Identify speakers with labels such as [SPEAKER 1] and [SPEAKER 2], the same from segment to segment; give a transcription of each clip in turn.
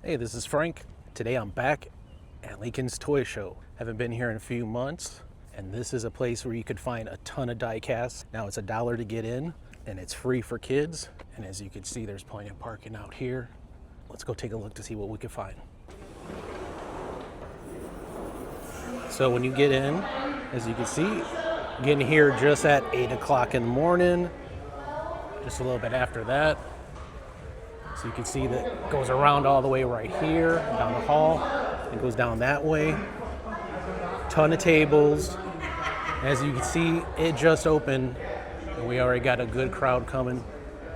[SPEAKER 1] Hey, this is Frank. Today I'm back at Lincoln's Toy Show. Haven't been here in a few months, and this is a place where you could find a ton of diecasts. Now it's $1 to get in, and it's free for kids. And as you can see, there's plenty of parking out here. Let's go take a look to see what we can find. So when you get in, as you can see, getting here just at 8 o'clock in the morning, just a little bit after that. So you can see that it goes around all the way right here, down the hall. It goes down that way. Ton of tables. As you can see, it just opened, and we already got a good crowd coming.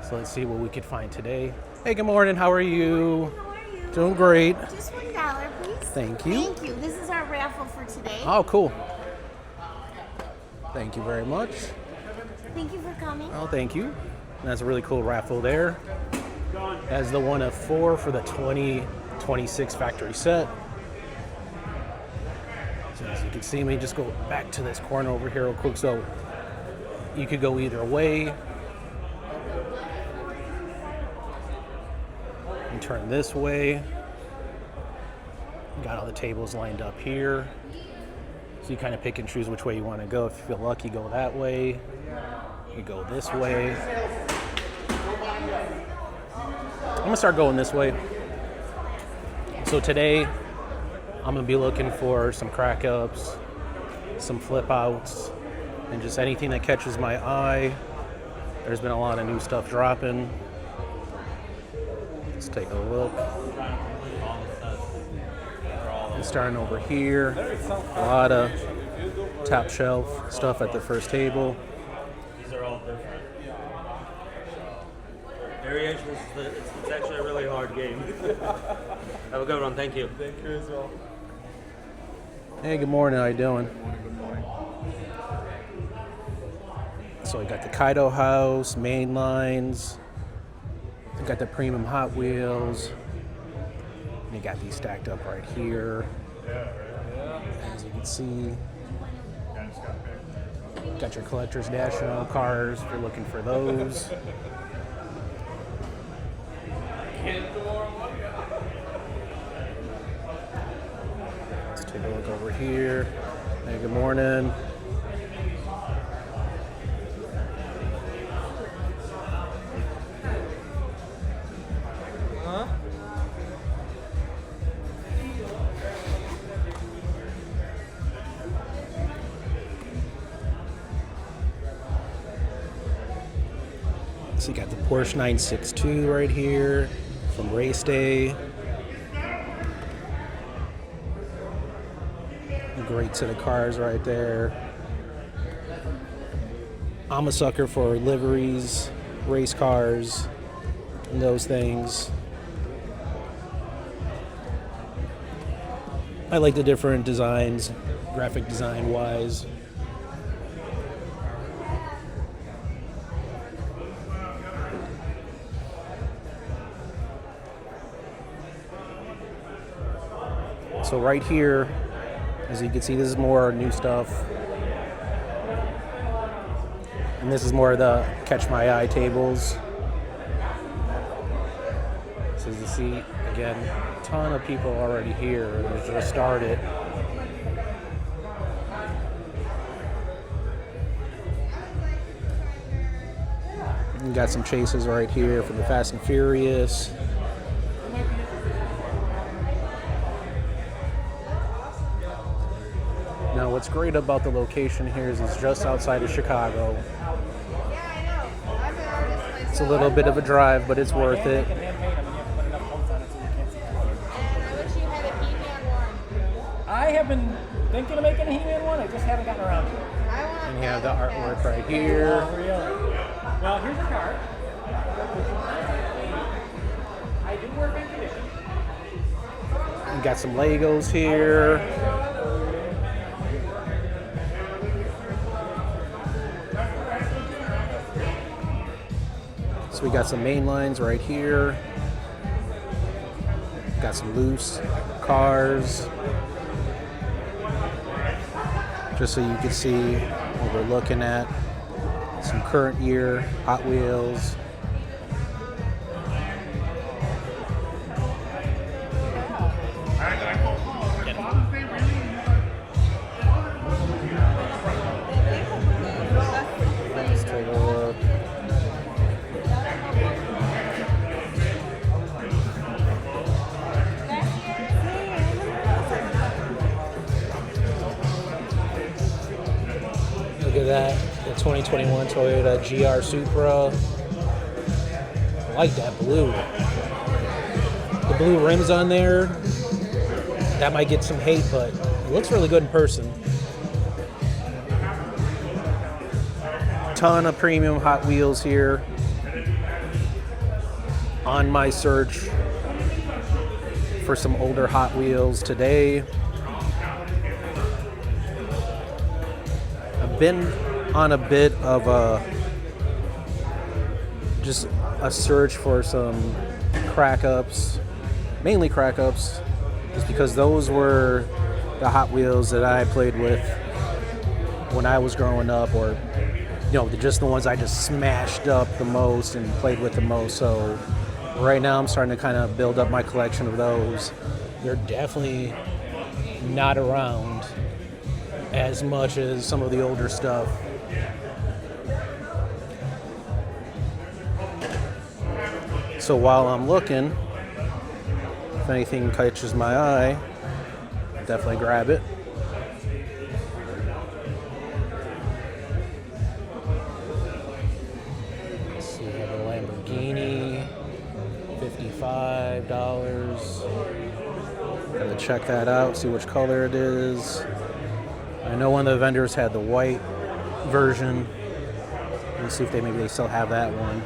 [SPEAKER 1] So let's see what we could find today. Hey, good morning. How are you?
[SPEAKER 2] How are you?
[SPEAKER 1] Doing great.
[SPEAKER 2] Just $1, please.
[SPEAKER 1] Thank you.
[SPEAKER 2] Thank you. This is our raffle for today.
[SPEAKER 1] Oh, cool. Thank you very much.
[SPEAKER 2] Thank you for coming.
[SPEAKER 1] Oh, thank you. That's a really cool raffle there. That's the one of 4 for the 2026 factory set. So as you can see, let me just go back to this corner over here real quick. So you could go either way. And turn this way. Got all the tables lined up here. So you kind of pick and choose which way you want to go. If you feel lucky, go that way. You go this way. I'm gonna start going this way. So today, I'm gonna be looking for some crack ups, some flip outs, and just anything that catches my eye. There's been a lot of new stuff dropping. Let's take a look. I'm starting over here. A lot of top shelf stuff at the first table.
[SPEAKER 3] These are all different. Variations, it's actually a really hard game. Have a good one, thank you.
[SPEAKER 4] Thank you as well.
[SPEAKER 1] Hey, good morning. How you doing?
[SPEAKER 4] Good morning.
[SPEAKER 1] So we got the Kaido House, main lines. We got the premium Hot Wheels. And you got these stacked up right here. As you can see, got your collector's national cars if you're looking for those. Let's take a look over here. Hey, good morning. So you got the Porsche 962 right here from race day. A great set of cars right there. I'm a sucker for liveries, race cars, and those things. I like the different designs, graphic design wise. So right here, as you can see, this is more new stuff. And this is more of the catch my eye tables. So as you see, again, a ton of people already here. It just started. You got some chases right here for the Fast and Furious. Now, what's great about the location here is it's just outside of Chicago. It's a little bit of a drive, but it's worth it.
[SPEAKER 5] I have been thinking of making a He-Man one. I just haven't gotten around to it.
[SPEAKER 1] And you have the artwork right here.
[SPEAKER 5] Well, here's your card. I do work in condition.
[SPEAKER 1] You got some Legos here. So we got some main lines right here. Got some loose cars. Just so you can see what we're looking at. Some current year Hot Wheels. 2021 Toyota GR Supra. I like that blue. The blue rims on there, that might get some hate, but it looks really good in person. Ton of premium Hot Wheels here. On my search for some older Hot Wheels today. I've been on a bit of just a search for some crack-ups, mainly crack-ups, just because those were the Hot Wheels that I played with when I was growing up, or just the ones I just smashed up the most and played with the most. So right now I'm starting to kind of build up my collection of those. They're definitely not around as much as some of the older stuff. So while I'm looking, if anything catches my eye, definitely grab it. Let's see, we have a Lamborghini, $55. Gotta check that out, see which color it is. I know one of the vendors had the white version. Let's see if maybe they still have that one.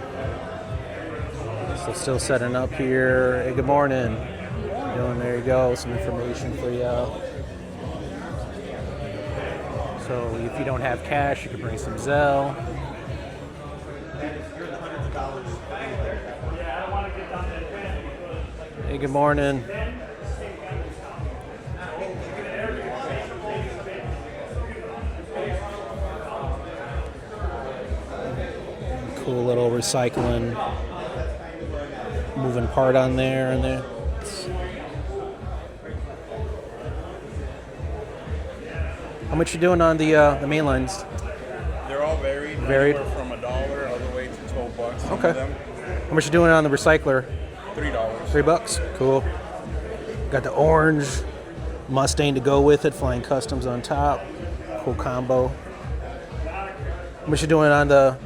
[SPEAKER 1] So still setting up here. Hey, good morning. There you go, some information for you. So if you don't have cash, you can bring some Zelle. Hey, good morning. Cool little recycling moving part on there and there. How much you doing on the main lines?
[SPEAKER 4] They're all varied.
[SPEAKER 1] Varied.
[SPEAKER 4] Anywhere from $1 all the way to $12. Some
[SPEAKER 1] Okay.
[SPEAKER 4] of them.
[SPEAKER 1] How much you doing on the recycler?
[SPEAKER 4] $3.
[SPEAKER 1] $3. Cool. Got the orange Mustang to go with it. Flying Customs on top. Cool combo. How much you doing on the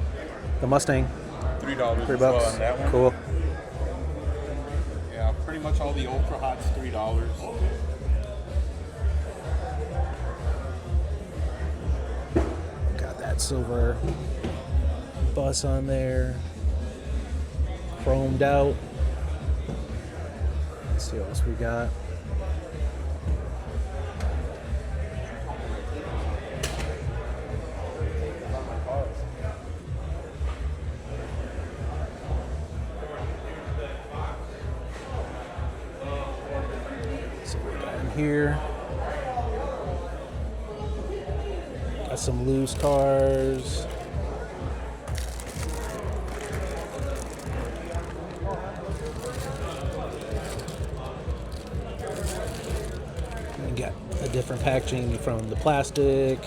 [SPEAKER 1] Mustang?
[SPEAKER 4] $3.
[SPEAKER 1] $3.
[SPEAKER 4] As well on that one.
[SPEAKER 1] Cool.
[SPEAKER 4] Yeah, pretty much all the ultra hots $3.
[SPEAKER 1] Got that silver bus on there. Chromed out. Let's see what else we got. See what we got in here. Got some loose cars. We got the different packaging from the plastic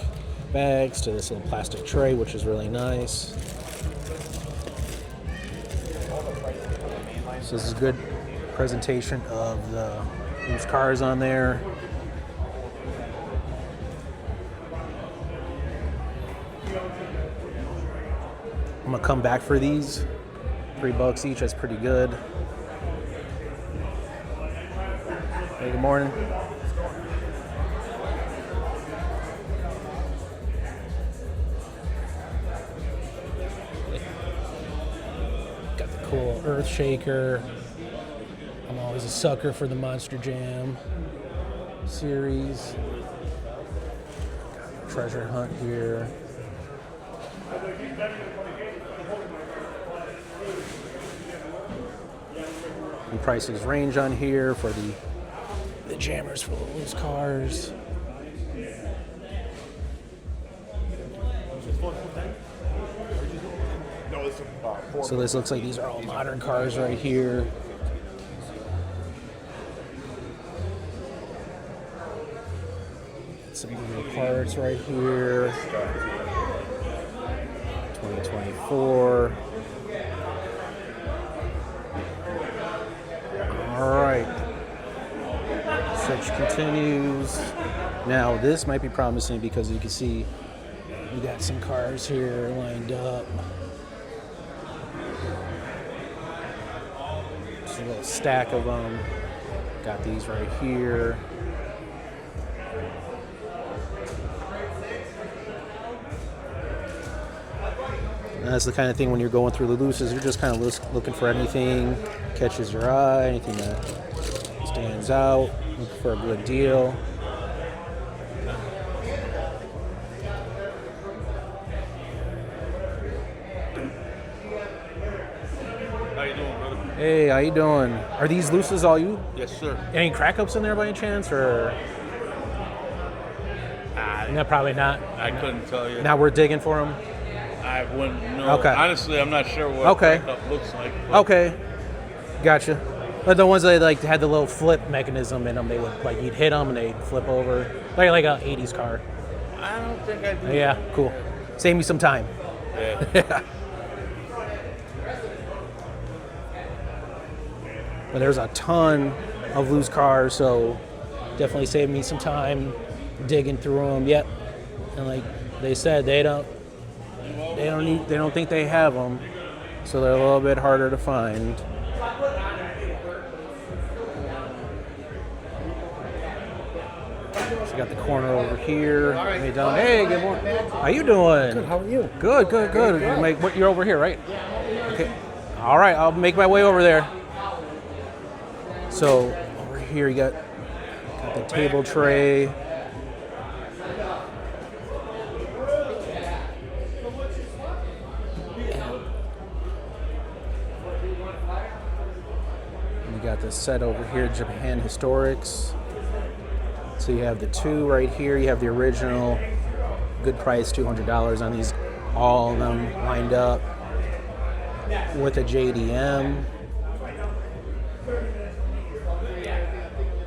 [SPEAKER 1] bags to this little plastic tray, which is really nice. So this is a good presentation of the loose cars on there. I'm gonna come back for these. $3 each, that's pretty good. Hey, good morning. Got the cool Earth Shaker. I'm always a sucker for the Monster Jam series. Got the treasure hunt here. And prices range on here for the jammers for the loose cars. So this looks like these are all modern cars right here. Some new parts right here. 2024. All right. Search continues. Now this might be promising because you can see We got some cars here lined up. Just a little stack of them. Got these right here. And that's the kind of thing when you're going through the looses, you're just kind of looking for anything catches your eye, anything that stands out, looking for a good deal.
[SPEAKER 4] How you doing, brother?
[SPEAKER 1] Hey, how you doing? Are these looses all you?
[SPEAKER 4] Yes, sir.
[SPEAKER 1] Any crack ups in there by any chance, or? No, probably not.
[SPEAKER 6] I couldn't tell you.
[SPEAKER 1] Now we're digging for them.
[SPEAKER 6] I wouldn't know.
[SPEAKER 1] Okay.
[SPEAKER 6] Honestly, I'm not sure what
[SPEAKER 1] Okay.
[SPEAKER 6] backup looks like. but
[SPEAKER 1] Okay, gotcha. But the ones that like had the little flip mechanism in them, they would like you'd hit them and they'd flip over, like a '80s car.
[SPEAKER 6] I don't think I do.
[SPEAKER 1] Yeah, cool. Save me some time.
[SPEAKER 6] Yeah.
[SPEAKER 1] But there's a ton of loose cars, so definitely save me some time digging through them. Yep. And like they said, they don't think they have them, so they're a little bit harder to find. So we got the corner over here. Hey, down. Hey, good morning. How you doing?
[SPEAKER 5] Good, how are you?
[SPEAKER 1] Good. You're over here, right? Okay. All right, I'll make my way over there. So over here you got the table tray. You got the set over here, Japan Historics. So you have the two right here. You have the original, good price, $200 on these, all of them lined up with a JDM.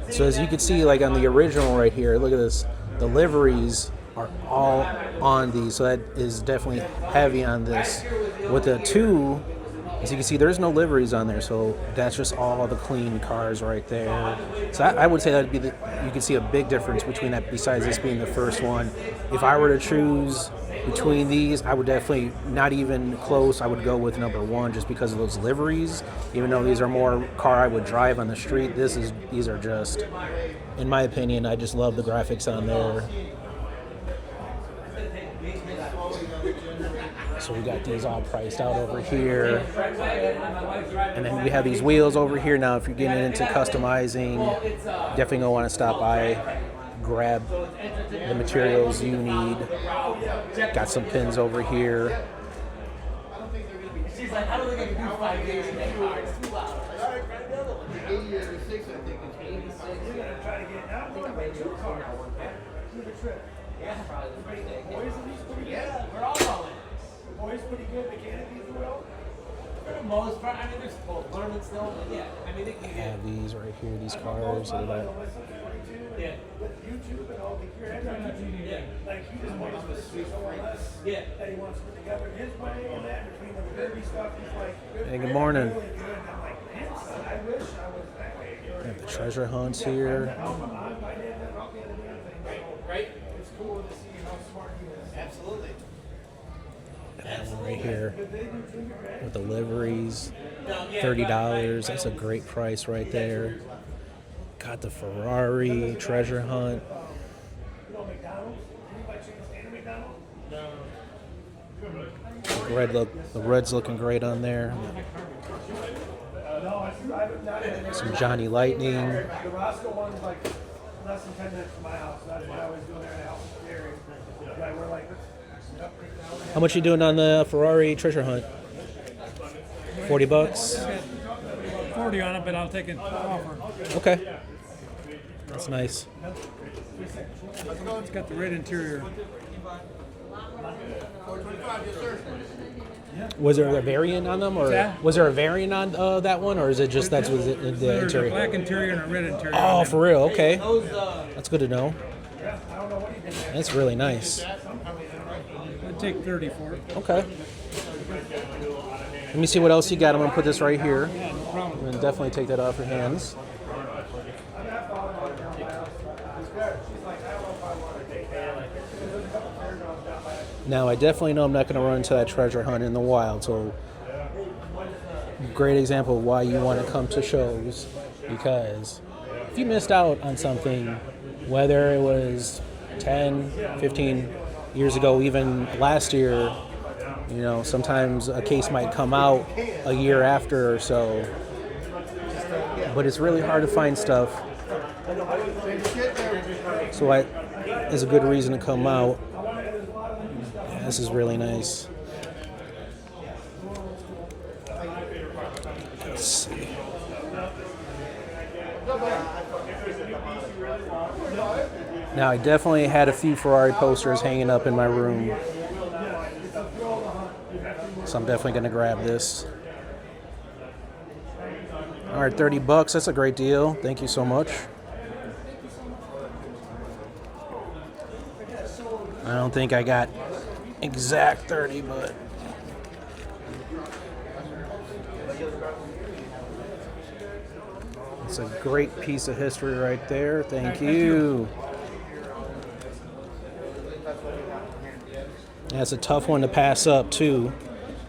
[SPEAKER 1] So as you can see, like on the original right here, look at this. The liveries are all on these, so that is definitely heavy on this. With the two, as you can see, there's no liveries on there, so that's just all the clean cars right there. So I would say that'd be you can see a big difference between that. Besides this being the first one, if I were to choose between these, I would definitely, not even close, I would go with number one just because of those liveries. Even though these are more car I would drive on the street, these are just, in my opinion, I just love the graphics on there. So we got these all priced out over here. And then we have these wheels over here. Now if you're getting into customizing, definitely gonna want to stop by, grab the materials you need. Got some pins over here.
[SPEAKER 7] She's like, I don't think I can do 5 days in that car. It's too loud. Yeah, we're all rolling. The boys pretty good mechanically as well. For the most part, I mean, they're both learning still, but yeah, I mean, they can
[SPEAKER 1] I have these right here, these cars. Look at that.
[SPEAKER 7] yeah.
[SPEAKER 8] YouTube and all the
[SPEAKER 7] Yeah.
[SPEAKER 8] like he just wants to see someone else
[SPEAKER 7] Yeah.
[SPEAKER 8] that he wants to put together his way and that between the derby stuff he's like
[SPEAKER 1] Hey, good morning.
[SPEAKER 8] really good and I'm like, man son, I wish I was that way.
[SPEAKER 1] Got the treasure hunts here.
[SPEAKER 7] Right?
[SPEAKER 8] It's cool to see how smart he is.
[SPEAKER 7] Absolutely.
[SPEAKER 1] That one right here with the liveries, $30. That's a great price right there. Got the Ferrari treasure hunt. The red's looking great on there. Some Johnny Lightning.
[SPEAKER 8] The Roscoe one's like less than 10 minutes from my house. So that's why I always go there to help with Gary. Yeah, we're like,
[SPEAKER 1] How much you doing on the Ferrari treasure hunt? $40.
[SPEAKER 5] 40 on it, but I'll take an offer.
[SPEAKER 1] Okay. That's nice.
[SPEAKER 5] It's got the red interior.
[SPEAKER 1] Was there a variant on them, or
[SPEAKER 5] that?
[SPEAKER 1] was there a variant on that one, or is it just that's was it the
[SPEAKER 5] There's a
[SPEAKER 1] interior?
[SPEAKER 5] black interior and a red interior.
[SPEAKER 1] Oh,
[SPEAKER 5] on
[SPEAKER 1] for real? Okay, that's good to know. That's really nice.
[SPEAKER 5] I'd take 30 for it.
[SPEAKER 1] Okay. Let me see what else you got. I'm gonna put this right here.
[SPEAKER 5] Yeah, no problem.
[SPEAKER 1] And definitely take that off your hands. Now, I definitely know I'm not going to run into that treasure hunt in the wild, so great example of why you want to come to shows, because if you missed out on something, whether it was 10, 15 years ago, even last year, you know, sometimes a case might come out a year after or so, but it's really hard to find stuff. So it's a good reason to come out. Yeah, this is really nice. Let's see. Now, I definitely had a few Ferrari posters hanging up in my room, so I'm definitely going to grab this. All right, $30. That's a great deal. Thank you so much. I don't think I got exact 30, but it's a great piece of history right there. Thank you. That's a tough one to pass up, too,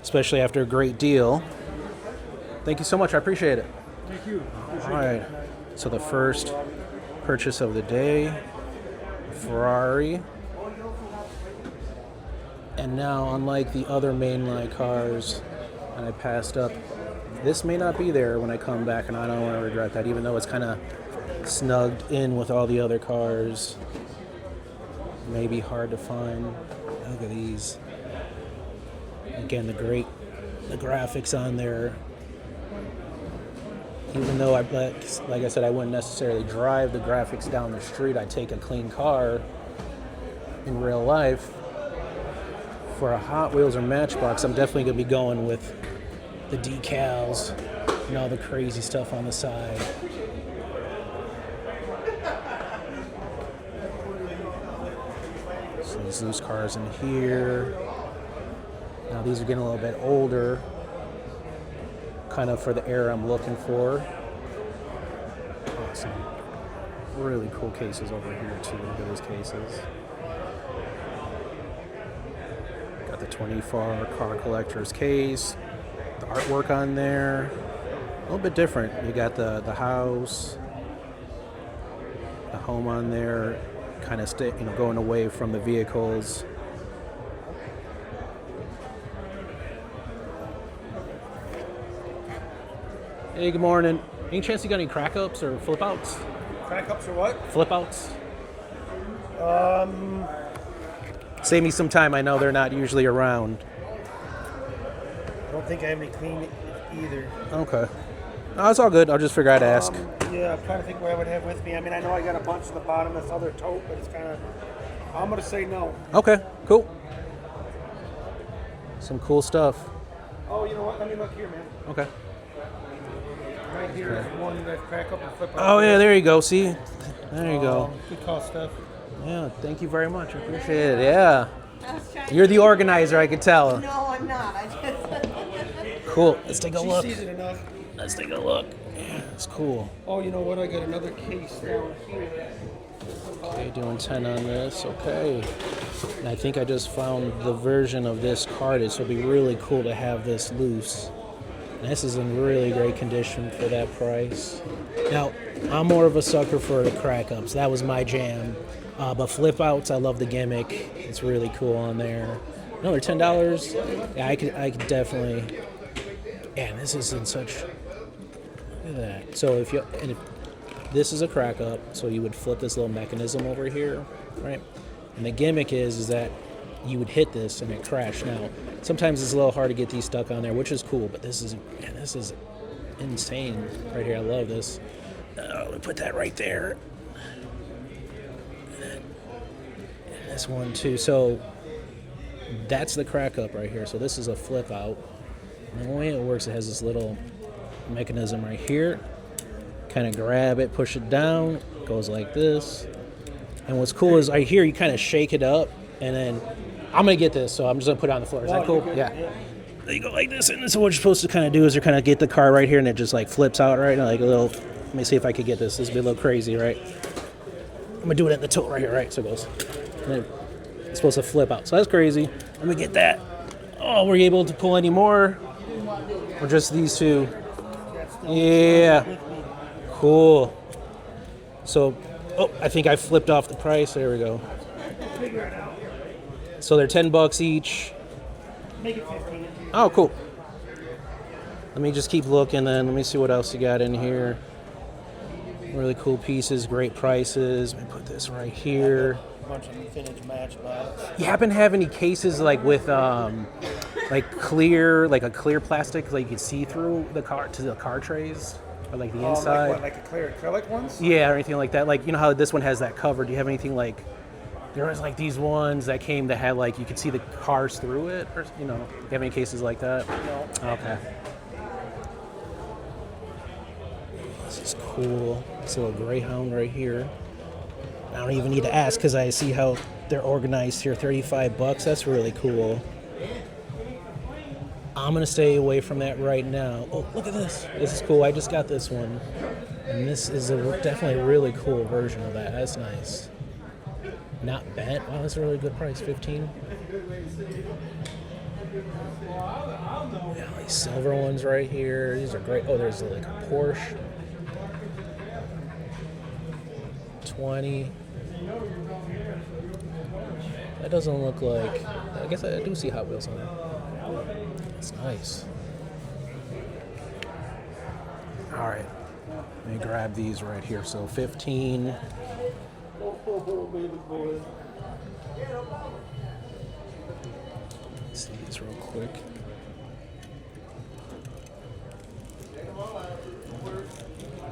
[SPEAKER 1] especially after a great deal. Thank you so much. I appreciate it.
[SPEAKER 8] Thank you.
[SPEAKER 1] All right. So the first purchase of the day, Ferrari. And now, unlike the other mainline cars that I passed up, this may not be there when I come back, and I don't want to regret that, even though it's kind of snugged in with all the other cars. Maybe hard to find. Look at these. Again, the graphics on there. Even though like I said, I wouldn't necessarily drive the graphics down the street. I take a clean car in real life. For a Hot Wheels or Matchbox, I'm definitely going to be going with the decals and all the crazy stuff on the side. So there's those cars in here. Now these are getting a little bit older, kind of for the era I'm looking for. Some really cool cases over here too. Look at those cases. Got the 24 car collector's case. The artwork on there, a little bit different. You got the house, the home on there, kind of going away from the vehicles. Hey, good morning. Any chance you got any crack ups or flip outs?
[SPEAKER 8] Crack ups or what?
[SPEAKER 1] Flip outs? Save me some time. I know they're not usually around.
[SPEAKER 8] I don't think I have any clean either.
[SPEAKER 1] Okay. No, it's all good. I'll just figure I'd ask.
[SPEAKER 8] Yeah, I'm trying to think what I would have with me. I mean, I know I got a bunch at the bottom of this other tote, but it's kind of... I'm going to say no.
[SPEAKER 1] Okay, cool. Some cool stuff.
[SPEAKER 8] Oh, you know what? Let me look here, man.
[SPEAKER 1] Okay.
[SPEAKER 8] Right here is one that crack up and flip out.
[SPEAKER 1] Oh, yeah, there you go. See? There you go.
[SPEAKER 8] Good call, Steph.
[SPEAKER 1] Yeah, thank you very much. I appreciate it. Yeah.
[SPEAKER 2] I was trying
[SPEAKER 1] You're the organizer, I could tell.
[SPEAKER 2] No, I'm not. I just.
[SPEAKER 1] Cool. Let's take a look.
[SPEAKER 8] She sees it enough.
[SPEAKER 1] Let's take a look. Yeah, it's cool.
[SPEAKER 8] Oh, you know what? I got another case down here.
[SPEAKER 1] Okay, doing 10 on this. Okay. And I think I just found the version of this carded, so it'd be really cool to have this loose. And this is in really great condition for that price. Now, I'm more of a sucker for the crack ups. That was my jam. But flip outs, I love the gimmick. It's really cool on there. Another $10. Yeah, I could definitely. And this is in such. Look at that. So if this is a crack up, so you would flip this little mechanism over here, right? And the gimmick is that you would hit this and it crashed. Now, sometimes it's a little hard to get these stuck on there, which is cool. But this is insane right here. I love this. Let me put that right there. This one too. So that's the crack up right here. So this is a flip out. And the way it works, it has this little mechanism right here. Kind of grab it, push it down, goes like this. And what's cool is right here, you kind of shake it up, and then I'm gonna get this, so I'm just gonna put it on the floor. Is that cool? Yeah. There you go like this, and so what you're supposed to kind of do is you kind of get the car right here, and it just like flips out right now, like a little. Let me see if I could get this. This would be a little crazy, right? I'm gonna do it at the tilt right here, right? So it goes. And then It's supposed to flip out. So that's crazy. Let me get that. Oh, were you able to pull any more? Or just these two? Yeah. Cool. So, oh, I think I flipped off the price. There we go. So they're $10 each.
[SPEAKER 8] Make it 15.
[SPEAKER 1] Oh, cool. Let me just keep looking then. Let me see what else you got in here. Really cool pieces, great prices. Let me put this right here.
[SPEAKER 8] Bunch of vintage Matchbox.
[SPEAKER 1] You happen to have any cases like with like clear, like a clear plastic, like you can see through the car to the car trays, or like the inside?
[SPEAKER 8] Like what? Like a clear acrylic ones?
[SPEAKER 1] Yeah, or anything like that. Like, you know how this one has that cover? Do you have anything like? There was like these ones that came that had like you could see the cars through it, or you know, do you have any cases like that?
[SPEAKER 8] No.
[SPEAKER 1] Okay. This is cool. This little Greyhound right here. I don't even need to ask because I see how they're organized here. $35. That's really cool. I'm gonna stay away from that right now. Oh, look at this. This is cool. I just got this one, and this is definitely a really cool version of that. That's nice. Not bent. Wow, that's a really good price. 15. Yeah, these silver ones right here. These are great. Oh, there's like a Porsche. 20. That doesn't look like. I guess I do see Hot Wheels on there. It's nice. All right. Let me grab these right here. So 15. Let's see these real quick.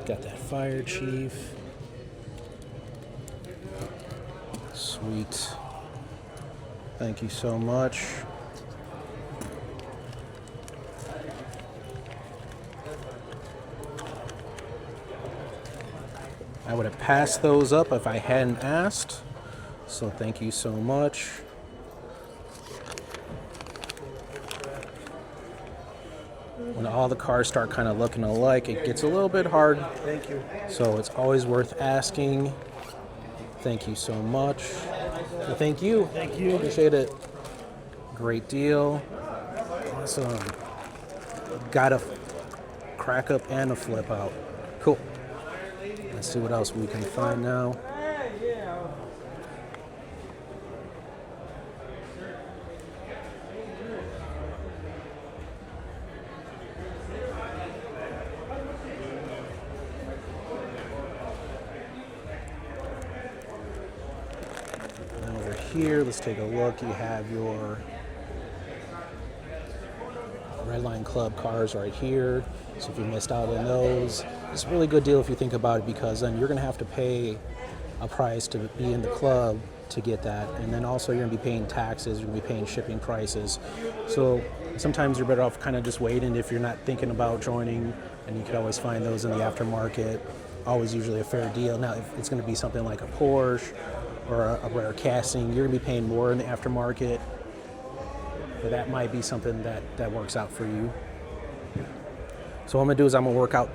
[SPEAKER 1] Got that Fire Chief. Sweet. Thank you so much. I would have passed those up if I hadn't asked. So thank you so much. When all the cars start kind of looking alike, it gets a little bit hard.
[SPEAKER 8] Thank you.
[SPEAKER 1] So it's always worth asking. Thank you so much. Well, thank you.
[SPEAKER 8] Thank you.
[SPEAKER 1] Appreciate it. Great deal. Awesome. Got a crack up and a flip out. Cool. Let's see what else we can find now. Over here, let's take a look. You have your Redline Club cars right here. So if you missed out on those, it's a really good deal if you think about it, because then you're going to have to pay a price to be in the club to get that. And then also you're going to be paying taxes, you're going to be paying shipping prices. So sometimes you're better off kind of just waiting if you're not thinking about joining, and you can always find those in the aftermarket. Always usually a fair deal. Now, if it's going to be something like a Porsche or a rare casting, you're going to be paying more in the aftermarket. But that might be something that works out for you. So what I'm gonna do is I'm gonna work out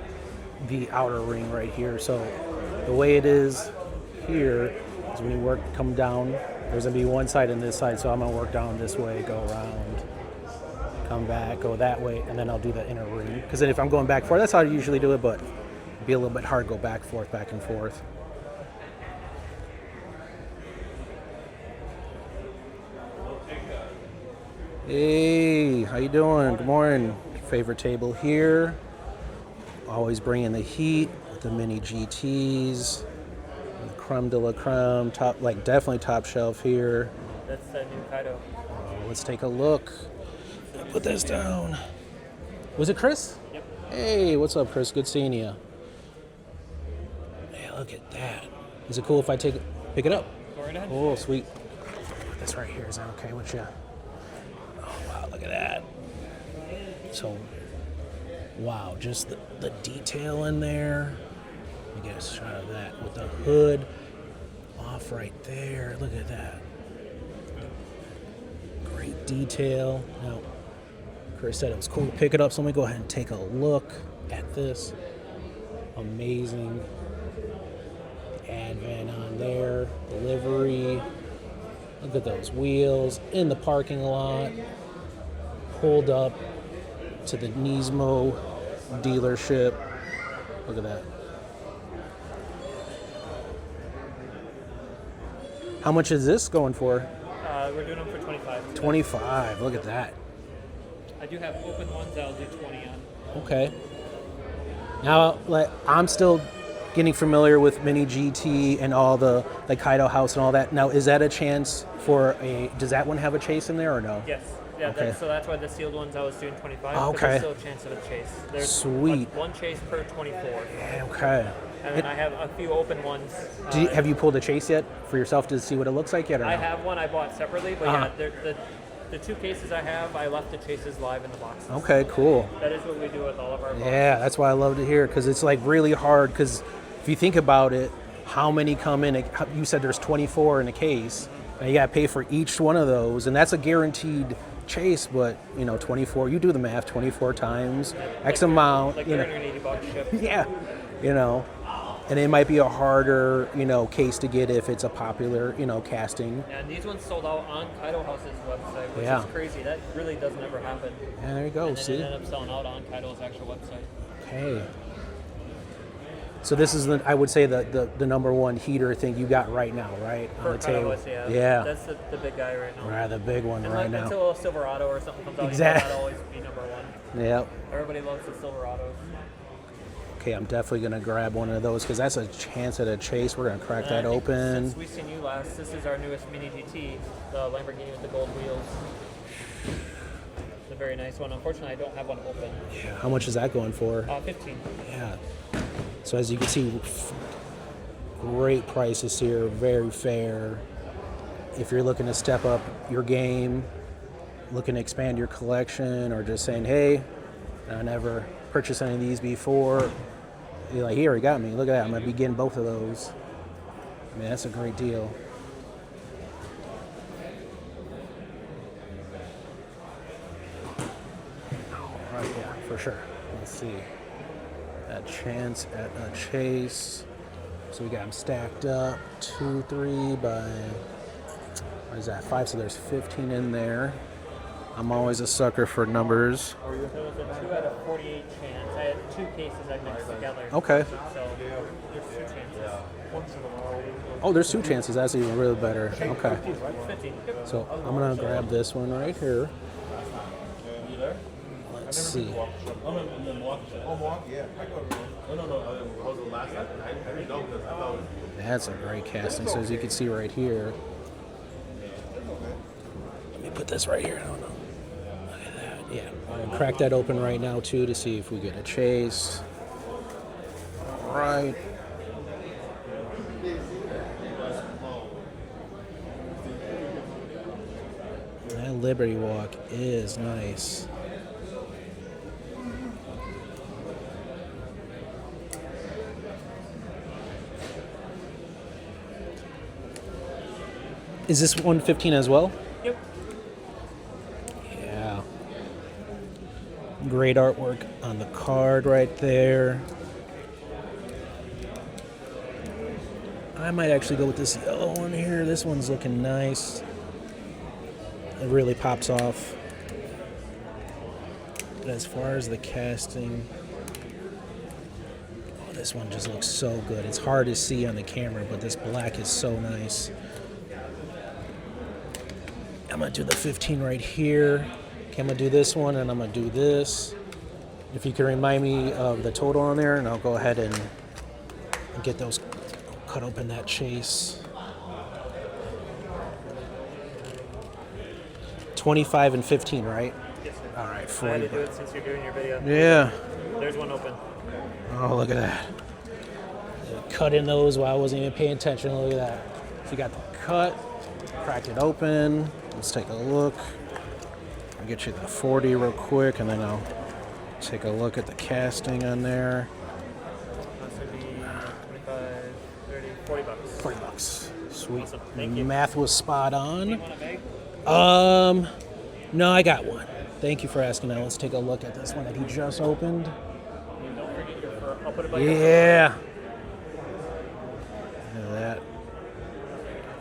[SPEAKER 1] the outer ring right here. So the way it is here is when you come down, there's gonna be one side and this side. So I'm gonna work down this way, go around, come back, go that way, and then I'll do the inner ring. Because then if I'm going back and forth, that's how I usually do it, but it'd be a little bit hard to go back and forth. Hey, how you doing? Good morning. Favorite table here. Always bringing the heat with the mini GTs, the creme de la creme, top, like definitely top shelf here.
[SPEAKER 3] That's the new Kaido.
[SPEAKER 1] Let's take a look. Put this down. Was it Chris?
[SPEAKER 3] Yep.
[SPEAKER 1] Hey, what's up, Chris? Good seeing you. Hey, look at that. Is it cool if I pick it up?
[SPEAKER 3] Go right ahead.
[SPEAKER 1] Oh, sweet. Put this right here. Is that okay with you? Oh, wow, look at that. So, wow, just the detail in there. Let me get a shot of that with the hood off right there. Look at that. Great detail. Now, Chris said it was cool to pick it up, so let me go ahead and take a look at this. Amazing. Advent on there, delivery. Look at those wheels in the parking lot. Pulled up to the Nismo dealership. Look at that. How much is this going for?
[SPEAKER 9] We're doing them for 25.
[SPEAKER 1] 25. Look at that.
[SPEAKER 9] I do have open ones I'll do 20 on.
[SPEAKER 1] Okay. Now, like, I'm still getting familiar with Mini GT and all the like Kaido House and all that. Now, is that a chance for a? Does that one have a chase in there or no?
[SPEAKER 9] Yes. Yeah.
[SPEAKER 1] Okay.
[SPEAKER 9] So that's why the sealed ones I was doing 25.
[SPEAKER 1] Okay.
[SPEAKER 9] There's still a chance of a chase. There's
[SPEAKER 1] Sweet.
[SPEAKER 9] one chase per 24.
[SPEAKER 1] Yeah, okay.
[SPEAKER 9] And then I have a few open ones.
[SPEAKER 1] Have you pulled a chase yet for yourself to see what it looks like yet or no?
[SPEAKER 9] I have one I bought separately, but
[SPEAKER 1] Uh-huh.
[SPEAKER 9] yeah, the two cases I have, I left the chases live in the boxes.
[SPEAKER 1] Okay, cool.
[SPEAKER 9] That is what we do with all of our boxes.
[SPEAKER 1] Yeah, that's why I love to hear because it's like really hard because if you think about it, how many come in? You said there's 24 in a case, and you got to pay for each one of those, and that's a guaranteed chase. But 24, you do the math, 24 times X amount.
[SPEAKER 9] Like $380 shipped.
[SPEAKER 1] Yeah, and it might be a harder case to get if it's a popular casting.
[SPEAKER 9] And these ones sold out on Kaido House's website, which
[SPEAKER 1] Yeah.
[SPEAKER 9] is crazy. That really does never happen.
[SPEAKER 1] Yeah, there you go.
[SPEAKER 9] And then
[SPEAKER 1] See.
[SPEAKER 9] it ended up selling out on Kaido's actual website.
[SPEAKER 1] Okay. So this is I would say the number one heater thing you got right now, right?
[SPEAKER 9] For
[SPEAKER 1] On the table.
[SPEAKER 9] Kaido, yeah.
[SPEAKER 1] Yeah.
[SPEAKER 9] That's the big guy right now.
[SPEAKER 1] Right, the big one
[SPEAKER 9] And
[SPEAKER 1] right
[SPEAKER 9] like,
[SPEAKER 1] now.
[SPEAKER 9] until a Silverado or something comes out,
[SPEAKER 1] Exact-
[SPEAKER 9] that'll always be number one.
[SPEAKER 1] Yep.
[SPEAKER 9] Everybody loves the Silverados.
[SPEAKER 1] Okay, I'm definitely gonna grab one of those because that's a chance at a chase. We're gonna crack
[SPEAKER 9] And
[SPEAKER 1] that
[SPEAKER 9] I think
[SPEAKER 1] open.
[SPEAKER 9] Since we've seen you last, this is our newest Mini GT, the Lamborghini with the gold wheels. It's a very nice one. Unfortunately, I don't have one open.
[SPEAKER 1] How much is that going for?
[SPEAKER 9] 15.
[SPEAKER 1] Yeah. So as you can see, great prices here, very fair. If you're looking to step up your game, looking to expand your collection, or just saying, hey, I never purchased any of these before, you're like, here, you got me. Look at that. I'm going to be getting both of those. I mean, that's a great deal. All right, yeah, for sure. Let's see. A chance at a chase. So we got them stacked up. 2, 3 by, what is that, 5? So there's 15 in there. I'm always a sucker for numbers.
[SPEAKER 9] There was a 2 out of 48 chance. I had 2 cases I mixed together.
[SPEAKER 1] Okay.
[SPEAKER 9] So there's 2 chances.
[SPEAKER 1] Oh, there's 2 chances. That's even really better. Okay.
[SPEAKER 9] 15.
[SPEAKER 1] So I'm going to grab this one right here. Let's see. That's a great casting. So as you can see right here, let me put this right here. I don't know. Look at that. Yeah, I'm gonna crack that open right now too to see if we get a chase. All right. That Liberty Walk is nice. Is this 115 as well?
[SPEAKER 9] Yep.
[SPEAKER 1] Yeah. Great artwork on the card right there. I might actually go with this yellow one here. This one's looking nice. It really pops off. But as far as the casting, oh, this one just looks so good. It's hard to see on the camera, but this black is so nice. I'm gonna do the 15 right here. Okay, I'm gonna do this one and I'm gonna do this. If you can remind me of the total on there, and I'll go ahead and get those, cut open that chase. 25 and 15, right?
[SPEAKER 9] Yes, sir.
[SPEAKER 1] All right,
[SPEAKER 9] I had
[SPEAKER 1] 40.
[SPEAKER 9] to do it since you're doing your video.
[SPEAKER 1] Yeah.
[SPEAKER 9] There's one open.
[SPEAKER 1] Oh, look at that. Cut in those while I wasn't even paying attention. Look at that. So you got the cut, cracked it open. Let's take a look. I'll get you the 40 real quick, and then I'll take a look at the casting on there.
[SPEAKER 9] That's going to be 25, 30, 40 bucks.
[SPEAKER 1] 40 bucks. Sweet.
[SPEAKER 9] Awesome. Thank you.
[SPEAKER 1] Math was spot on.
[SPEAKER 9] You want a bag?
[SPEAKER 1] No, I got one. Thank you for asking. Now let's take a look at this one that he just opened.
[SPEAKER 9] Don't forget your fur. I'll put it by your
[SPEAKER 1] Yeah. Look at that.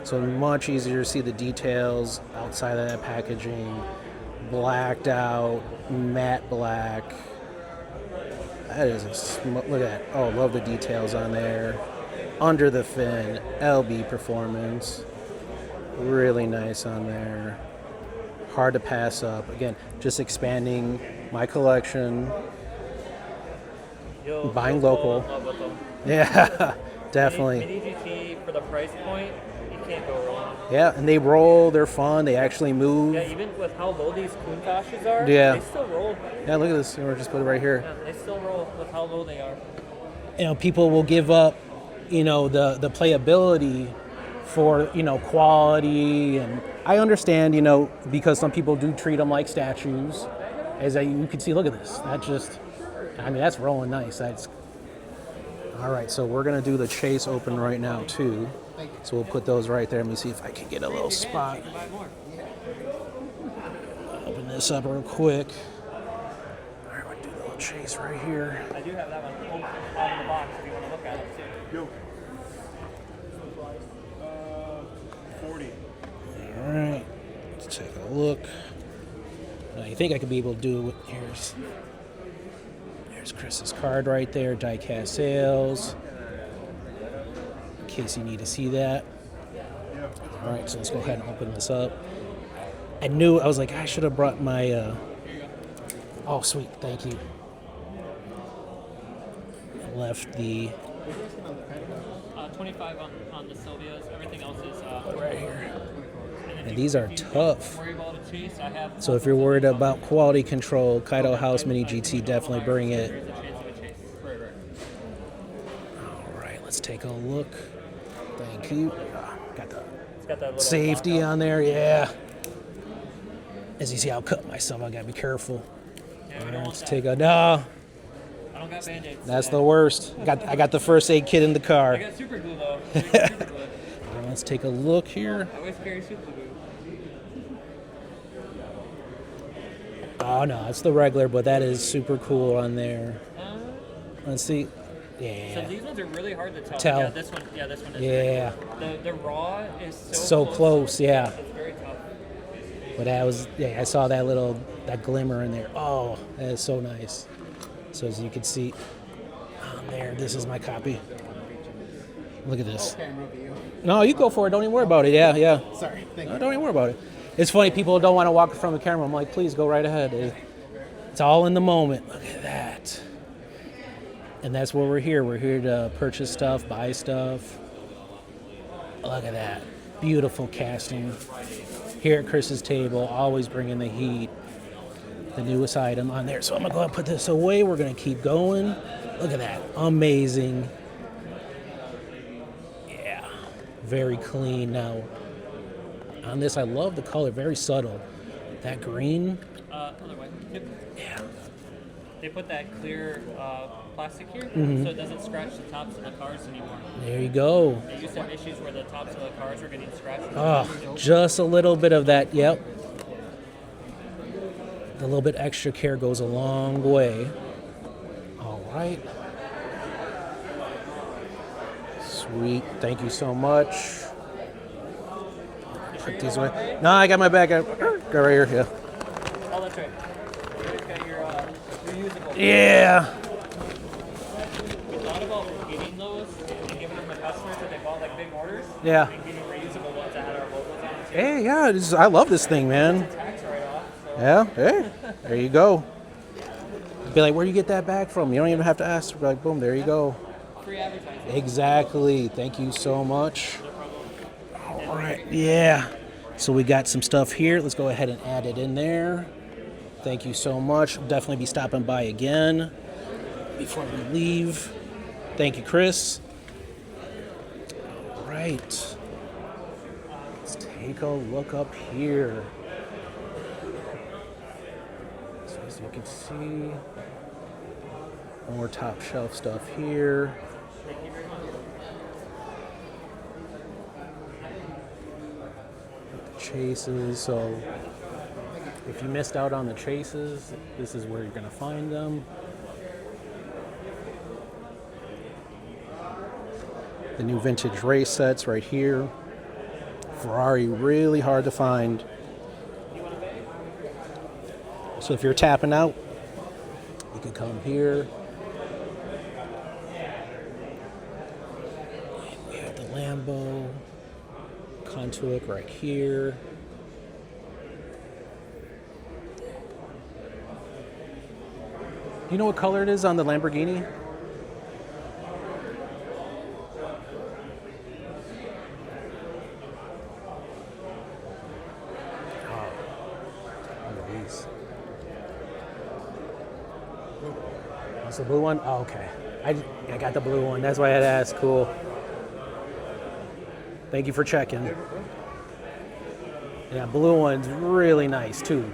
[SPEAKER 1] So much easier to see the details outside of that packaging. Blacked out, matte black. That is look at that. Oh, love the details on there. Under the fin, LB performance. Really nice on there. Hard to pass up. Again, just expanding my collection. Buying local. Yeah, definitely.
[SPEAKER 9] Mini GT for the price point, you can't go wrong.
[SPEAKER 1] Yeah, and they roll. They're fun. They actually move.
[SPEAKER 9] Yeah, even with how low these Countachs are,
[SPEAKER 1] Yeah.
[SPEAKER 9] they still roll.
[SPEAKER 1] Yeah, look at this. We're just put it right here.
[SPEAKER 9] Yeah, they still roll with how low they are.
[SPEAKER 1] You know, people will give up, you know, the playability for, you know, quality, and I understand, you know, because some people do treat them like statues. As you can see, look at this. That just, I mean, that's rolling nice. That's all right. So we're gonna do the chase open right now too. So we'll put those right there. Let me see if I can get a little spot. Open this up real quick. All right, we'll do the little chase right here.
[SPEAKER 9] I do have that one open out of the box if you want to look at it too.
[SPEAKER 4] 40.
[SPEAKER 1] All right, let's take a look. I think I could be able to do it. There's Chris's card right there, Diecast sales. In case you need to see that. All right, so let's go ahead and open this up. I was like, I should have brought my, oh, sweet, thank you. Left the,
[SPEAKER 9] 25 on the Sylvias. Everything else is
[SPEAKER 1] right here.
[SPEAKER 9] if
[SPEAKER 1] And
[SPEAKER 9] you-
[SPEAKER 1] these are
[SPEAKER 9] if you
[SPEAKER 1] tough.
[SPEAKER 9] worry about a chase, I have
[SPEAKER 1] So if you're worried about quality control, Kaido House Mini GT, definitely bring it.
[SPEAKER 9] There's a chance of a chase. Right.
[SPEAKER 1] All right, let's take a look. Thank you. Got the
[SPEAKER 9] It's got that little
[SPEAKER 1] safety
[SPEAKER 9] lockout.
[SPEAKER 1] on there, yeah. As you see, I'll cut myself. I gotta be careful.
[SPEAKER 9] Yeah, we
[SPEAKER 1] All
[SPEAKER 9] don't
[SPEAKER 1] right,
[SPEAKER 9] want
[SPEAKER 1] let's
[SPEAKER 9] that.
[SPEAKER 1] take a no.
[SPEAKER 9] I don't got Band-Aids.
[SPEAKER 1] That's
[SPEAKER 9] today.
[SPEAKER 1] the worst. I got the first aid kit in the
[SPEAKER 9] I
[SPEAKER 1] car.
[SPEAKER 9] got super glue though. I got super glue.
[SPEAKER 1] All right, let's take a look here.
[SPEAKER 9] I always carry super glue.
[SPEAKER 1] Oh no, it's the regular, but that is super cool on there. Let's see.
[SPEAKER 9] So
[SPEAKER 1] Yeah.
[SPEAKER 9] these ones are really hard to tell.
[SPEAKER 1] Tell.
[SPEAKER 9] Yeah, this one. Yeah, this one is.
[SPEAKER 1] Yeah.
[SPEAKER 9] The raw is
[SPEAKER 1] So close, yeah.
[SPEAKER 9] It's very tough.
[SPEAKER 1] But I saw that glimmer in there. Oh, that is so nice. So as you can see on there, this is my copy. Look at this. No, you go for it. Don't even worry about it. Yeah.
[SPEAKER 7] Sorry, thank
[SPEAKER 1] No, don't even worry about it. It's funny, people don't want to walk in front of the camera. I'm like, please go right ahead. It's all in the moment. Look at that. And that's where we're here. We're here to purchase stuff, buy stuff. Look at that. Beautiful casting. Here at Chris's table, always bringing the heat. The newest item on there. So I'm gonna go ahead and put this away. We're gonna keep going. Look at that. Amazing. Yeah. Very clean. Now, on this, I love the color. Very subtle. That green.
[SPEAKER 9] Other way. Yep.
[SPEAKER 1] Yeah.
[SPEAKER 9] They put that clear plastic here,
[SPEAKER 1] Mm-hmm.
[SPEAKER 9] so it doesn't scratch the tops of the cars anymore.
[SPEAKER 1] There you go.
[SPEAKER 9] They used to have issues where the tops of the cars were getting scratched.
[SPEAKER 1] Oh, just a little bit of that. Yep. A little bit extra care goes a long way. All right. Sweet. Thank you so much. Put these away. No, I got my bag. Go right here. Yeah.
[SPEAKER 9] Oh, that's right. You guys got your reusable.
[SPEAKER 1] Yeah.
[SPEAKER 9] We thought about getting those and giving them to customers that they bought like big orders.
[SPEAKER 1] Yeah.
[SPEAKER 9] And getting reusable ones that had our logos on it too.
[SPEAKER 1] Hey, yeah. I love this thing, man.
[SPEAKER 9] Tax write-off. So
[SPEAKER 1] Yeah. Hey. There you go. Be like, where do you get that bag from? You don't even have to ask. Be like, boom. There you go.
[SPEAKER 9] free advertising.
[SPEAKER 1] Exactly. Thank you so much. All right. Yeah. So we got some stuff here. Let's go ahead and add it in there. Thank you so much. Definitely be stopping by again before we leave. Thank you, Chris. All right. Let's take a look up here. So as you can see, more top shelf stuff here. Chases. So if you missed out on the chases, this is where you're going to find them. The new vintage race sets right here. Ferrari really hard to find. So if you're tapping out, you can come here. We have the Lambo, Contour right here. You know what color it is on the Lamborghini? That's the blue one? Oh, okay. I got the blue one. That's why I had to ask. Cool. Thank you for checking. Yeah, blue one's really nice too.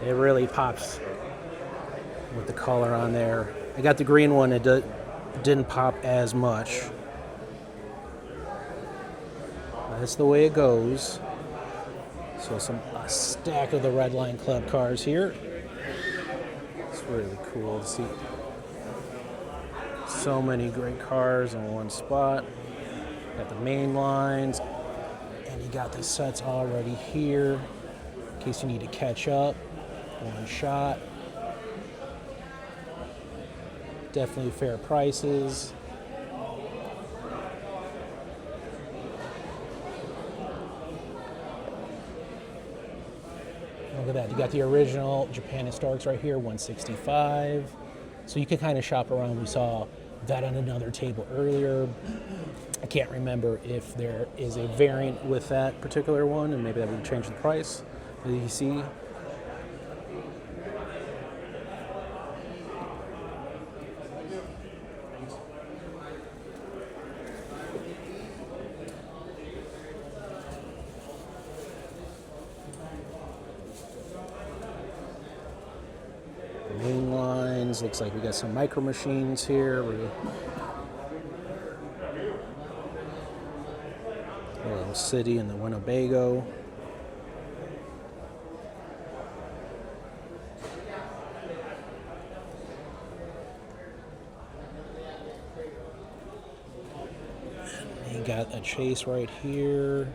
[SPEAKER 1] It really pops with the color on there. I got the green one. It didn't pop as much. That's the way it goes. So a stack of the Redline Club cars here. It's really cool to see. So many great cars in one spot. Got the main lines, and you got the sets already here in case you need to catch up. One shot. Definitely fair prices. Look at that. You got the original Japan Historics right here, 165. So you can kind of shop around. We saw that on another table earlier. I can't remember if there is a variant with that particular one, and maybe that would change the price. As you see, main lines. Looks like we got some micro machines here. Little City and the Winnebago. You got a Chase right here.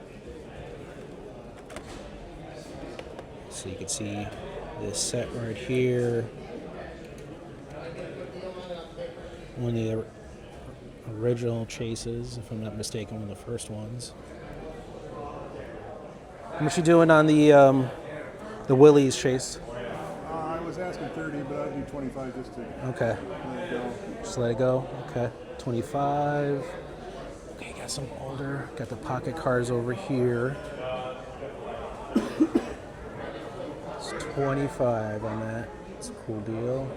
[SPEAKER 1] So you can see this set right here. One of the original Chases, if I'm not mistaken, one of the first ones. How much you doing on the Willys Chase?
[SPEAKER 4] I was asking 30, but I'd do 25 just to
[SPEAKER 1] Okay.
[SPEAKER 4] let it go.
[SPEAKER 1] Just let it go. Okay. 25. Okay, got some older. Got the pocket cars over here. It's 25 on that. It's a cool deal.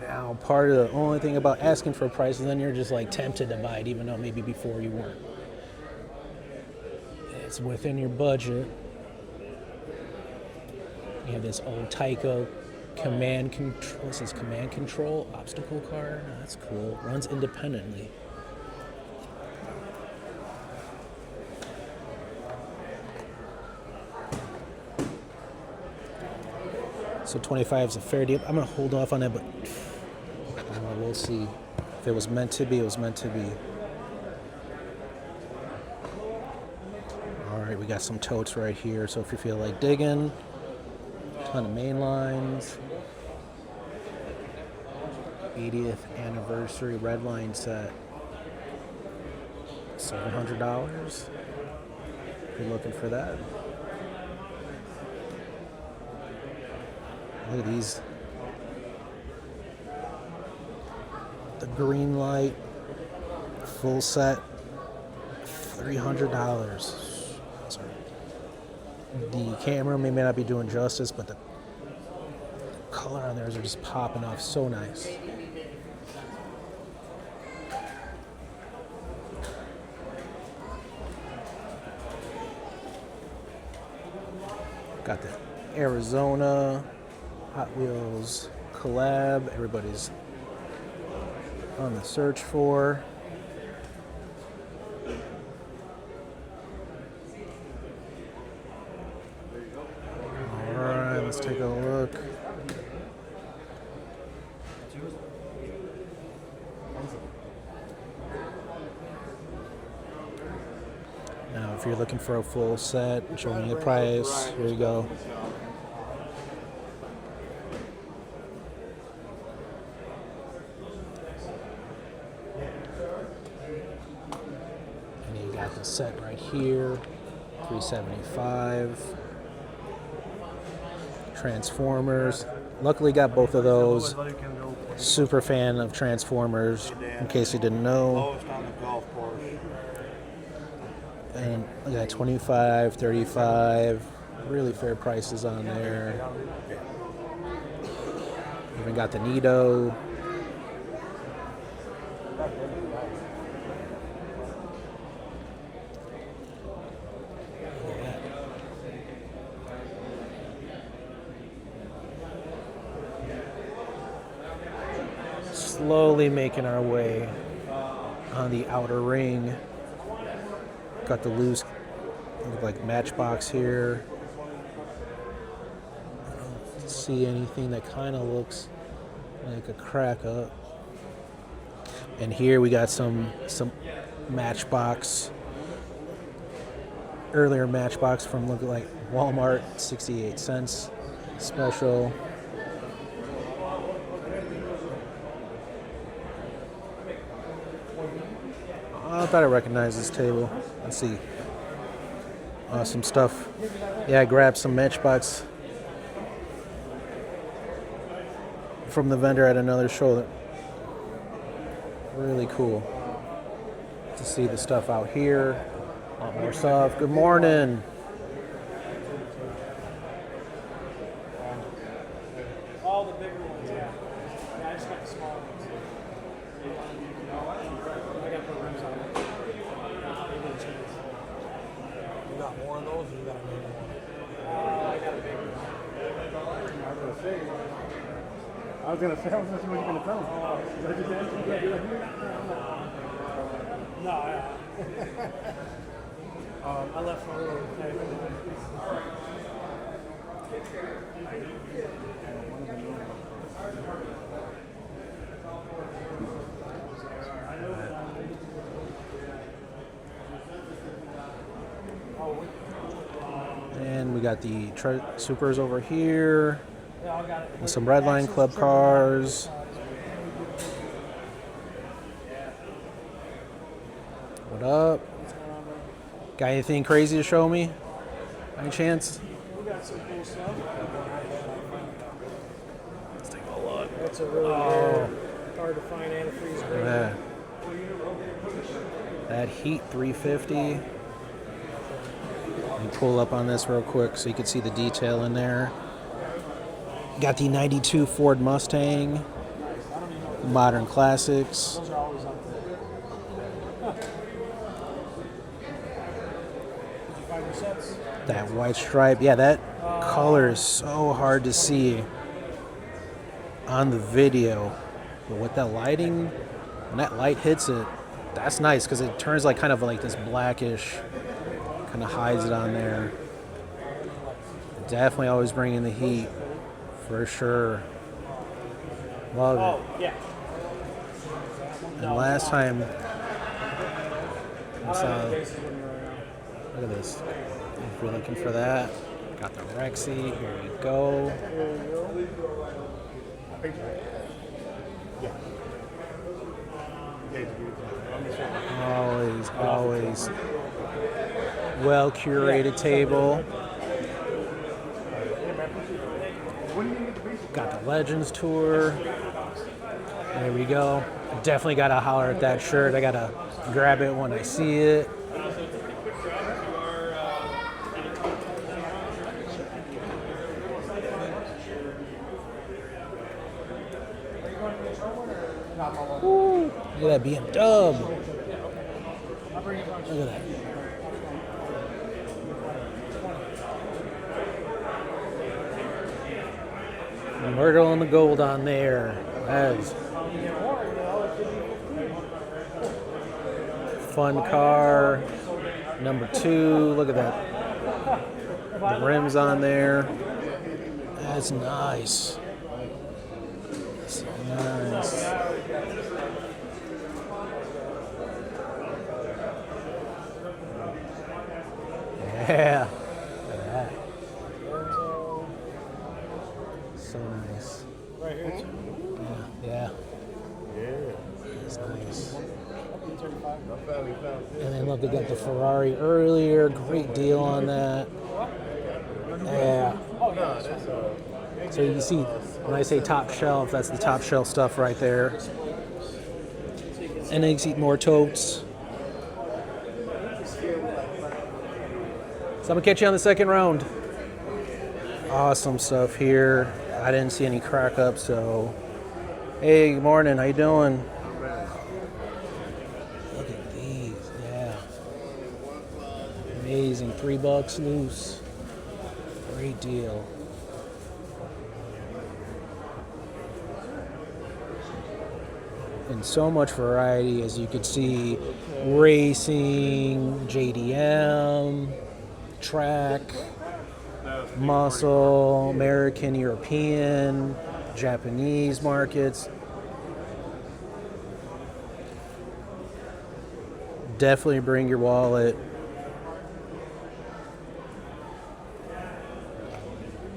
[SPEAKER 1] Now, part of the only thing about asking for a price is then you're just like tempted to buy it, even though maybe before you weren't. It's within your budget. You have this old Tyco command control. This is command control obstacle car. Oh, that's cool. Runs independently. So 25 is a fair deal. I'm gonna hold off on that, but we'll see. If it was meant to be, it was meant to be. All right, we got some totes right here. So if you feel like digging, ton of main lines. 80th anniversary Redline set. $700. If you're looking for that. Look at these. The green light, full set, $300. Sorry. The camera may not be doing justice, but the color on theirs are just popping off so nice. Got the Arizona Hot Wheels collab. Everybody's on the search for. All right, let's take a look. If you're looking for a full set, showing you the price, here you go. And you got the set right here, $375. Transformers. Luckily got both of those. Super fan of Transformers, in case you didn't know.
[SPEAKER 6] Lowest on the golf course.
[SPEAKER 1] And I got 25, 35, really fair prices on there. Even got the Nito. Slowly making our way on the outer ring. Got the loose, look like Matchbox here. I don't see anything that kind of looks like a crack up. And here we got some Matchbox. Earlier Matchbox from looking like Walmart, 68 cents special. I thought I recognized this table. Let's see. Awesome stuff. Yeah, I grabbed some Matchbox from the vendor at another show. Really cool to see the stuff out here. A lot more stuff. Good morning.
[SPEAKER 8] All the bigger ones, yeah. Yeah, I just got the small ones. I got the rims on it. You got more of those, or you got a bigger one? I got a bigger one.
[SPEAKER 4] I was gonna say, what you gonna tell him? Is that your dad?
[SPEAKER 8] No, I left for a little.
[SPEAKER 1] And we got the Supers over here. And some Redline Club cars. What up? Got anything crazy to show me? Any chance?
[SPEAKER 8] We got some cool stuff.
[SPEAKER 1] Let's take a look.
[SPEAKER 8] That's a really rare, hard to find antifreeze grade.
[SPEAKER 1] Yeah. That Heat 350. Let me pull up on this real quick so you can see the detail in there. Got the 92 Ford Mustang. Modern Classics.
[SPEAKER 8] Those are always up there. Did you find your sets?
[SPEAKER 1] That white stripe. Yeah, that color is so hard to see on the video. But with that lighting, when that light hits it, that's nice because it turns like kind of like this blackish, kind of hides it on there. Definitely always bringing the heat, for sure. Love it.
[SPEAKER 8] Yeah.
[SPEAKER 1] And last time I saw, look at this. If you're looking for that, got the Rexy. Here you go. Always well curated table. Got the Legends tour. There we go. Definitely gotta holler at that shirt. I gotta grab it when I see it. Ooh, look at that BMW. Look at that. Myrtle and the gold on there. That is fun car. Number 2. Look at that. The rims on there. That's nice. That's nice. Yeah. Look at that. So nice.
[SPEAKER 4] Right here too.
[SPEAKER 1] Yeah.
[SPEAKER 4] Yeah.
[SPEAKER 1] It's nice.
[SPEAKER 4] I finally found this.
[SPEAKER 1] And then look, they got the Ferrari earlier. Great deal on that. Yeah.
[SPEAKER 4] No, that's
[SPEAKER 1] So you can see when I say top shelf, that's the top shelf stuff right there. And then you see more totes. So I'm gonna catch you on the second round. Awesome stuff here. I didn't see any crack up, so hey, good morning. How you doing? Look at these. Yeah. Amazing. $3 loose. Great deal. And so much variety, as you can see. Racing, JDM, track, muscle, American, European, Japanese markets. Definitely bring your wallet.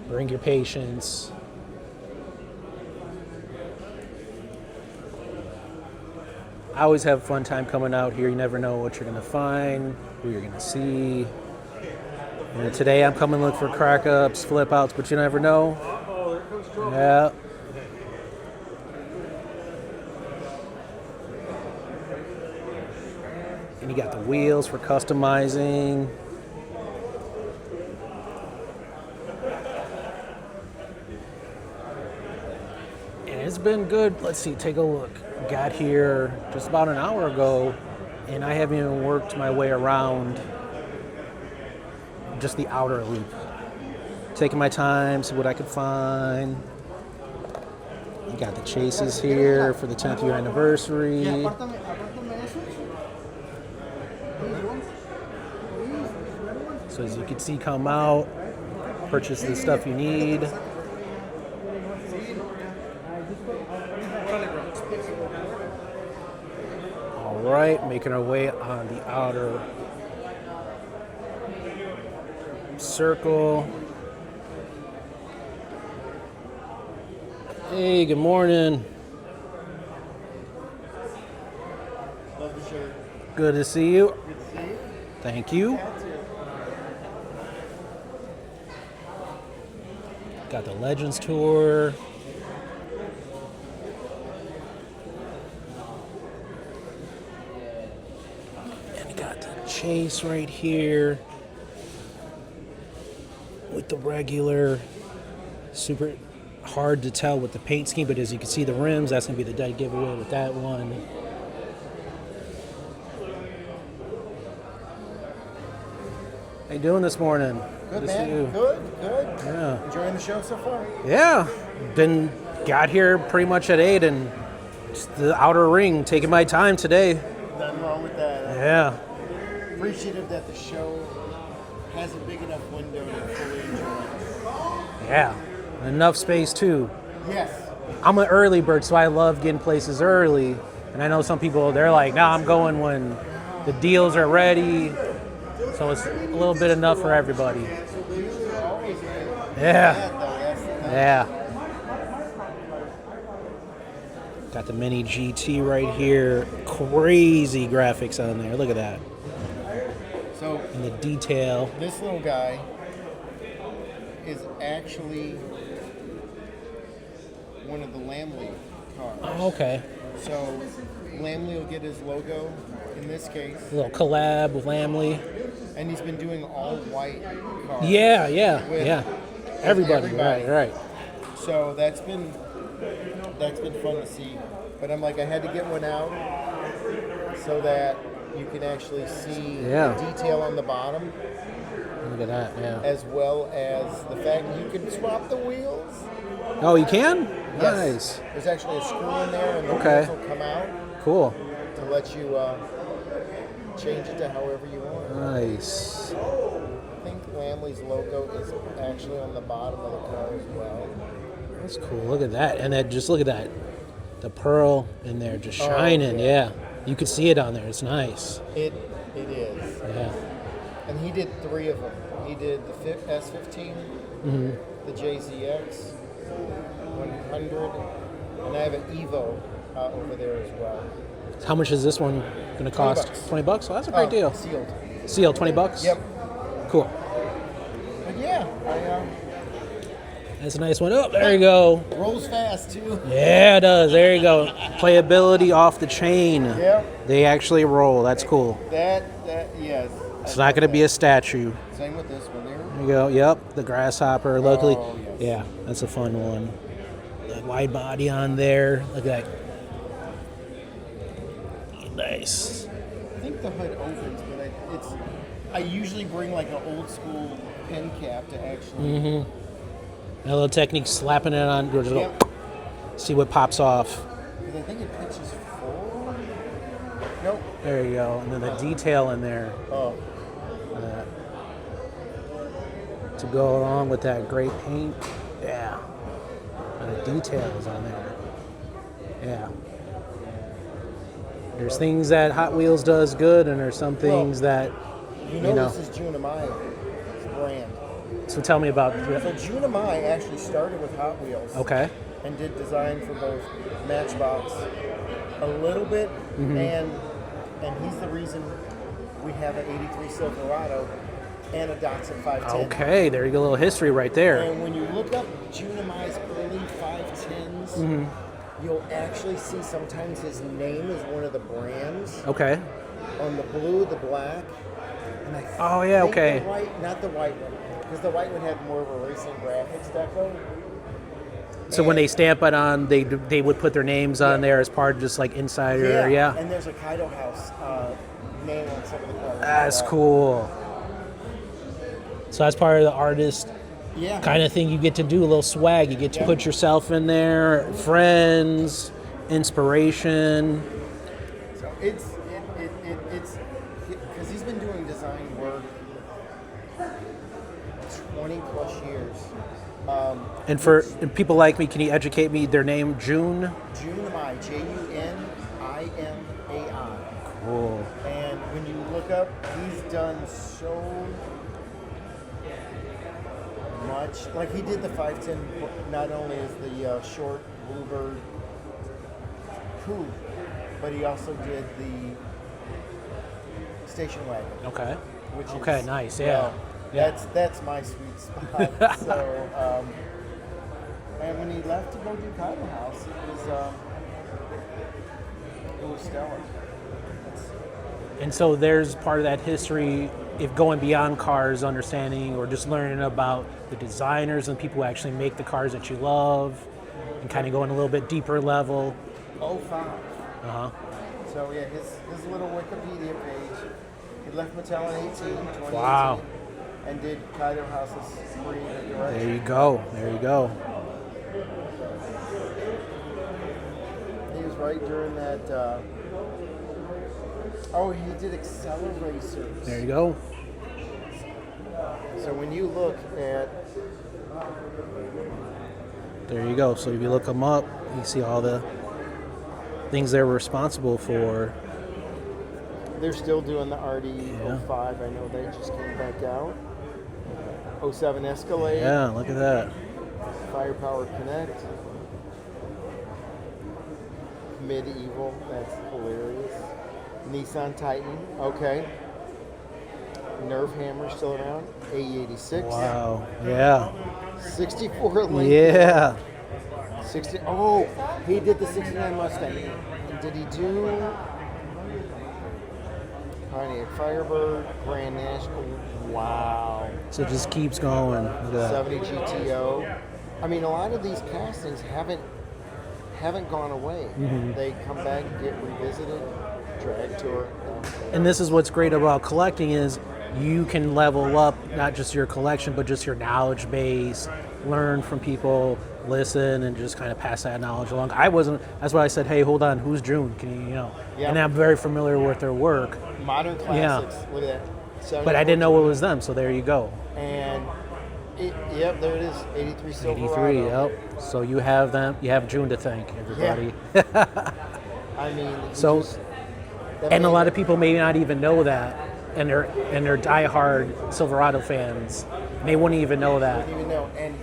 [SPEAKER 1] Bring your patience. I always have a fun time coming out here. You never know what you're gonna find, who you're gonna see. And today I'm coming to look for crack ups, flip outs, but you never know. Yeah. And you got the wheels for customizing. And it's been good. Let's see, take a look. Got here just about an hour ago, and I haven't even worked my way around just the outer loop. Taking my time, see what I could find. You got the chases here for the 10th year anniversary. So as you can see, come out, purchase the stuff you need. All right, making our way on the outer circle. Hey, good morning.
[SPEAKER 4] Love the shirt.
[SPEAKER 1] Good to see you.
[SPEAKER 4] Good to see you.
[SPEAKER 1] Thank you. Got the Legends Tour. And we got the Chase right here with the regular. Super hard to tell with the paint scheme, but as you can see the rims, that's going to be the dead giveaway with that one. How you doing this morning?
[SPEAKER 10] Good,
[SPEAKER 1] to see
[SPEAKER 10] man.
[SPEAKER 1] you.
[SPEAKER 10] Good.
[SPEAKER 1] Yeah.
[SPEAKER 10] Enjoying the show so far?
[SPEAKER 1] Yeah. Got here pretty much at 8 and just the outer ring, taking my time today.
[SPEAKER 10] Nothing wrong with that.
[SPEAKER 1] Yeah.
[SPEAKER 10] Appreciative that the show has a big enough window to fully enjoy.
[SPEAKER 1] Yeah. Enough space too.
[SPEAKER 10] Yes.
[SPEAKER 1] I'm an early bird, so I love getting places early. And I know some people, they're like, nah, I'm going when the deals are ready. So it's a little bit enough for everybody. Yeah. Yeah. Got the mini GT right here. Crazy graphics on there. Look at that.
[SPEAKER 10] So,
[SPEAKER 1] And the detail.
[SPEAKER 10] this little guy is actually one of the Lamley cars.
[SPEAKER 1] Oh, okay.
[SPEAKER 10] So, Lamley will get his logo in this case,
[SPEAKER 1] A little collab with Lamley.
[SPEAKER 10] and he's been doing all white cars.
[SPEAKER 1] Yeah.
[SPEAKER 10] With
[SPEAKER 1] Everybody.
[SPEAKER 10] everybody.
[SPEAKER 1] Right.
[SPEAKER 10] So that's been fun to see. But I'm like, I had to get one out so that you can actually see
[SPEAKER 1] Yeah.
[SPEAKER 10] the detail on the bottom,
[SPEAKER 1] Look at that. Yeah.
[SPEAKER 10] as well as the fact that you can swap the wheels.
[SPEAKER 1] Oh, you can?
[SPEAKER 10] Yes.
[SPEAKER 1] Nice.
[SPEAKER 10] There's actually a screw in there, and the
[SPEAKER 1] Okay.
[SPEAKER 10] wheels will come out
[SPEAKER 1] Cool.
[SPEAKER 10] to let you change it to however you want.
[SPEAKER 1] Nice.
[SPEAKER 10] I think Lamley's logo is actually on the bottom of the car as well.
[SPEAKER 1] That's cool. Look at that. And then just look at that. The pearl in there just shining.
[SPEAKER 10] yeah.
[SPEAKER 1] Yeah. You can see it on there. It's nice.
[SPEAKER 10] It is.
[SPEAKER 1] Yeah.
[SPEAKER 10] And he did 3 of them. He did the S15, the JZX 100, and I have an Evo over there as well.
[SPEAKER 1] How much is this one going to cost? $20. Well, that's a great deal.
[SPEAKER 10] Sealed.
[SPEAKER 1] Sealed, $20.
[SPEAKER 10] Yep.
[SPEAKER 1] Cool.
[SPEAKER 10] But yeah,
[SPEAKER 1] That's a nice one. Oh, there you go.
[SPEAKER 10] rolls fast too.
[SPEAKER 1] Yeah, it does. There you go. Playability off the chain.
[SPEAKER 10] Yep.
[SPEAKER 1] They actually roll. That's cool.
[SPEAKER 10] That yes.
[SPEAKER 1] It's not going to be a statue.
[SPEAKER 10] Same with this one there.
[SPEAKER 1] There you go. Yep. The grasshopper locally.
[SPEAKER 10] Oh, yes.
[SPEAKER 1] Yeah, that's a fun one. The wide body on there. Look at that. Nice.
[SPEAKER 10] I think the hood opens, but I usually bring like an old school pen cap to actually.
[SPEAKER 1] A little technique, slapping it on. Just go, see what pops off.
[SPEAKER 10] Because I think it pitches forward. Nope.
[SPEAKER 1] There you go. And then the detail in there.
[SPEAKER 10] Oh.
[SPEAKER 1] To go along with that great paint. Yeah. And the details on there. Yeah. There's things that Hot Wheels does good, and there's some things that,
[SPEAKER 10] You know this is Junimai brand.
[SPEAKER 1] So tell me about.
[SPEAKER 10] So Junimai actually started with Hot Wheels.
[SPEAKER 1] Okay.
[SPEAKER 10] And did design for both Matchbox a little bit, and he's the reason we have an '83 Silverado and a Datsun 510.
[SPEAKER 1] Okay, there you go, a little history right there.
[SPEAKER 10] And when you look up Junimai's early 510s, you'll actually see sometimes his name is one of the brands.
[SPEAKER 1] Okay.
[SPEAKER 10] On the blue, the black. And I
[SPEAKER 1] Oh yeah,
[SPEAKER 10] think
[SPEAKER 1] okay.
[SPEAKER 10] the white, not the white one, because the white one had more of a racing graphics deco.
[SPEAKER 1] So when they stamp it on, they would put their names on there as part of just like insider. Yeah.
[SPEAKER 10] And there's a Kaido House name on some of the cars.
[SPEAKER 1] That's cool. So that's part of the artist
[SPEAKER 10] Yeah.
[SPEAKER 1] kind of thing you get to do, a little swag. You get to put yourself in there, friends, inspiration.
[SPEAKER 10] So it's because he's been doing design work 20 plus years.
[SPEAKER 1] And for people like me, can you educate me? Their name, June?
[SPEAKER 10] Junimai, Junimai.
[SPEAKER 1] Cool.
[SPEAKER 10] And when you look up, he's done so much. Like he did the 510, not only as the short Bluebird coupe, but he also did the station wagon.
[SPEAKER 1] Okay.
[SPEAKER 10] Which
[SPEAKER 1] Okay,
[SPEAKER 10] is,
[SPEAKER 1] nice, yeah.
[SPEAKER 10] well, that's my sweet spot. So, and when he left to go do Kaido House, it was stellar.
[SPEAKER 1] And so there's part of that history, if going beyond cars, understanding or just learning about the designers and people who actually make the cars that you love, and kind of going a little bit deeper level.
[SPEAKER 10] 05.
[SPEAKER 1] So
[SPEAKER 10] yeah, his little Wikipedia page. He left Mattel in 2018.
[SPEAKER 1] Wow.
[SPEAKER 10] And did Kaido House's creative direction.
[SPEAKER 1] There you go. There you go.
[SPEAKER 10] He was right during that. He did Acceleracers.
[SPEAKER 1] There you go.
[SPEAKER 10] So when you look at.
[SPEAKER 1] There you go. So if you look them up, you see all the things they're responsible for.
[SPEAKER 10] They're still doing the RD05. I know they just came back out. 07 Escalade.
[SPEAKER 1] Yeah, look at that.
[SPEAKER 10] Firepower Connect. Medieval. That's hilarious. Nissan Titan. Okay. Nerf Hammer still around. A86.
[SPEAKER 1] Wow. Yeah.
[SPEAKER 10] 64 Lincoln.
[SPEAKER 1] Yeah.
[SPEAKER 10] 60. Oh, he did the 69 Mustang. And did he do Pontiac Firebird, Grand National? Wow.
[SPEAKER 1] So it just keeps going. Look at that.
[SPEAKER 10] 70 GTO. I mean, a lot of these castings haven't gone away. They come back and get revisited, drag tour.
[SPEAKER 1] And this is what's great about collecting is you can level up not just your collection, but just your knowledge base, learn from people, listen, and just kind of pass that knowledge along. That's why I said, hey, hold on, who's June? Can you know?
[SPEAKER 10] Yep.
[SPEAKER 1] And I'm very familiar with their work.
[SPEAKER 10] Modern classics. Look at that.
[SPEAKER 1] But I didn't know it was them, so there you go.
[SPEAKER 10] And there it is. 83 Silverado.
[SPEAKER 1] 83, yep. So you have them. You have June to thank, everybody.
[SPEAKER 10] I mean,
[SPEAKER 1] so, and a lot of people may not even know that. and they're diehard Silverado fans. And they wouldn't even know that.
[SPEAKER 10] Even though, and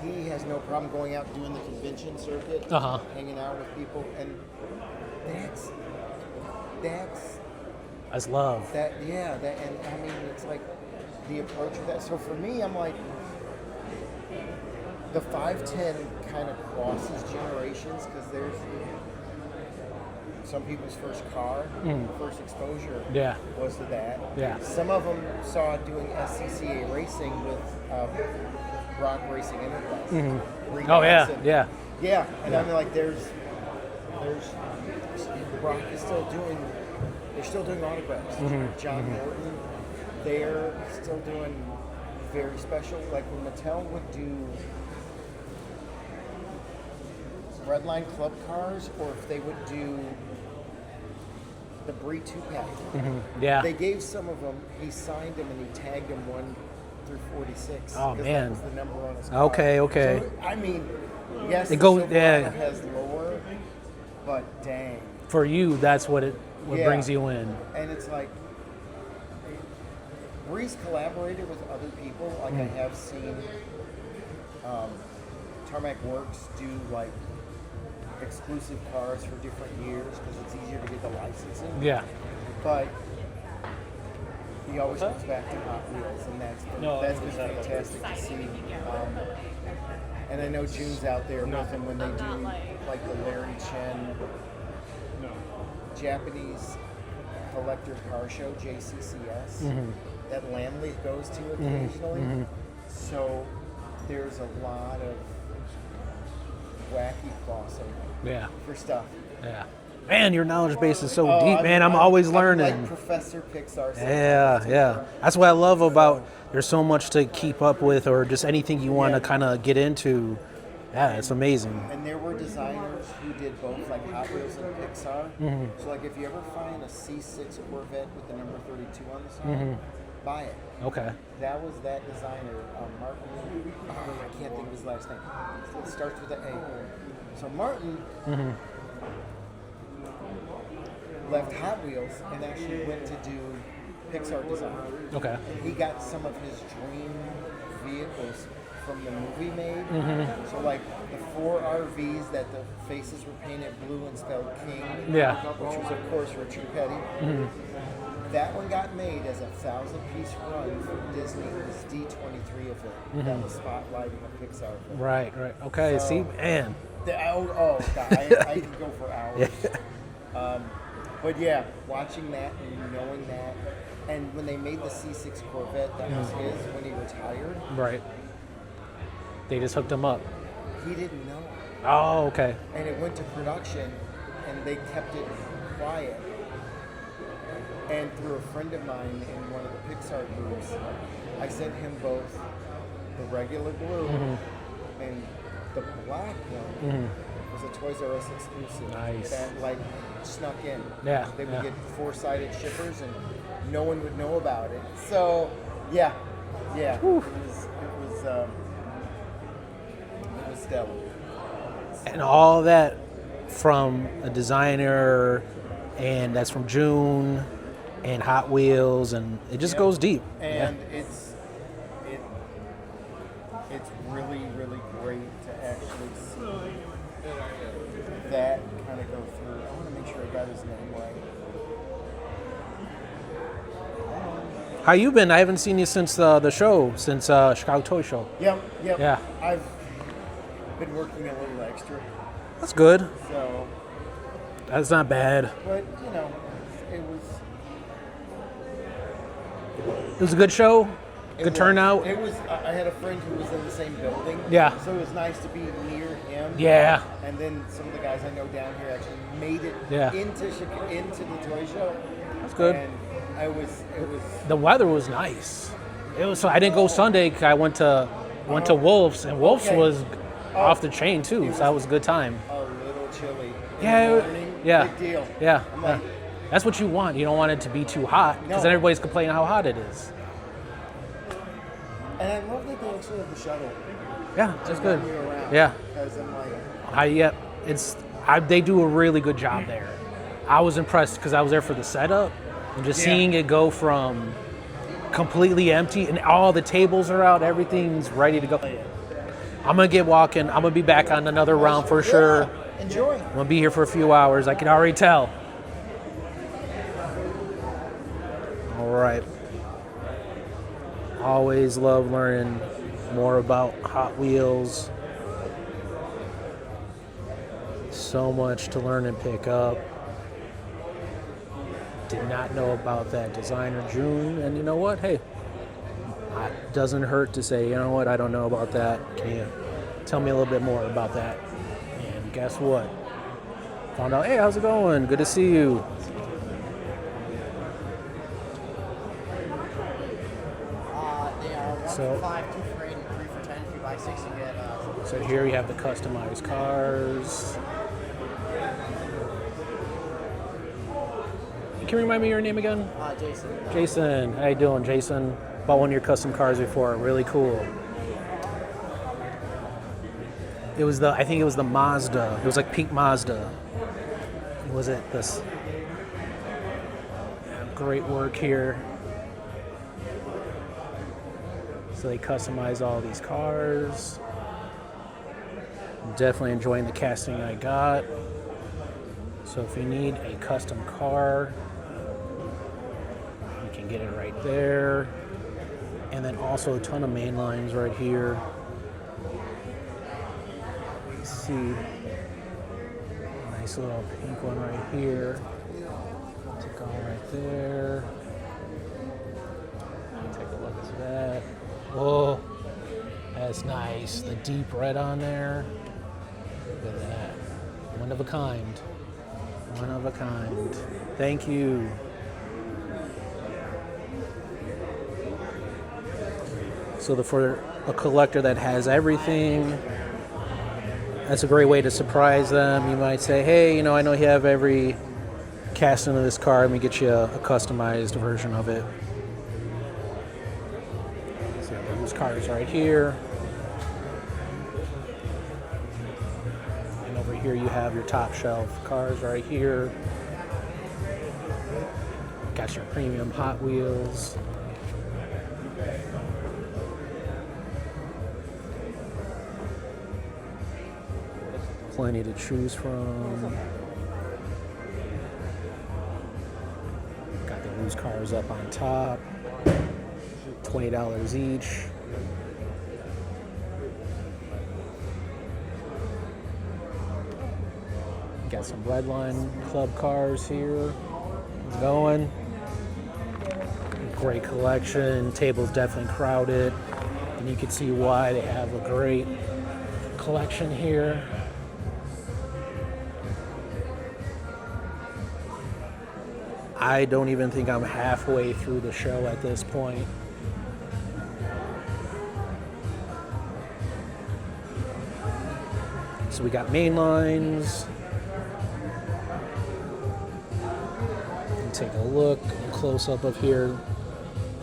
[SPEAKER 10] he has no problem going out and doing the convention circuit, hanging out with people, and that's
[SPEAKER 1] love.
[SPEAKER 10] that. Yeah, that, and I mean, it's like the approach of that. So for me, I'm like, the 510 kind of crosses generations because there's some people's first car, first exposure was to that.
[SPEAKER 1] Yeah.
[SPEAKER 10] Some of them saw doing SCCA racing with Rock Racing Enterprise.
[SPEAKER 1] Oh yeah, yeah.
[SPEAKER 10] Yeah, and I mean, like, there's Rock is still doing. They're still doing autographs. John Morton, they're still doing very special. Like when Mattel would do Redline Club cars, or if they would do the Brie 2-pack.
[SPEAKER 1] Yeah.
[SPEAKER 10] They gave some of them, he signed them and he tagged them 1 through 46.
[SPEAKER 1] Oh,
[SPEAKER 10] because
[SPEAKER 1] man.
[SPEAKER 10] that was the number on his car.
[SPEAKER 1] Okay.
[SPEAKER 10] So, I mean, yes,
[SPEAKER 1] It
[SPEAKER 10] the
[SPEAKER 1] goes-
[SPEAKER 10] Silverado
[SPEAKER 1] yeah.
[SPEAKER 10] has lower, but dang.
[SPEAKER 1] For you, that's what brings you in.
[SPEAKER 10] And it's like, Bree's collaborated with other people. Like I have seen Tarmac Works do like exclusive cars for different years because it's easier to get the licensing.
[SPEAKER 1] Yeah.
[SPEAKER 10] But he always comes back to Hot Wheels, and that's been fantastic to see. And I know June's out there with him when they do like the Larry Chen Japanese collector car show, JCCS, that Lamley goes to occasionally. So there's a lot of wacky crossover for stuff.
[SPEAKER 1] Yeah. Man, your knowledge base is so
[SPEAKER 10] Oh,
[SPEAKER 1] deep, man. I'm always learning.
[SPEAKER 10] Like Professor Pixar.
[SPEAKER 1] Yeah. That's what I love about. There's so much to keep up with, or just anything you want to kind of get into. Yeah, it's amazing.
[SPEAKER 10] And there were designers who did both, like Hot Wheels and Pixar. So, like, if you ever find a C6 Corvette with the number 32 on the side, buy it.
[SPEAKER 1] Okay.
[SPEAKER 10] That was that designer, Martin. I can't think of his last name. It starts with an A. So Martin left Hot Wheels and actually went to do Pixar design.
[SPEAKER 1] Okay.
[SPEAKER 10] And he got some of his dream vehicles from the movie made. So like the 4 RVs that the faces were painted blue and spelled King, which was of course Richard Petty. That one got made as a 1,000-piece run for Disney's D23 event that was spotlighting a Pixar film.
[SPEAKER 1] Right. Okay.
[SPEAKER 10] So,
[SPEAKER 1] see, man.
[SPEAKER 10] God, I could go for hours. But yeah, watching that and knowing that, and when they made the C6 Corvette, that was his when he retired.
[SPEAKER 1] Right. They just hooked him up.
[SPEAKER 10] He didn't know.
[SPEAKER 1] Oh, okay.
[SPEAKER 10] And it went to production, and they kept it quiet. And through a friend of mine in one of the Pixar groups, I sent him both the regular blue and the black one. Was a Toys R Us exclusive.
[SPEAKER 1] Nice.
[SPEAKER 10] That like snuck in.
[SPEAKER 1] Yeah.
[SPEAKER 10] They would get 4-sided shippers, and no one would know about it. So yeah. It was stellar.
[SPEAKER 1] And all that from a designer, and that's from June, and Hot Wheels, and it just goes deep.
[SPEAKER 10] And it's really, really great to actually see that kind of go through. I want to make sure I got his name right.
[SPEAKER 1] How you been? I haven't seen you since the show, since Chicago Toy Show.
[SPEAKER 10] Yep.
[SPEAKER 1] Yeah.
[SPEAKER 10] I've been working a little extra.
[SPEAKER 1] That's good.
[SPEAKER 10] So.
[SPEAKER 1] That's not bad.
[SPEAKER 10] But,
[SPEAKER 1] it was a good show. Good turnout.
[SPEAKER 10] It was. I had a friend who was in the same building.
[SPEAKER 1] Yeah.
[SPEAKER 10] So it was nice to be near him.
[SPEAKER 1] Yeah.
[SPEAKER 10] And then some of the guys I know down here actually made it into the toy show.
[SPEAKER 1] That's good.
[SPEAKER 10] And it was.
[SPEAKER 1] The weather was nice. It was. So I didn't go Sunday 'cause I went to Wolf's, and Wolf's was off the chain too. So that was a good time.
[SPEAKER 10] A little chilly.
[SPEAKER 1] Yeah.
[SPEAKER 10] Big deal.
[SPEAKER 1] Yeah.
[SPEAKER 10] I'm like,
[SPEAKER 1] that's what you want. You don't want it to be too hot because then everybody's complaining how hot it is.
[SPEAKER 10] And I love that they actually have the shuttle.
[SPEAKER 1] Yeah, that's good.
[SPEAKER 10] Around,
[SPEAKER 1] yeah.
[SPEAKER 10] Because I'm like,
[SPEAKER 1] They do a really good job there. I was impressed because I was there for the setup and just seeing it go from completely empty and all the tables are out, everything's ready to go. I'm gonna get walking. I'm gonna be back on another round for sure.
[SPEAKER 10] Enjoy.
[SPEAKER 1] I'm gonna be here for a few hours. I can already tell. All right. Always love learning more about Hot Wheels. So much to learn and pick up. Did not know about that designer June, and you know what? Hey, it doesn't hurt to say, you know what? I don't know about that. Can you tell me a little bit more about that? And guess what? Found out, hey, how's it going? Good to see you.
[SPEAKER 10] They are 1
[SPEAKER 1] So-
[SPEAKER 10] for 5, 2 for 8, and 3 for 10. If you buy 6, you get.
[SPEAKER 1] So here you have the customized cars. Can you remind me your name again?
[SPEAKER 10] Jason.
[SPEAKER 1] Jason. How you doing, Jason? Bought one of your custom cars before. Really cool. It was I think it was the Mazda. It was like pink Mazda. Was it this? Great work here. So they customize all these cars. I'm definitely enjoying the casting I got. So if you need a custom car, you can get it right there. And then also a ton of main lines right here. You see, nice little pink one right here. Take all right there. Take a look at that. Whoa, that's nice. The deep red on there. Look at that. One of a kind. One of a kind. Thank you. So for a collector that has everything, that's a great way to surprise them. You might say, hey, you know, I know you have every casting of this car. Let me get you a customized version of it. So these cars right here. And over here you have your top shelf cars right here. Got your premium Hot Wheels. Plenty to choose from. Got the loose cars up on top. $20 each. Got some Redline Club cars here. Going. Great collection. Table's definitely crowded. And you can see why they have a great collection here. I don't even think I'm halfway through the show at this point. So we got main lines. Take a look, a close up of here,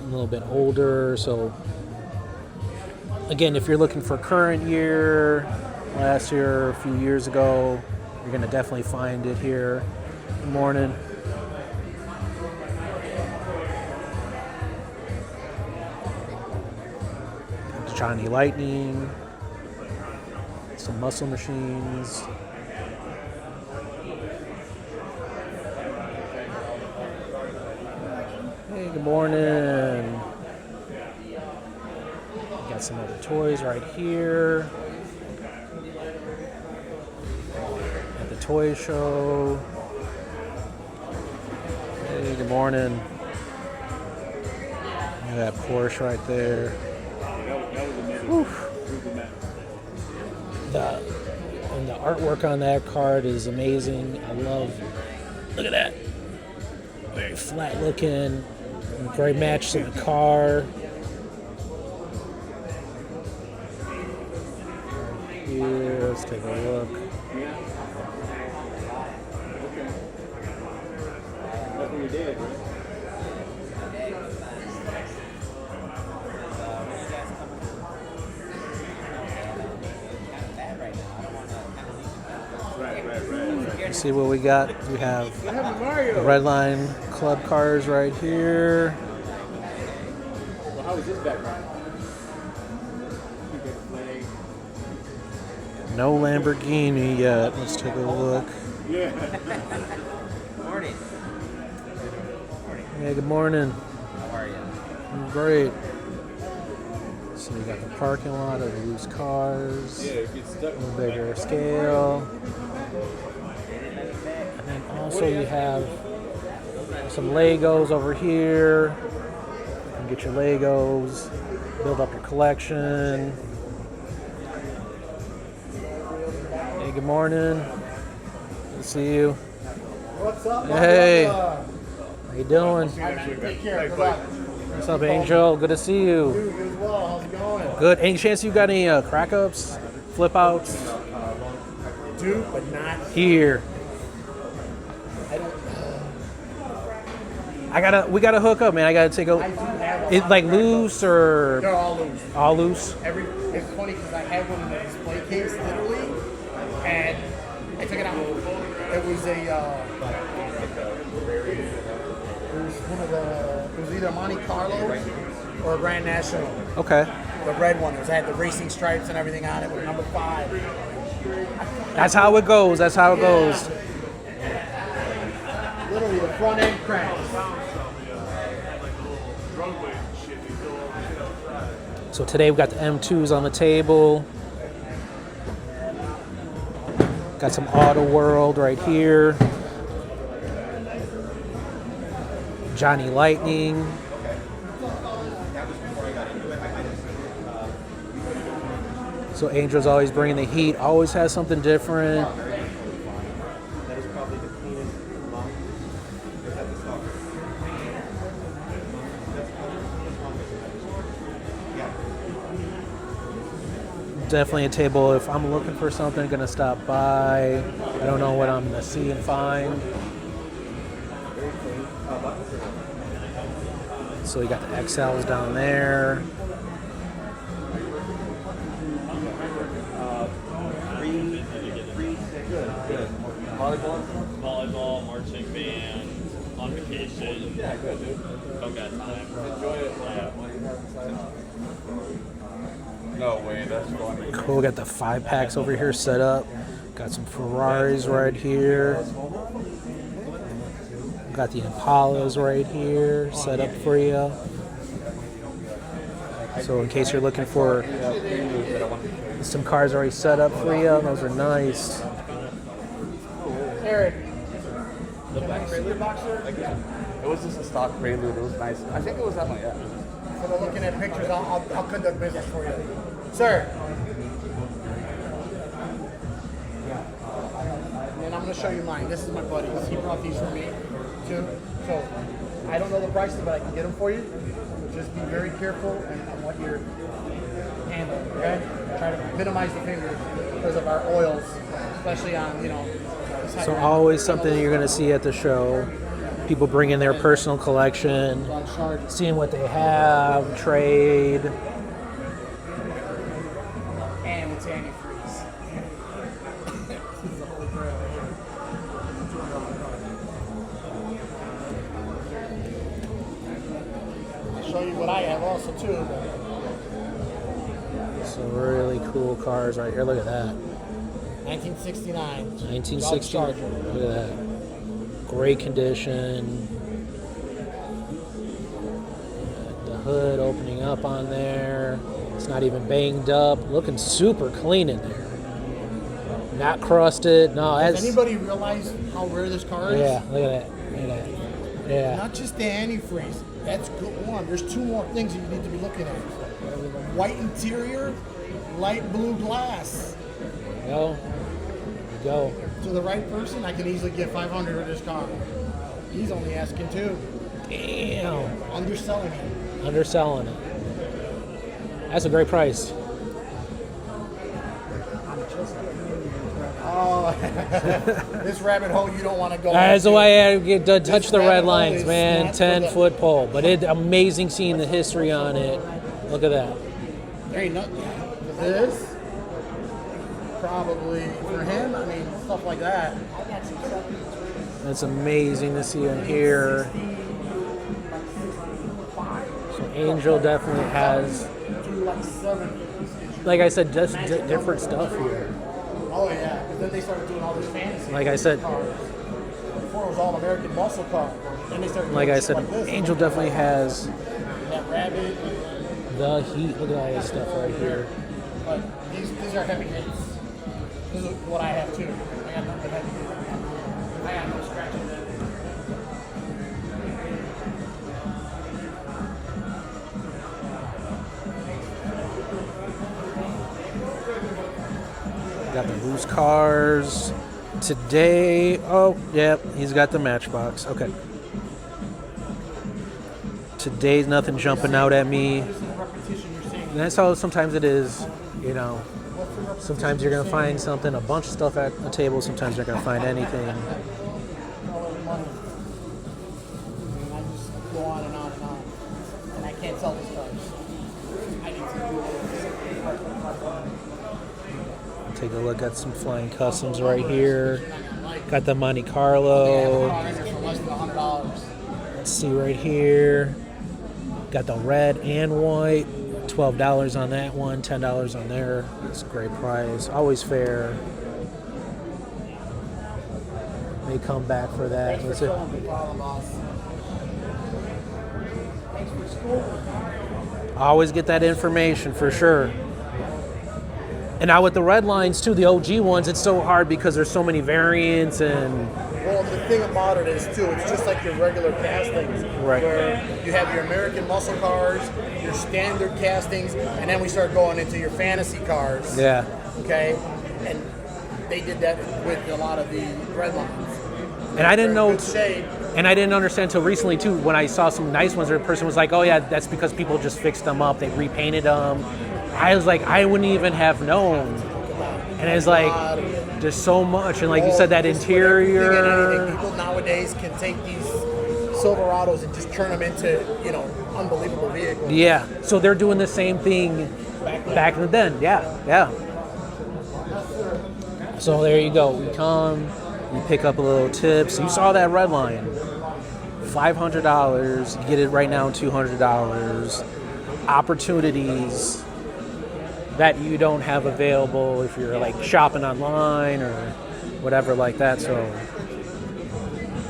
[SPEAKER 1] a little bit older. So again, if you're looking for current year, last year, a few years ago, you're gonna definitely find it here. Good morning. Johnny Lightning, some muscle machines. Hey, good morning. Got some other toys right here at the toy show. Hey, good morning. Look at that Porsche right there. And the artwork on that card is amazing. I love, look at that. Very flat looking, great match to the car. Right here, let's take a look.
[SPEAKER 4] That's what we did, right?
[SPEAKER 7] Right.
[SPEAKER 1] Let's see what we got. We have the Redline Club cars right here.
[SPEAKER 5] Well, how is this background?
[SPEAKER 1] No Lamborghini yet. Let's take a look.
[SPEAKER 7] Morning.
[SPEAKER 1] Hey, good morning.
[SPEAKER 7] How are you?
[SPEAKER 1] I'm great. So we got the parking lot of loose cars. A little bigger scale. And then also you have some Legos over here. You can get your Legos, build up your collection. Hey, good morning. Good to see you.
[SPEAKER 8] What's up?
[SPEAKER 1] Hey. How you doing?
[SPEAKER 8] Take care. Good luck.
[SPEAKER 1] What's up, Angel? Good to see you.
[SPEAKER 8] Dude, you as well. How's it going?
[SPEAKER 1] Good. Any chance you got any crack ups, flip outs?
[SPEAKER 8] Dude, but not.
[SPEAKER 1] Here. We gotta hook up, man. I gotta take
[SPEAKER 8] I do
[SPEAKER 1] a.
[SPEAKER 8] have a
[SPEAKER 1] It
[SPEAKER 8] lot
[SPEAKER 1] like
[SPEAKER 8] of crack
[SPEAKER 1] loose or
[SPEAKER 8] They're all loose.
[SPEAKER 1] all loose?
[SPEAKER 8] It's funny because I had one in the display case, literally, and I took it out. It was it was either Monte Carlo or a Grand National.
[SPEAKER 1] Okay.
[SPEAKER 8] The red one. It had the racing stripes and everything on it with number 5.
[SPEAKER 1] That's how it goes. That's how it goes.
[SPEAKER 8] Literally the front end cracks.
[SPEAKER 1] So today we got the M2s on the table. Got some Auto World right here. Johnny Lightning. So Angel's always bringing the heat. Always has something different. Definitely a table. If I'm looking for something, gonna stop by. I don't know what I'm gonna see and find. So you got the XLs down there.
[SPEAKER 6] Volleyball, marching band, on vacation. Yeah, good, dude. Don't got time. Enjoy it. No way, that's funny.
[SPEAKER 1] Cool. We got the 5-packs over here set up. Got some Ferraris right here. Got the Impalas right here set up for you. So in case you're looking for some cars already set up for you, those are nice.
[SPEAKER 8] Eric.
[SPEAKER 6] The black Prelude boxer? It was just a stock Prelude. It was nice. I think it was that one, yeah.
[SPEAKER 8] So we're looking at pictures. I'll conduct business for you. Sir. And then I'm going to show you mine. This is my buddy's. He brought these for me, too. So I don't know the prices, but I can get them for you. Just be very careful on what you're handling, okay? Try to minimize the fingers because of our oils, especially on,
[SPEAKER 1] So always something you're going to see at the show. People bring in their personal collection, seeing what they have, trade.
[SPEAKER 8] And it's antifreeze. I'll show you what I have also too.
[SPEAKER 1] Some really cool cars right here. Look at that.
[SPEAKER 8] 1969.
[SPEAKER 1] 1960. Look at that. Great condition. The hood opening up on there. It's not even banged up. Looking super clean in there. Not crusted. No,
[SPEAKER 8] Does
[SPEAKER 1] that's.
[SPEAKER 8] anybody realize how rare this car is?
[SPEAKER 1] Yeah, look at that. Look at that. Yeah.
[SPEAKER 8] Not just the antifreeze. That's good one. There's 2 more things that you need to be looking at. White interior, light blue glass.
[SPEAKER 1] Go. Go.
[SPEAKER 8] To the right person, I can easily get 500 for this car. He's only asking 2.
[SPEAKER 1] Damn.
[SPEAKER 8] Underselling it.
[SPEAKER 1] Underselling it. That's a great price.
[SPEAKER 8] Oh, this rabbit hole you don't want to go.
[SPEAKER 1] That's
[SPEAKER 8] into.
[SPEAKER 1] why I get to touch
[SPEAKER 8] This
[SPEAKER 1] the red
[SPEAKER 8] rabbit hole
[SPEAKER 1] lines,
[SPEAKER 8] is
[SPEAKER 1] man.
[SPEAKER 8] not for the-
[SPEAKER 1] 10-foot pole. But it's amazing seeing the history on it. Look at that.
[SPEAKER 8] There ain't nothing. This. probably for him. I mean, stuff like that.
[SPEAKER 1] It's amazing to see him here. So Angel definitely has, like I said, just different stuff here.
[SPEAKER 8] Oh yeah, because then they started doing all this fantasy.
[SPEAKER 1] Like I said,
[SPEAKER 8] before it was all American muscle car. Then they started doing
[SPEAKER 1] like I
[SPEAKER 8] shit
[SPEAKER 1] said,
[SPEAKER 8] like this.
[SPEAKER 1] Angel definitely has
[SPEAKER 8] That rabbit.
[SPEAKER 1] the heat. Look at all this stuff right here.
[SPEAKER 8] But these are heavy hits. This is what I have too. I got nothing heavy hits. I got no scratches.
[SPEAKER 1] Got the loose cars. Today, oh, yep, he's got the Matchbox. Okay. Today's nothing jumping out at me. And that's how sometimes it is, you know. Sometimes you're going to find something, a bunch of stuff at a table. Sometimes you're not going to find anything.
[SPEAKER 8] I just go on and on and on. And I can't sell these cars. I need to.
[SPEAKER 1] Take a look at some Flying Customs right here. Got the Monte Carlo. Let's see right here. Got the red and white. $12 on that one, $10 on there. It's a great price. Always fair. May come back for that. Let's see. Always get that information for sure. And now with the red lines too, the OG ones, it's so hard because there's so many variants and.
[SPEAKER 8] Well, the thing about it is too, it's just like your regular castings,
[SPEAKER 1] Right.
[SPEAKER 8] where you have your American muscle cars, your standard castings, and then we start going into your fantasy cars.
[SPEAKER 1] Yeah.
[SPEAKER 8] Okay, and they did that with a lot of the red lines.
[SPEAKER 1] And I didn't know.
[SPEAKER 8] Good shape.
[SPEAKER 1] And I didn't understand until recently too. When I saw some nice ones, where a person was like, "Oh yeah, that's because people just fixed them up. They repainted them." I was like, I wouldn't even have known. And it's like, there's so much. And like you said, that interior.
[SPEAKER 8] People nowadays can take these Silverados and just turn them into, you know, unbelievable vehicles.
[SPEAKER 1] Yeah. So they're doing the same thing back then. Yeah. Yeah. So there you go. We come, you pick up a little tips. You saw that red line. $500. You get it right now, $200. Opportunities that you don't have available if you're like shopping online or whatever like that. So,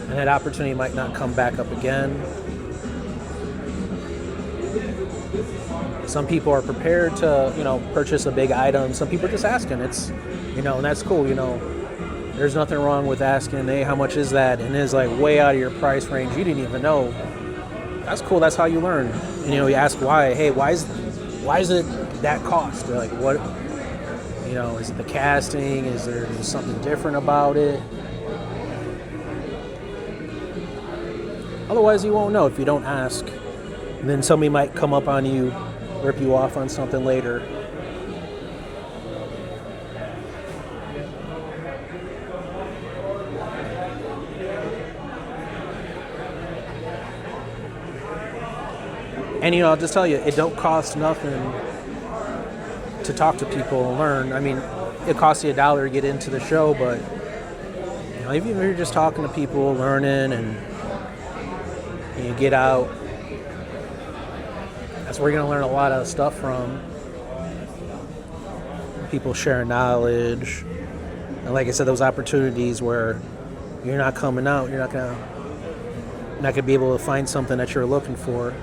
[SPEAKER 1] and that opportunity might not come back up again. Some people are prepared to, you know, purchase a big item. Some people are just asking. It's, you know, and that's cool. You know, there's nothing wrong with asking, hey, how much is that? And it's like way out of your price range. You didn't even know. That's cool. That's how you learn. And, you know, you ask why. Hey, why is it that cost? They're like, what, you know, is it the casting? Is there something different about it? Otherwise, you won't know if you don't ask. And then somebody might come up on you, rip you off on something later. And, you know, I'll just tell you, it don't cost nothing to talk to people and learn. I mean, it costs you $1 to get into the show, but, you know, even if you're just talking to people, learning, and you get out, that's where you're going to learn a lot of stuff from. People share knowledge. And like I said, those opportunities where you're not coming out, you're not going to be able to find something that you're looking for.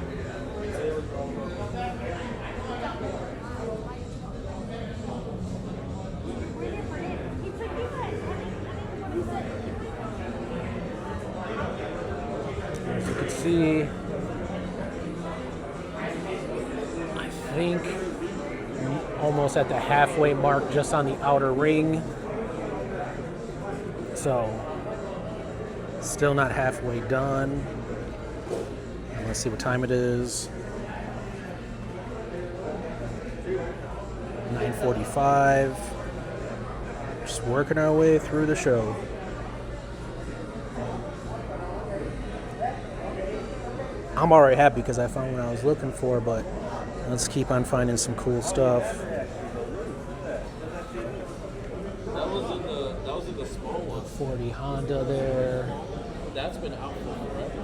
[SPEAKER 1] As you can see, I think almost at the halfway mark, just on the outer ring. So, still not halfway done. And let's see what time it is. 9:45. Just working our way through the show. I'm already happy because I found what I was looking for, but let's keep on finding some cool stuff. 40 Honda there.
[SPEAKER 6] That's been out for forever.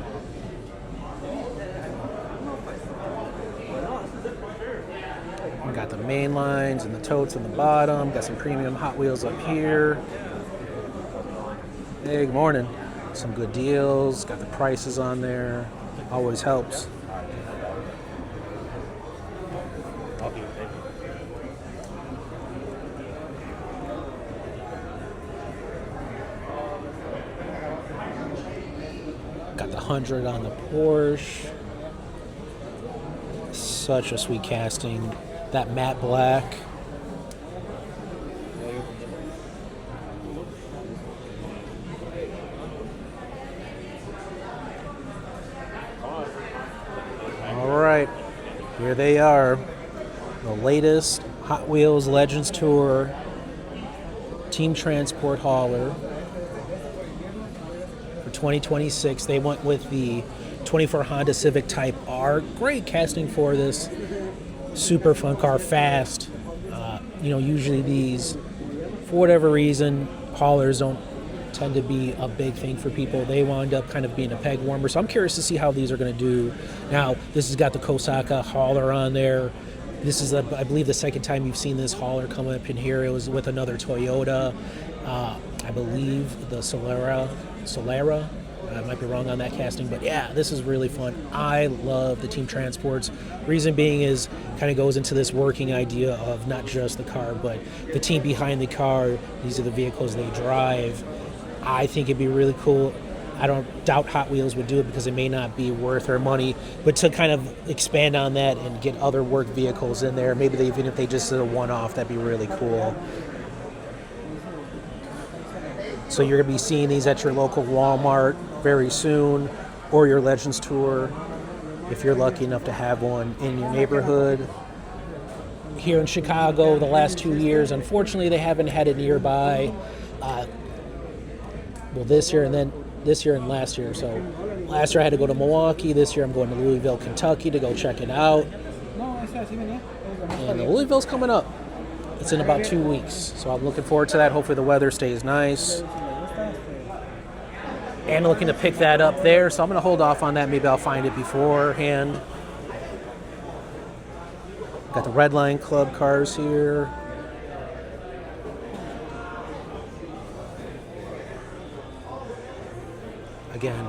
[SPEAKER 1] We got the main lines and the totes on the bottom. Got some premium Hot Wheels up here. Hey, good morning. Some good deals. Got the prices on there. Always helps. Got the 100 on the Porsche. Such a sweet casting. That matte black. All right, here they are. The latest Hot Wheels Legends Tour Team Transport hauler. For 2026, they went with the 24 Honda Civic Type R. Great casting for this. Super fun car, fast. Usually these, for whatever reason, haulers don't tend to be a big thing for people. They wind up kind of being a peg warmer. So I'm curious to see how these are going to do. Now, this has got the Kosaka hauler on there. This is, I believe, the second time you've seen this hauler come up in here. It was with another Toyota. I believe the Solera. I might be wrong on that casting, but yeah, this is really fun. I love the Team Transports. Reason being is kind of goes into this working idea of not just the car, but the team behind the car. These are the vehicles they drive. I think it'd be really cool. I don't doubt Hot Wheels would do it because it may not be worth their money, but to kind of expand on that and get other work vehicles in there, maybe even if they just did a one-off, that'd be really cool. So you're going to be seeing these at your local Walmart very soon, or your Legends Tour, if you're lucky enough to have one in your neighborhood. Here in Chicago, the last 2 years, unfortunately, they haven't had it nearby. This year and last year. So last year I had to go to Milwaukee. This year I'm going to Louisville, Kentucky to go check it out. And Louisville's coming up. It's in about 2 weeks. So I'm looking forward to that. Hopefully the weather stays nice. And looking to pick that up there. So I'm going to hold off on that. Maybe I'll find it beforehand. Got the Redline Club cars here. Again,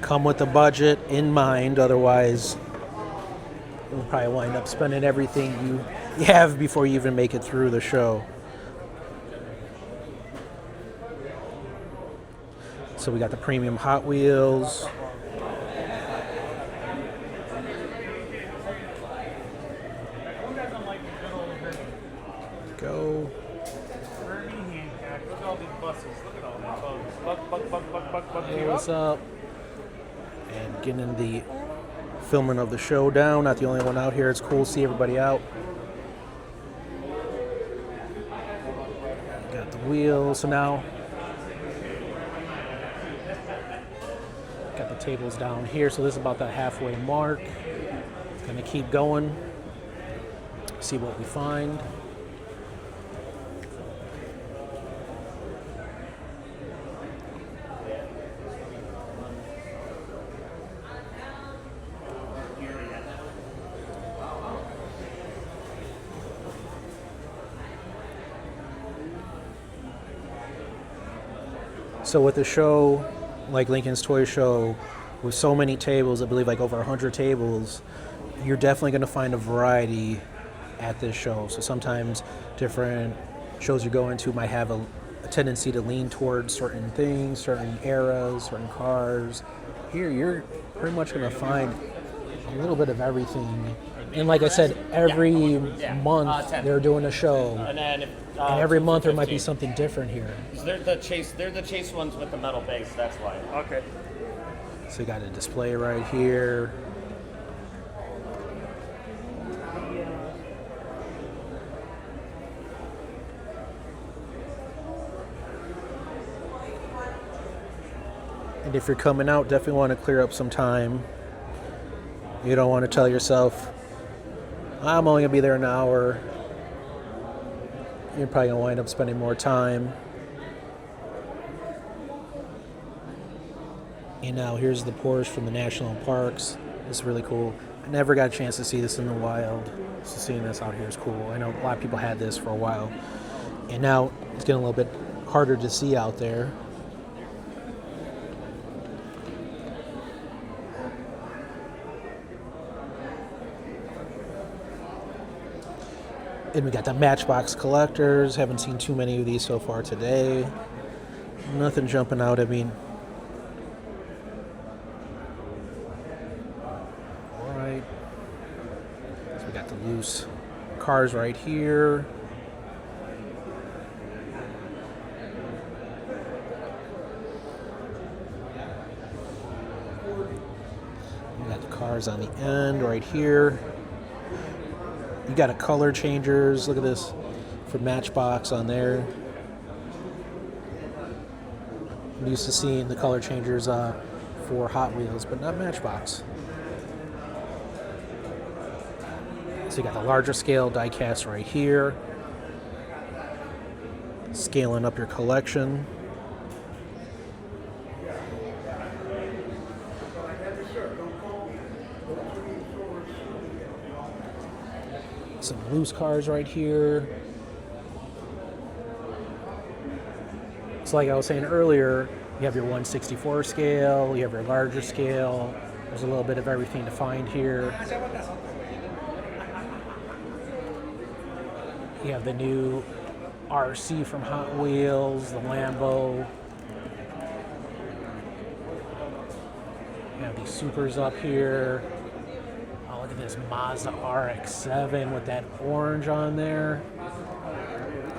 [SPEAKER 1] come with the budget in mind, otherwise you'll probably wind up spending everything you have before you even make it through the show. So we got the premium Hot Wheels. Go. Hey, what's up? And getting the filming of the show down. Not the only one out here. It's cool to see everybody out. Got the wheels. So now got the tables down here. So this is about the halfway mark. Gonna keep going. See what we find. So with the show, like Lincoln's Toy Show, with so many tables, I believe like over 100 tables, you're definitely going to find a variety at this show. So sometimes different shows you're going to might have a tendency to lean towards certain things, certain eras, certain cars. Here, you're pretty much going to find a little bit of everything. And like I said, every month they're doing a show. And every month there might be something different here.
[SPEAKER 3] They're the chase ones with the metal base, that's why.
[SPEAKER 9] Okay.
[SPEAKER 1] So you got a display right here. And if you're coming out, definitely want to clear up some time. You don't want to tell yourself, I'm only going to be there an hour. You're probably going to wind up spending more time. And now here's the Porsche from the national parks. It's really cool. I never got a chance to see this in the wild. So seeing this out here is cool. I know a lot of people had this for a while. And now it's getting a little bit harder to see out there. And we got the Matchbox collectors. Haven't seen too many of these so far today. Nothing jumping out at me. Alright. So we got the loose cars right here. We got the cars on the end right here. You got a color changers. Look at this for Matchbox on there. I'm used to seeing the color changers for Hot Wheels, but not Matchbox. So you got the larger scale diecast right here. Scaling up your collection. Some loose cars right here. So like I was saying earlier, you have your 1/64 scale, you have your larger scale. There's a little bit of everything to find here. You have the new RC from Hot Wheels, the Lambo. You have these supers up here. Oh, look at this Mazda RX-7 with that orange on there.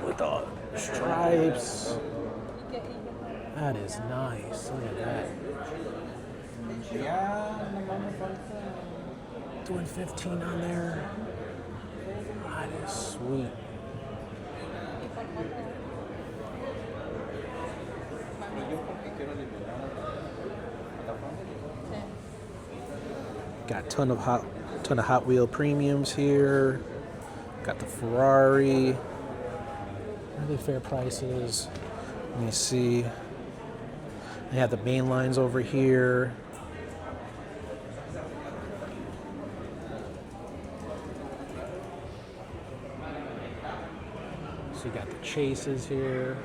[SPEAKER 1] With the stripes. That is nice. Look at that. Doing 15 on there. That is sweet. Got a ton of Hot Wheel premiums here. Got the Ferrari. Really fair prices. Let me see. They have the main lines over here. So you got the chases here.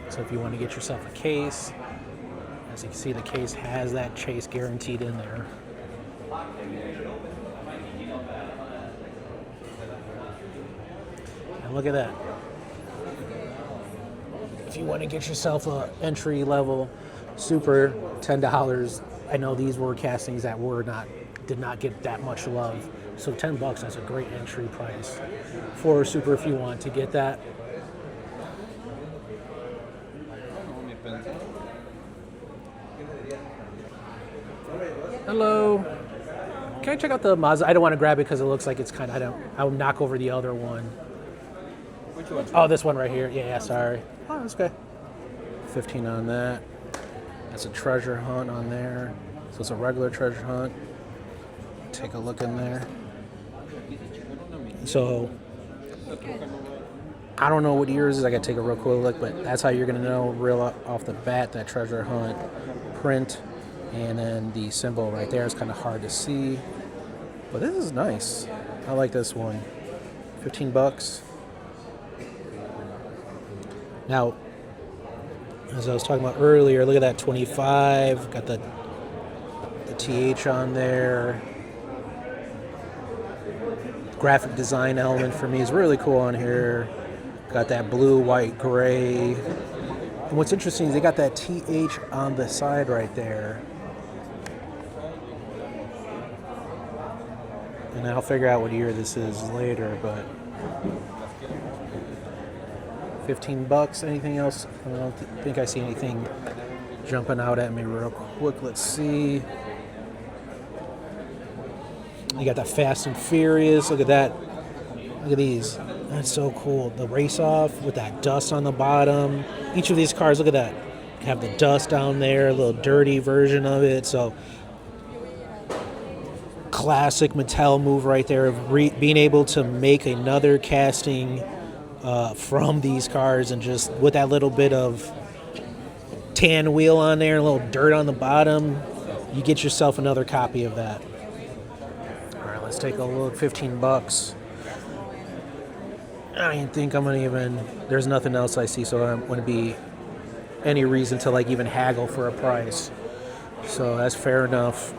[SPEAKER 1] So if you want to get yourself a case, as you can see, the case has that chase guaranteed in there. And look at that. If you want to get yourself a entry level super, $10. I know these were castings that did not get that much love. So $10, that's a great entry price for a super if you want to get that. Hello. Can I check out the Mazda? I don't want to grab it because it looks like it's kind of, I'll knock over the other one.
[SPEAKER 6] Which one?
[SPEAKER 1] Oh, this one right here. Yeah, sorry. Oh, that's okay. 15 on that. That's a treasure hunt on there. So it's a regular treasure hunt. Take a look in there. So I don't know what yours is. I gotta take a real quick look, but that's how you're gonna know real off the bat that treasure hunt print, and then the symbol right there is kind of hard to see. But this is nice. I like this one. $15. Now, as I was talking about earlier, look at that 25. Got the TH on there. Graphic design element for me is really cool on here. Got that blue, white, gray. And what's interesting is they got that TH on the side right there. And I'll figure out what year this is later, but $15. Anything else? I don't think I see anything jumping out at me real quick. Let's see. You got that Fast and Furious. Look at that. Look at these. That's so cool. The race off with that dust on the bottom. Each of these cars, look at that. Have the dust down there, a little dirty version of it. So classic Mattel move right there of being able to make another casting from these cars, and just with that little bit of tan wheel on there, a little dirt on the bottom, you get yourself another copy of that. All right, let's take a look. $15. I don't think I'm gonna even. There's nothing else I see, so there wouldn't be any reason to like even haggle for a price. So that's fair enough.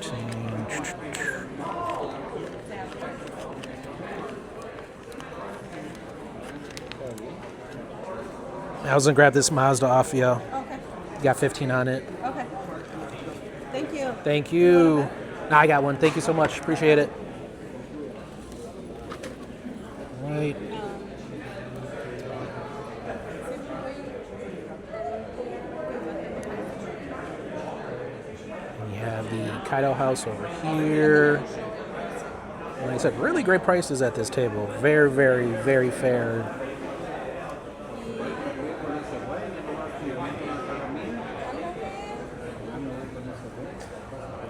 [SPEAKER 1] 15. I was gonna grab this Mazda off you.
[SPEAKER 2] Okay.
[SPEAKER 1] You got 15 on it.
[SPEAKER 2] Okay. Thank you.
[SPEAKER 1] Thank you. No, I got one. Thank you so much. Appreciate it. All right. We have the Kaido house over here. Like I said, really great prices at this table. Very, very, very fair.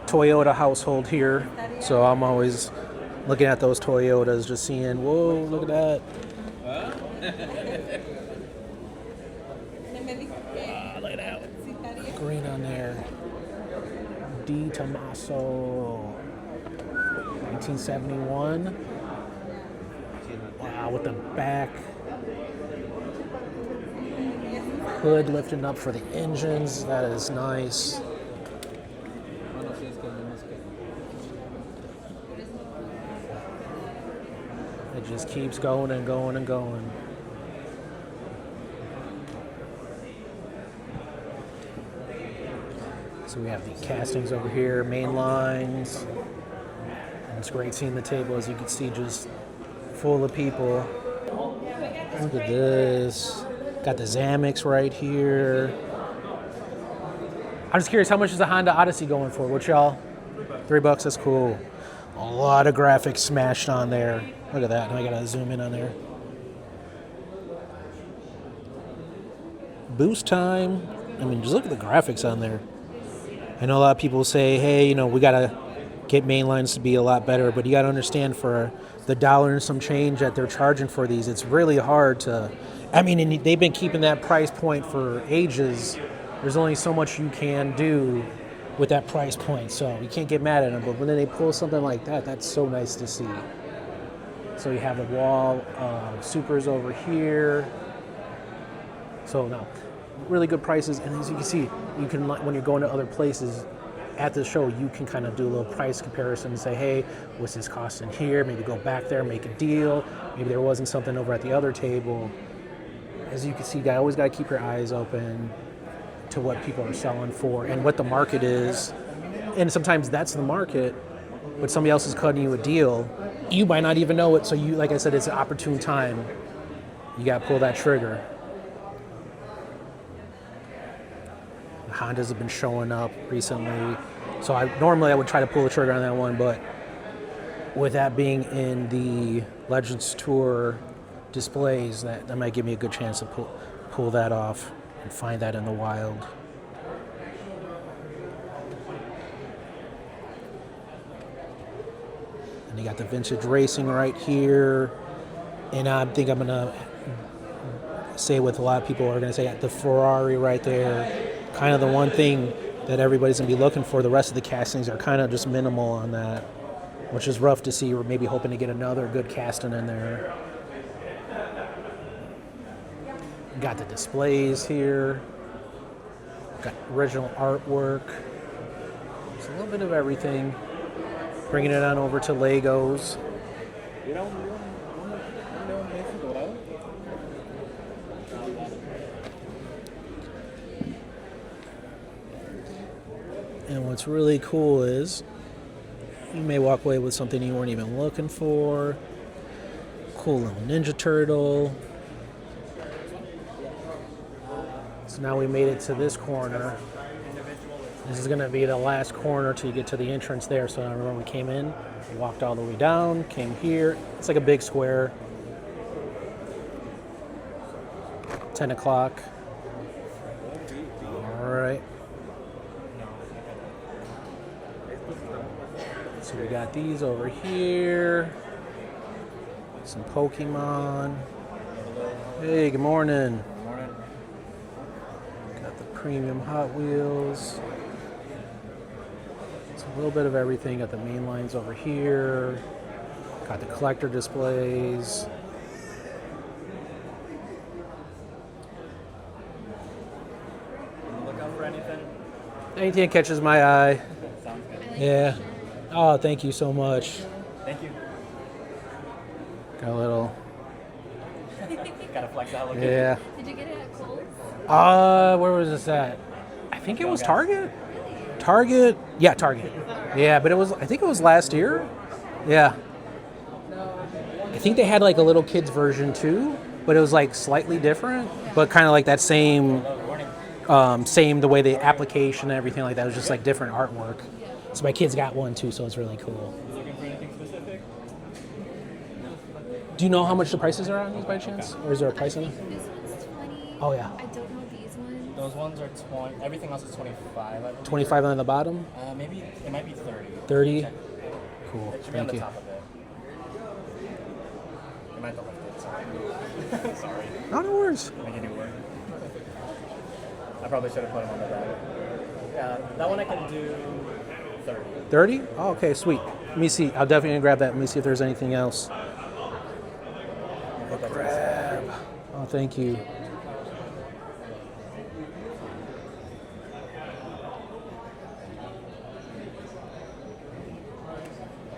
[SPEAKER 1] Toyota household here, so I'm always looking at those Toyotas, just seeing, whoa, look at that. Look at that. Green on there. D. Tommaso. 1971. Wow, with the back hood lifting up for the engines. That is nice. It just keeps going and going and going. So we have the castings over here, main lines. And it's great seeing the table, as you can see, just full of people. Look at this. Got the Zammix right here. I'm just curious, how much is the Honda Odyssey going for? What y'all? $3, that's cool. A lot of graphics smashed on there. Look at that. Now I gotta zoom in on there. Boost time. I mean, just look at the graphics on there. I know a lot of people say, hey, you know, we gotta get mainlines to be a lot better, but you gotta understand, for the $1 and some change that they're charging for these, it's really hard to. I mean, and they've been keeping that price point for ages. There's only so much you can do with that price point, so you can't get mad at them. But when they pull something like that, that's so nice to see. So you have the wall supers over here. So now, really good prices, and as you can see, you can, when you're going to other places at the show, you can kind of do a little price comparison and say, hey, what's this costing here? Maybe go back there, make a deal. Maybe there wasn't something over at the other table. As you can see, you always got to keep your eyes open to what people are selling for and what the market is. And sometimes that's the market, but somebody else is cutting you a deal. You might not even know it, so you, like I said, it's an opportune time. You got to pull that trigger. The Hondas have been showing up recently, so normally I would try to pull the trigger on that one, but with that being in the Legends Tour displays, that might give me a good chance to pull that off and find that in the wild. And you got the vintage racing right here, and I think I'm gonna say what a lot of people are gonna say, the Ferrari right there, kind of the one thing that everybody's gonna be looking for. The rest of the castings are kind of just minimal on that, which is rough to see. We're maybe hoping to get another good casting in there. Got the displays here. Got original artwork. It's a little bit of everything. Bringing it on over to Legos. And what's really cool is you may walk away with something you weren't even looking for. Cool little Ninja Turtle. So now we made it to this corner. This is going to be the last corner till you get to the entrance there. So I remember we came in, we walked all the way down, came here. It's like a big square. 10 o'clock. All right. So we got these over here. Some Pokemon. Hey, good morning.
[SPEAKER 5] Good morning.
[SPEAKER 1] Got the premium Hot Wheels. It's a little bit of everything. Got the main lines over here. Got the collector displays.
[SPEAKER 5] Look out for anything.
[SPEAKER 1] Anything that catches my eye.
[SPEAKER 5] Sounds good.
[SPEAKER 1] Yeah. Oh, thank you so much.
[SPEAKER 5] Thank you.
[SPEAKER 1] Got a little.
[SPEAKER 5] Gotta flex out. Look
[SPEAKER 1] Yeah.
[SPEAKER 11] Did you get it at Kohl's?
[SPEAKER 1] Where was this at? I think it was Target. Target. Yeah, Target. Yeah, but I think it was last year. Yeah. I think they had like a little kids version too, but it was like slightly different, but kind of like that same the way the application and everything like that. It was just like different artwork. So my kids got one too, so it's really cool.
[SPEAKER 5] Looking for anything specific?
[SPEAKER 1] Do you know how much the prices are on these by chance? Or is there a price on them?
[SPEAKER 11] This one's 20.
[SPEAKER 1] Oh, yeah.
[SPEAKER 11] I don't know these ones.
[SPEAKER 5] Those ones are 20. Everything else is 25. I believe.
[SPEAKER 1] 25 on the bottom?
[SPEAKER 5] Maybe it might be 30.
[SPEAKER 1] 30?
[SPEAKER 5] Check.
[SPEAKER 1] Cool.
[SPEAKER 5] It should be on
[SPEAKER 1] Thank
[SPEAKER 5] the
[SPEAKER 1] you.
[SPEAKER 5] top of it. You might have to lift it. Sorry. Sorry.
[SPEAKER 1] No, no worries.
[SPEAKER 5] Make it do work. I probably should have put them on the back. Yeah, that one I can do 30.
[SPEAKER 1] 30? Oh, okay, sweet. Let me see. I'll definitely gonna grab that. Let me see if there's anything else. Grab. Oh, thank you.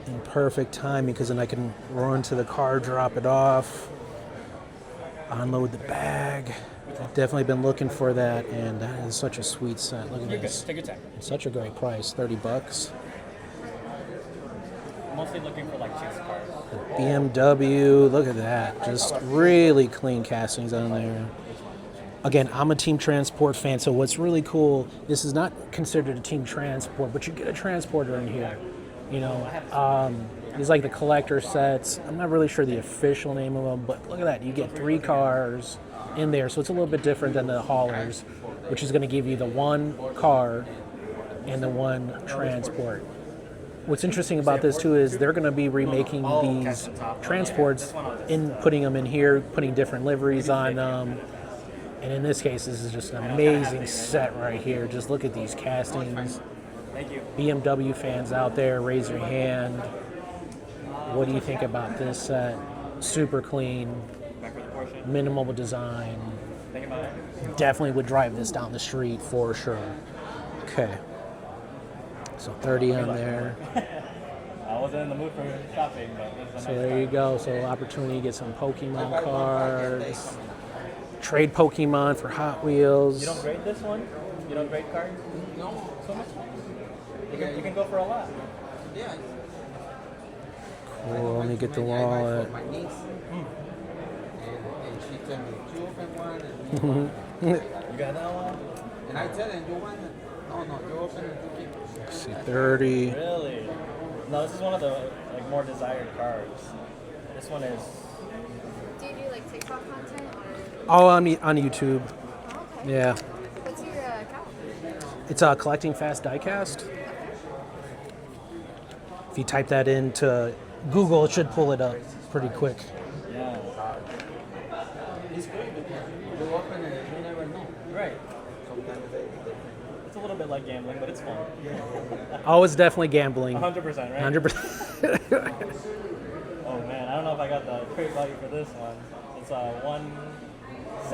[SPEAKER 1] In perfect timing because then I can run to the car, drop it off, unload the bag. I've definitely been looking for that, and that is such a sweet set. Look at
[SPEAKER 5] You're
[SPEAKER 1] this.
[SPEAKER 5] good. Take your time.
[SPEAKER 1] It's such a great price, $30.
[SPEAKER 5] I'm mostly looking for like chase cars.
[SPEAKER 1] BMW, look at that. Just really clean castings on there. Again, I'm a Team Transport fan, so what's really cool, this is not considered a Team Transport, but you get a transporter in here. You know, these like the collector sets. I'm not really sure the official name of them, but look at that. You get 3 cars in there, so it's a little bit different than the haulers, which is going to give you the one car and the one transport. What's interesting about this too is they're going to be remaking these transports and putting them in here, putting different liveries on them. And in this case, this is just an amazing set right here. Just look at these castings.
[SPEAKER 5] Thank you.
[SPEAKER 1] BMW fans out there, raise your hand. What do you think about this set? Super clean,
[SPEAKER 5] Back for the portion.
[SPEAKER 1] minimal design.
[SPEAKER 5] Think about it.
[SPEAKER 1] Definitely would drive this down the street for sure. Okay. So 30 on there.
[SPEAKER 5] I wasn't in the mood for shopping, but this is a
[SPEAKER 1] So
[SPEAKER 5] nice
[SPEAKER 1] there you
[SPEAKER 5] car.
[SPEAKER 1] go. So opportunity to get some Pokemon cards. Trade Pokemon for Hot Wheels.
[SPEAKER 5] You don't grade this one? You don't grade cards? No. So much? You can go for a lot.
[SPEAKER 1] Cool. Let me get the wallet.
[SPEAKER 10] My niece. And she told me, you open one and me one.
[SPEAKER 5] You got that one?
[SPEAKER 10] And I tell her, you want it? No, you open it, you keep it.
[SPEAKER 1] See, 30.
[SPEAKER 5] Really? No, this is one of the more desired cards. This one is.
[SPEAKER 11] Do you do like TikTok content or?
[SPEAKER 1] Oh, on YouTube.
[SPEAKER 11] Oh, okay.
[SPEAKER 1] Yeah.
[SPEAKER 11] What's your account?
[SPEAKER 1] It's CollectingFastDiecast. If you type that into Google, it should pull it up pretty quick.
[SPEAKER 5] Yeah.
[SPEAKER 10] It's great because you open it, you never know.
[SPEAKER 5] Right.
[SPEAKER 10] Sometimes
[SPEAKER 5] It's a little bit like gambling, but it's fun.
[SPEAKER 1] Oh, it's definitely gambling.
[SPEAKER 5] 100%, right?
[SPEAKER 1] 100%.
[SPEAKER 5] Oh man, I don't know if I got the trade value for this one. It's one.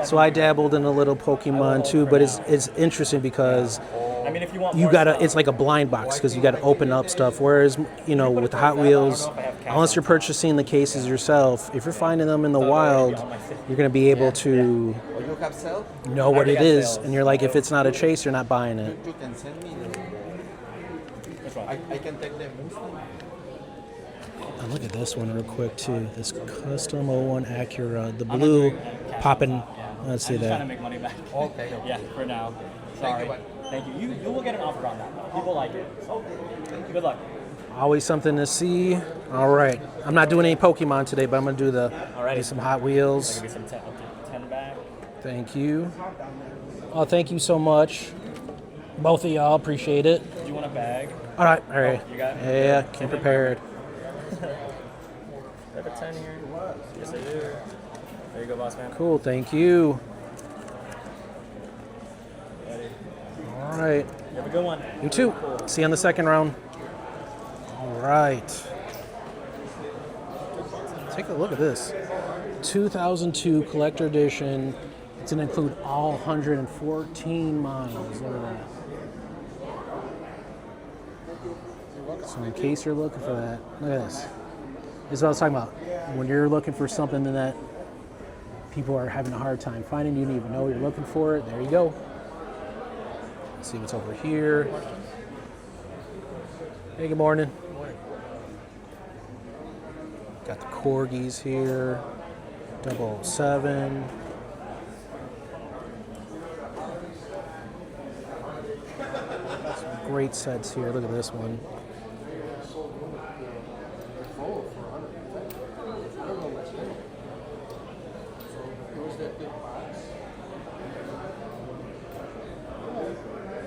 [SPEAKER 1] So I dabbled in a little Pokemon too, but it's interesting because
[SPEAKER 5] I mean, if you want
[SPEAKER 1] you
[SPEAKER 5] more
[SPEAKER 1] gotta.
[SPEAKER 5] stuff,
[SPEAKER 1] It's like a blind box because you gotta open up stuff. Whereas with the Hot Wheels, unless you're purchasing the cases yourself, if you're finding them in the wild, you're gonna be able to
[SPEAKER 10] or you have sell,
[SPEAKER 1] know what it
[SPEAKER 5] got
[SPEAKER 1] is,
[SPEAKER 5] sales.
[SPEAKER 1] and you're like, if it's not a chase, you're not buying it.
[SPEAKER 10] you can send me
[SPEAKER 5] Which one?
[SPEAKER 10] I can take the Mustang.
[SPEAKER 1] And look at this one real quick too. This custom 01 Acura, the blue popping. Let's see
[SPEAKER 5] I'm just trying to
[SPEAKER 1] that.
[SPEAKER 5] make money back.
[SPEAKER 10] Okay.
[SPEAKER 5] Yeah, for now. Sorry. Thank you. You will get an offer on that. People like it. So, good luck.
[SPEAKER 1] Always something to see. All right, I'm not doing any Pokemon today, but I'm gonna do some Hot Wheels.
[SPEAKER 5] Maybe some 10 back.
[SPEAKER 1] Thank you. Oh, thank you so much, both of y'all. Appreciate it.
[SPEAKER 5] Do you want a bag?
[SPEAKER 1] All right.
[SPEAKER 5] You got it?
[SPEAKER 1] Yeah, came prepared.
[SPEAKER 5] I have a 10 here. Yes, I do. There you go, boss man.
[SPEAKER 1] Cool, thank you. All right.
[SPEAKER 5] You have a good one.
[SPEAKER 1] You too. See you on the second round. All right. Take a look at this. 2002 collector edition. It's going to include all 114 models. Look at that. So in case you're looking for that, look at this. This is what I was talking about. When you're looking for something that people are having a hard time finding, you don't even know you're looking for it. There you go. Let's see what's over here. Hey, good morning. Got the corgis here. 007. Some great sets here. Look at this one.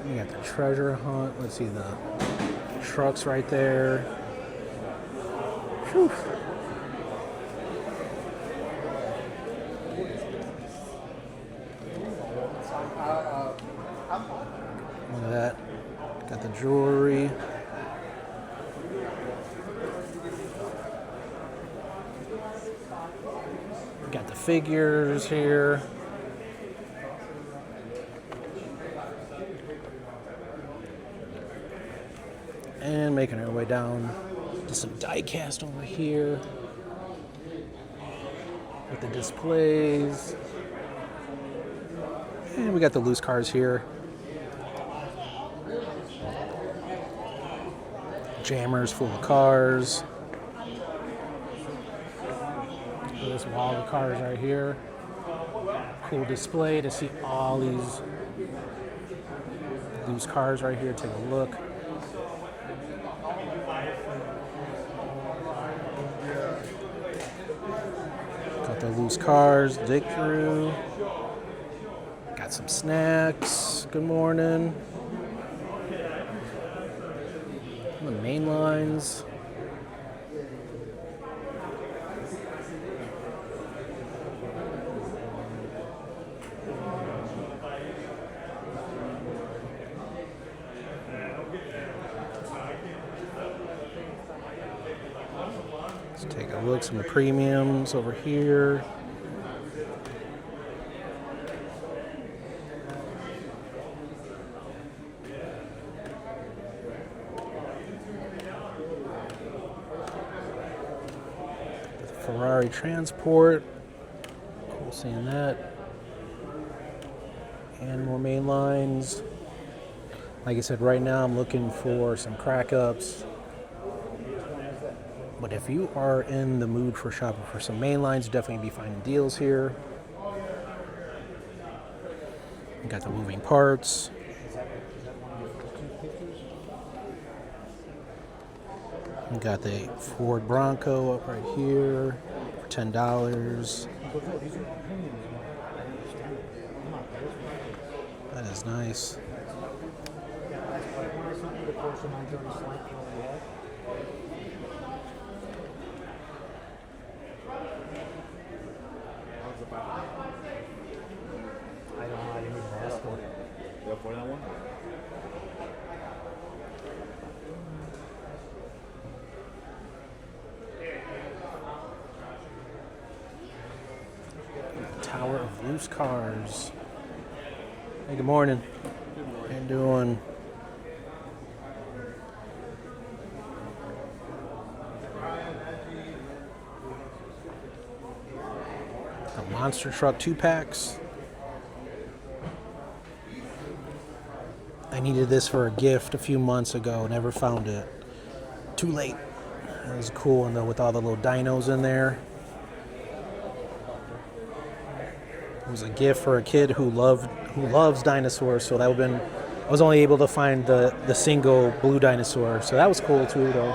[SPEAKER 1] You got the treasure hunt. Let's see the trucks right there. Whew. Look at that. Got the jewelry. Got the figures here. And making our way down to some diecast over here with the displays. And we got the loose cars here. Jammers full of cars. This wall of cars right here. Cool display to see all these loose cars right here. Take a look. Got the loose cars, dig through. Got some snacks. Good morning. The main lines. Let's take a look. Some of the premiums over here. Ferrari Transport. Cool seeing that. And more main lines. Like I said, right now I'm looking for some crack ups. But if you are in the mood for shopping for some main lines, definitely be finding deals here. We got the moving parts. We got the Ford Bronco up right here for $10. That is nice.
[SPEAKER 6] For that one?
[SPEAKER 1] Tower of loose cars. Hey, good morning. How you doing? The monster truck 2-packs. I needed this for a gift a few months ago. Never found it. Too late. That was cool, and with all the little dinos in there. It was a gift for a kid who loves dinosaurs. So that would have been. I was only able to find the single blue dinosaur, so that was cool too, though.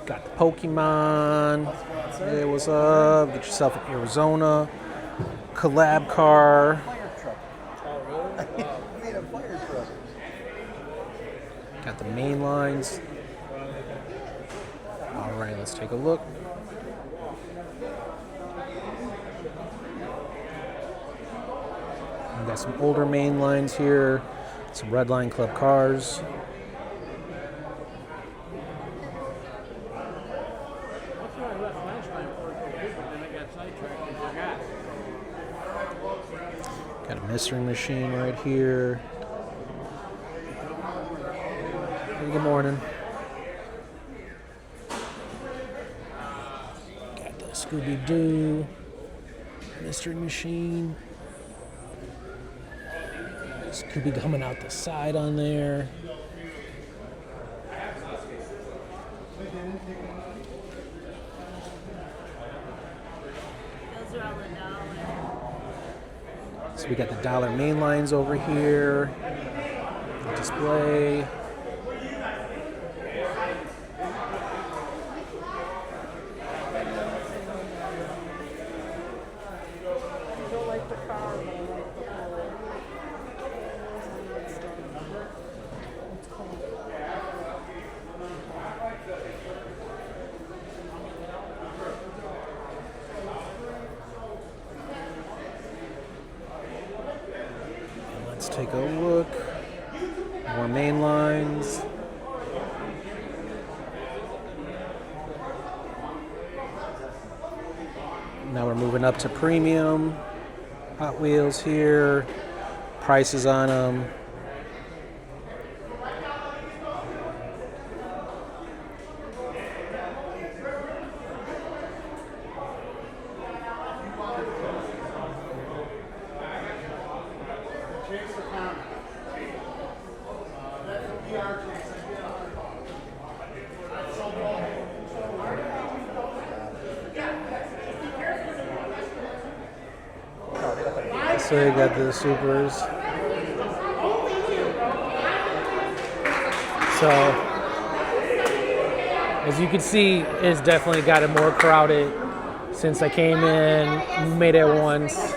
[SPEAKER 1] Got the Pokemon. Hey, what's up? Get yourself an Arizona collab car. Got the main lines. All right. right, let's take a look. We got some older main lines here, some Redline Club cars.
[SPEAKER 7] That's what I left last time for it, but then I got sidetracked and forgot.
[SPEAKER 1] Got a mystery machine right here. Hey, good morning. Got the Scooby-Doo mystery machine. Scooby coming out the side on there.
[SPEAKER 11] Those are all $1.
[SPEAKER 1] So we got the dollar main lines over here. The display. Let's take a look. More main lines. Now we're moving up to premium. Hot Wheels here. Prices on them. So you got the supers. So as you can see, it's definitely gotten more crowded since I came in, made it once.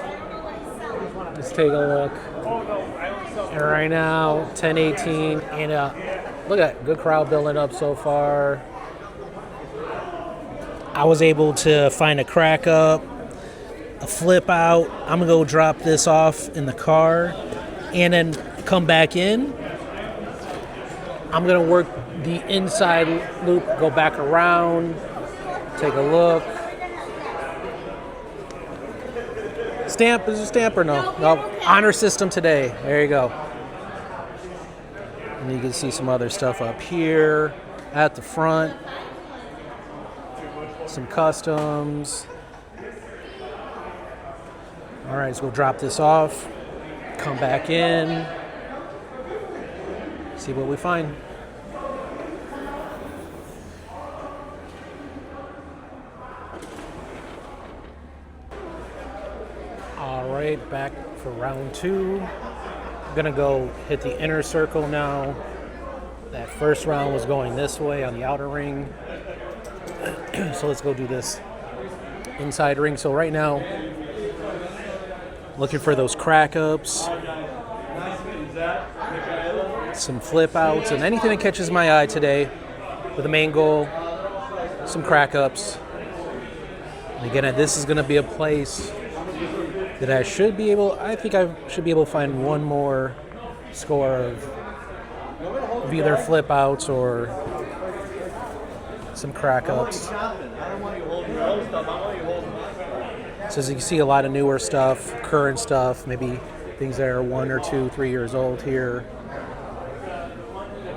[SPEAKER 1] Let's take a look. And right now, 10:18, and look at that, good crowd building up so far. I was able to find a crack up, a flip out. I'm gonna go drop this off in the car and then come back in. I'm gonna work the inside loop, go back around, take a look. Stamp, is it a stamp or no? No, honor system today. There you go. And you can see some other stuff up here at the front. Some customs. All right, so we'll drop this off, come back in, see what we find. All right, back for round two. I'm gonna go hit the inner circle now. That first round was going this way on the outer ring. So let's go do this inside ring. So right now, looking for those crack ups, some flip outs, and anything that catches my eye today with the main goal, some crack ups. And again, this is going to be a place that I think I should be able to find one more score of either flip outs or some crack ups. So as you can see, a lot of newer stuff, current stuff, maybe things that are 1 or 2, 3 years old here.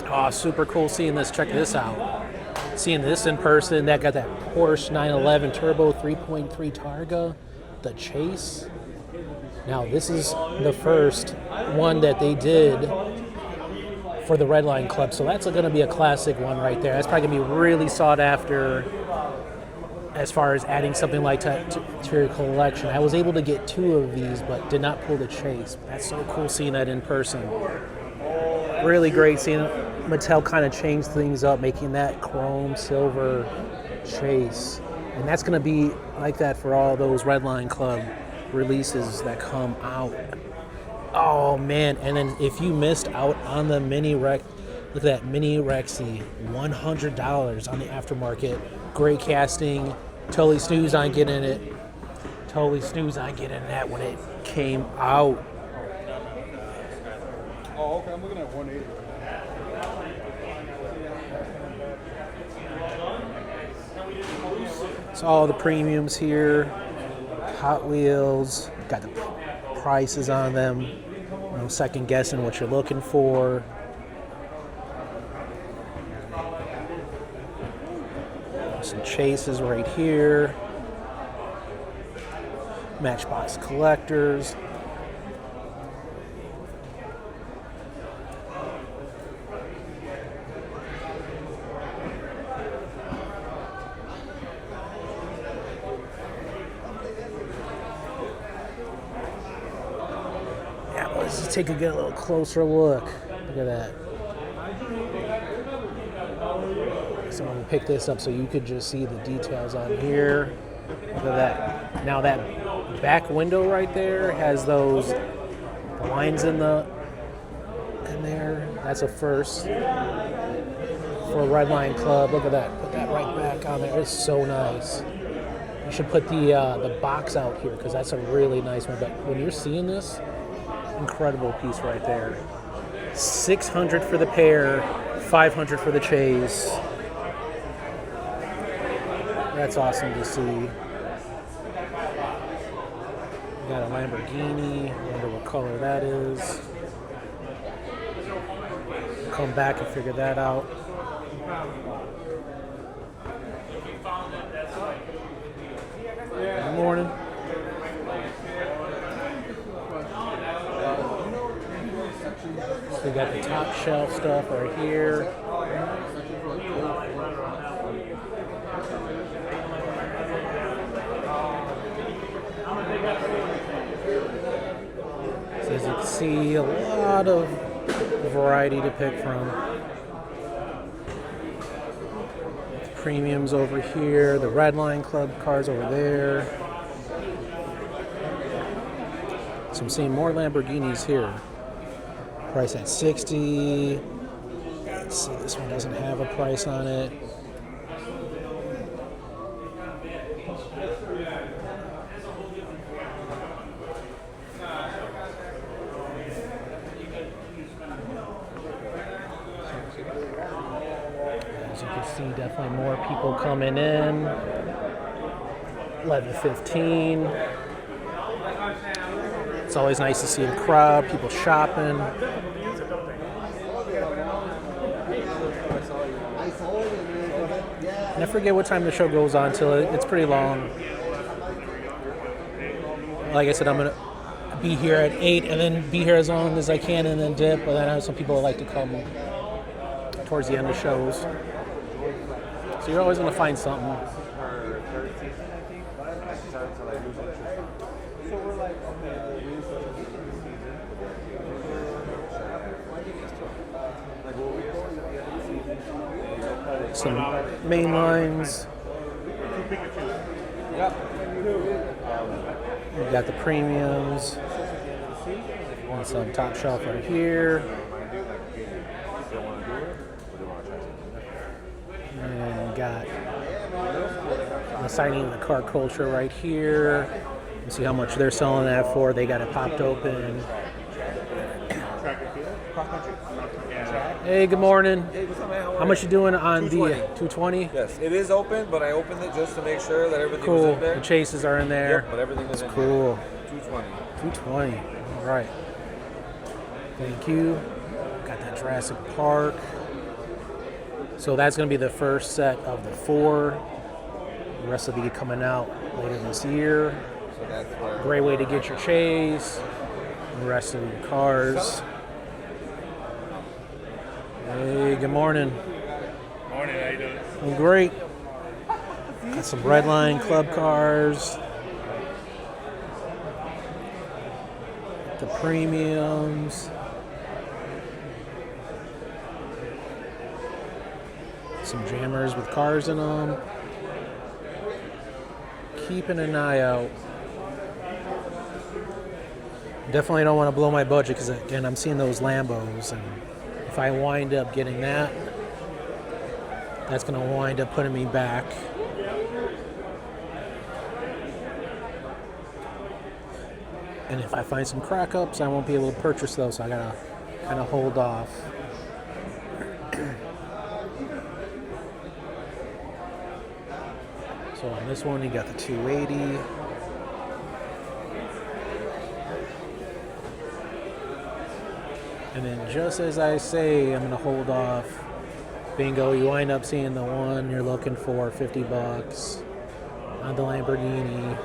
[SPEAKER 1] Oh, super cool seeing this. Check this out. Seeing this in person, that got that Porsche 911 Turbo 3.3 Targa, the Chase. Now, this is the first one that they did for the Redline Club, so that's going to be a classic one right there. That's probably going to be really sought after as far as adding something like that to your collection. I was able to get 2 of these, but did not pull the Chase. That's so cool seeing that in person. Really great seeing Mattel kind of change things up, making that chrome silver Chase. And that's going to be like that for all those Redline Club releases that come out. Oh man, and then if you missed out on the mini Look at that Mini Rexy, $100 on the aftermarket. Great casting. Totally snooze on getting it. Totally snooze on getting that when it came out.
[SPEAKER 4] Oh, okay. I'm looking at 180.
[SPEAKER 1] So all the premiums here. Hot Wheels. Got the prices on them. No second guessing what you're looking for. Some chases right here. Matchbox collectors. Yeah, let's just take a little closer look. Look at that. So I'm gonna pick this up so you could just see the details on here. Look at that. Now that back window right there has those lines in there. That's a first for a Redline Club. Look at that. Put that right back on there. It's so nice. You should put the box out here because that's a really nice one. But when you're seeing this, incredible piece right there. $600 for the pair, $500 for the chase. That's awesome to see. We got a Lamborghini. I wonder what color that is. Come back and figure that out. Good morning. So we got the top shelf stuff right here. So as you can see, a lot of variety to pick from. Premiums over here, the Redline Club cars over there. So I'm seeing more Lamborghinis here. Price at 60. Let's see, this one doesn't have a price on it. As you can see, definitely more people coming in. 11:15. It's always nice to see a crowd, people shopping. And I forget what time the show goes on till it's pretty long. Like I said, I'm gonna be here at 8 and then be here as long as I can and then dip. But then I have some people that like to come towards the end of shows. So you're always gonna find something. Some main lines. We got the premiums. And some top shelf right here. And got the signing of the car culture right here. You see how much they're selling that for. They got it popped open. Hey, good morning.
[SPEAKER 12] Hey, what's up, man?
[SPEAKER 1] How much you doing on
[SPEAKER 12] 220.
[SPEAKER 1] the 220?
[SPEAKER 12] Yes, it is open, but I opened it just to make sure that everything
[SPEAKER 1] Cool.
[SPEAKER 12] was in there.
[SPEAKER 1] The chases are in there.
[SPEAKER 12] Yep, but everything is
[SPEAKER 1] That's
[SPEAKER 12] in
[SPEAKER 1] cool.
[SPEAKER 12] there. 220.
[SPEAKER 1] 220. All right. Thank you. Got that Jurassic Park. So that's going to be the first set of the 4. The rest will be coming out later this year.
[SPEAKER 12] So that's where.
[SPEAKER 1] Great way to get your chase. The rest of your cars. Hey, good morning.
[SPEAKER 6] Morning, how you doing?
[SPEAKER 1] I'm great. Got some Redline Club cars. The premiums. Some jammers with cars in them. Keeping an eye out. Definitely don't want to blow my budget because, again, I'm seeing those Lambos. And if if I wind up getting that, that's going to wind up putting me back. And if I find some crack ups, I won't be able to purchase those, so I got to kind of hold off. So on this one, you got the 280. And then just as I say, I'm going to hold off. Bingo, you wind up seeing the one you're looking for, $50 on the Lamborghini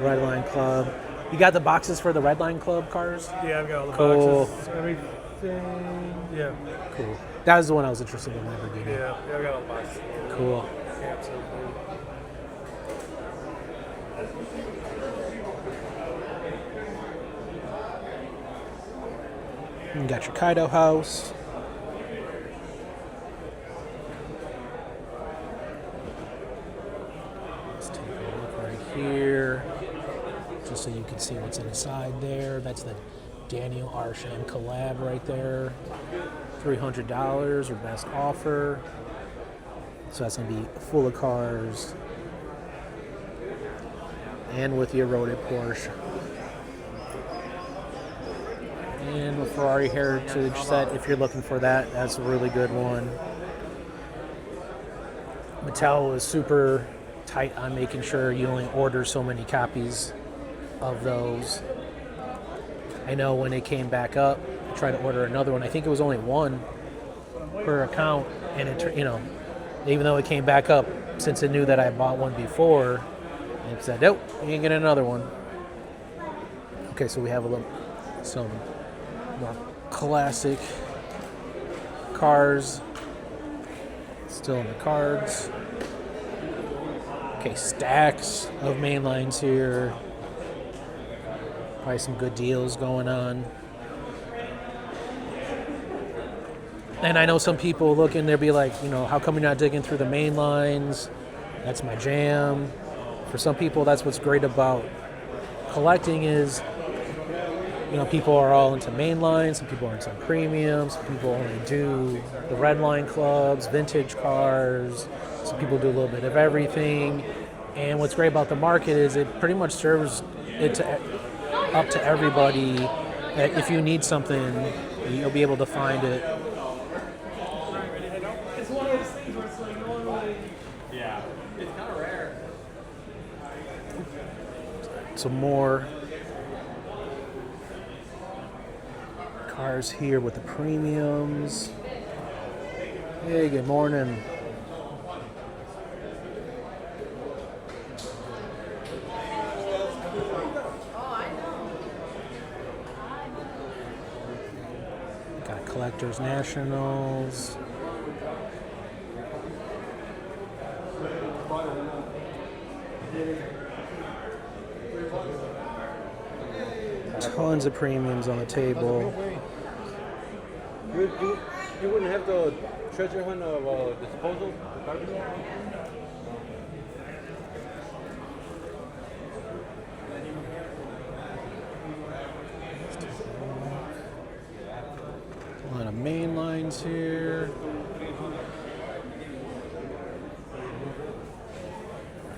[SPEAKER 1] Redline Club. You got the boxes for the Redline Club cars?
[SPEAKER 13] Yeah, I've got all the
[SPEAKER 1] Cool.
[SPEAKER 13] boxes. Everything. Yeah.
[SPEAKER 1] Cool. That was the one I was interested in, Lamborghini.
[SPEAKER 13] Yeah, I've got all the boxes.
[SPEAKER 1] Cool.
[SPEAKER 13] Yeah, absolutely.
[SPEAKER 1] You got your Kaido house. Let's take a look right here, just so you can see what's inside there. That's the Daniel Arsham collab right there. $300 or best offer. So that's going to be full of cars and with the eroded Porsche. And the Ferrari Heritage set, if you're looking for that, that's a really good one. Mattel was super tight on making sure you only order so many copies of those. I know when it came back up, I tried to order another one. I think it was only one per account, and it, even though it came back up, since it knew that I bought one before, it said, nope, you can get another one. Okay, so we have some more classic cars still in the cards. Okay, stacks of mainlines here. Probably some good deals going on. And I know some people looking, they'll be like, how come you're not digging through the main lines? That's my jam. For some people, that's what's great about collecting is, people are all into main lines, some people are into premium, some people only do the redline clubs, vintage cars, some people do a little bit of everything. And what's great about the market is it pretty much serves it up to everybody that if you need something, you'll be able to find it.
[SPEAKER 7] It's one of those things where it's like normally.
[SPEAKER 6] Yeah. It's kind of rare.
[SPEAKER 1] Some more cars here with the premiums. Hey, good morning. Got Collectors Nationals. Tons of premiums on the table.
[SPEAKER 3] You wouldn't have the treasure hunt of disposal?
[SPEAKER 1] A lot of main lines here.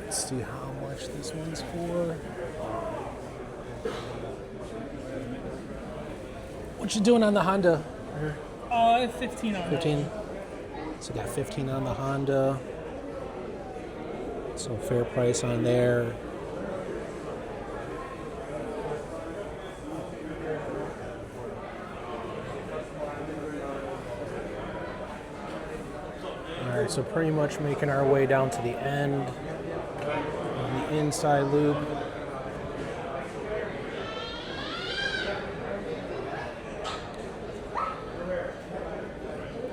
[SPEAKER 1] Let's see how much this one's for. What you doing on the Honda?
[SPEAKER 13] I have 15 on
[SPEAKER 1] 15. So got 15 on the Honda. So fair price on there. All right, so pretty much making our way down to the end on the inside loop.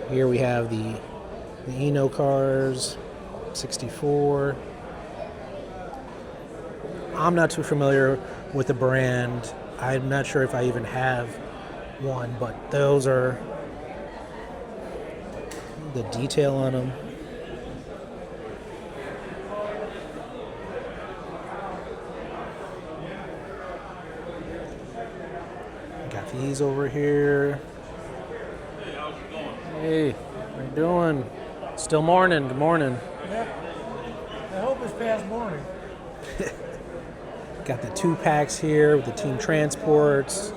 [SPEAKER 1] Here we have the Eno cars, 64. I'm not too familiar with the brand. I'm not sure if I even have one, but those are the detail on them. Got these over here. Hey, how you doing? Still morning. Good morning.
[SPEAKER 8] I hope it's past morning.
[SPEAKER 1] Got the 2-packs here with the team transports.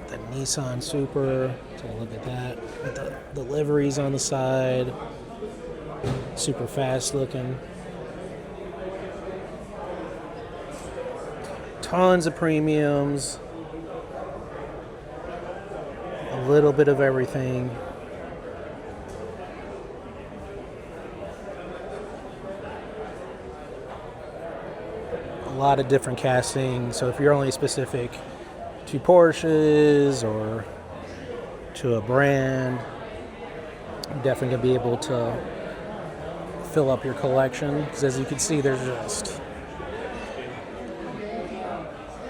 [SPEAKER 1] The Nissan Super. Take a look at that. With the liveries on the side. Super fast looking. Tons of premiums. A little bit of everything. A lot of different castings. So if you're only specific to Porsches or to a brand, you're definitely going to be able to fill up your collection. Because as you can see, there's just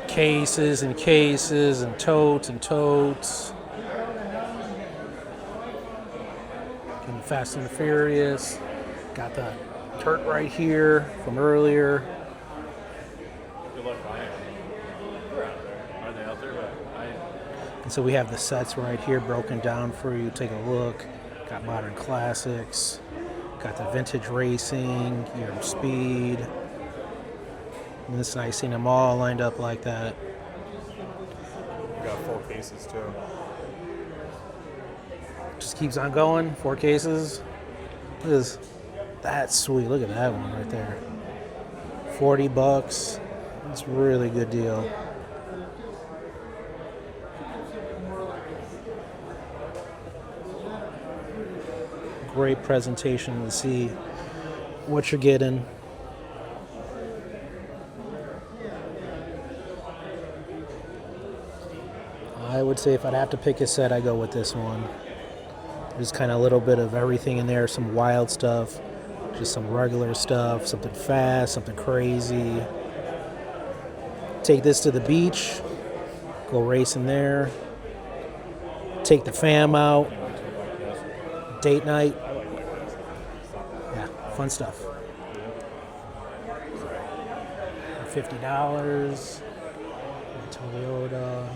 [SPEAKER 1] cases and cases and totes and totes. Getting Fast and the Furious. Got the Turt right here from earlier.
[SPEAKER 6] Good luck buying them. They're out there. Are they out there?
[SPEAKER 1] And so we have the sets right here broken down for you. Take a look. Got modern classics. Got the vintage racing, your speed. And it's nice seeing them all lined up like that.
[SPEAKER 6] We got full cases too.
[SPEAKER 1] Just keeps on going. 4 cases. Look at this. That's sweet. Look at that one right there. $40. It's a really good deal. Great presentation to see what you're getting. I would say if I'd have to pick a set, I go with this one. There's kind of a little bit of everything in there, some wild stuff, just some regular stuff, something fast, something crazy. Take this to the beach, go racing there. Take the fam out, date night. Yeah, fun stuff. $50. Toyota.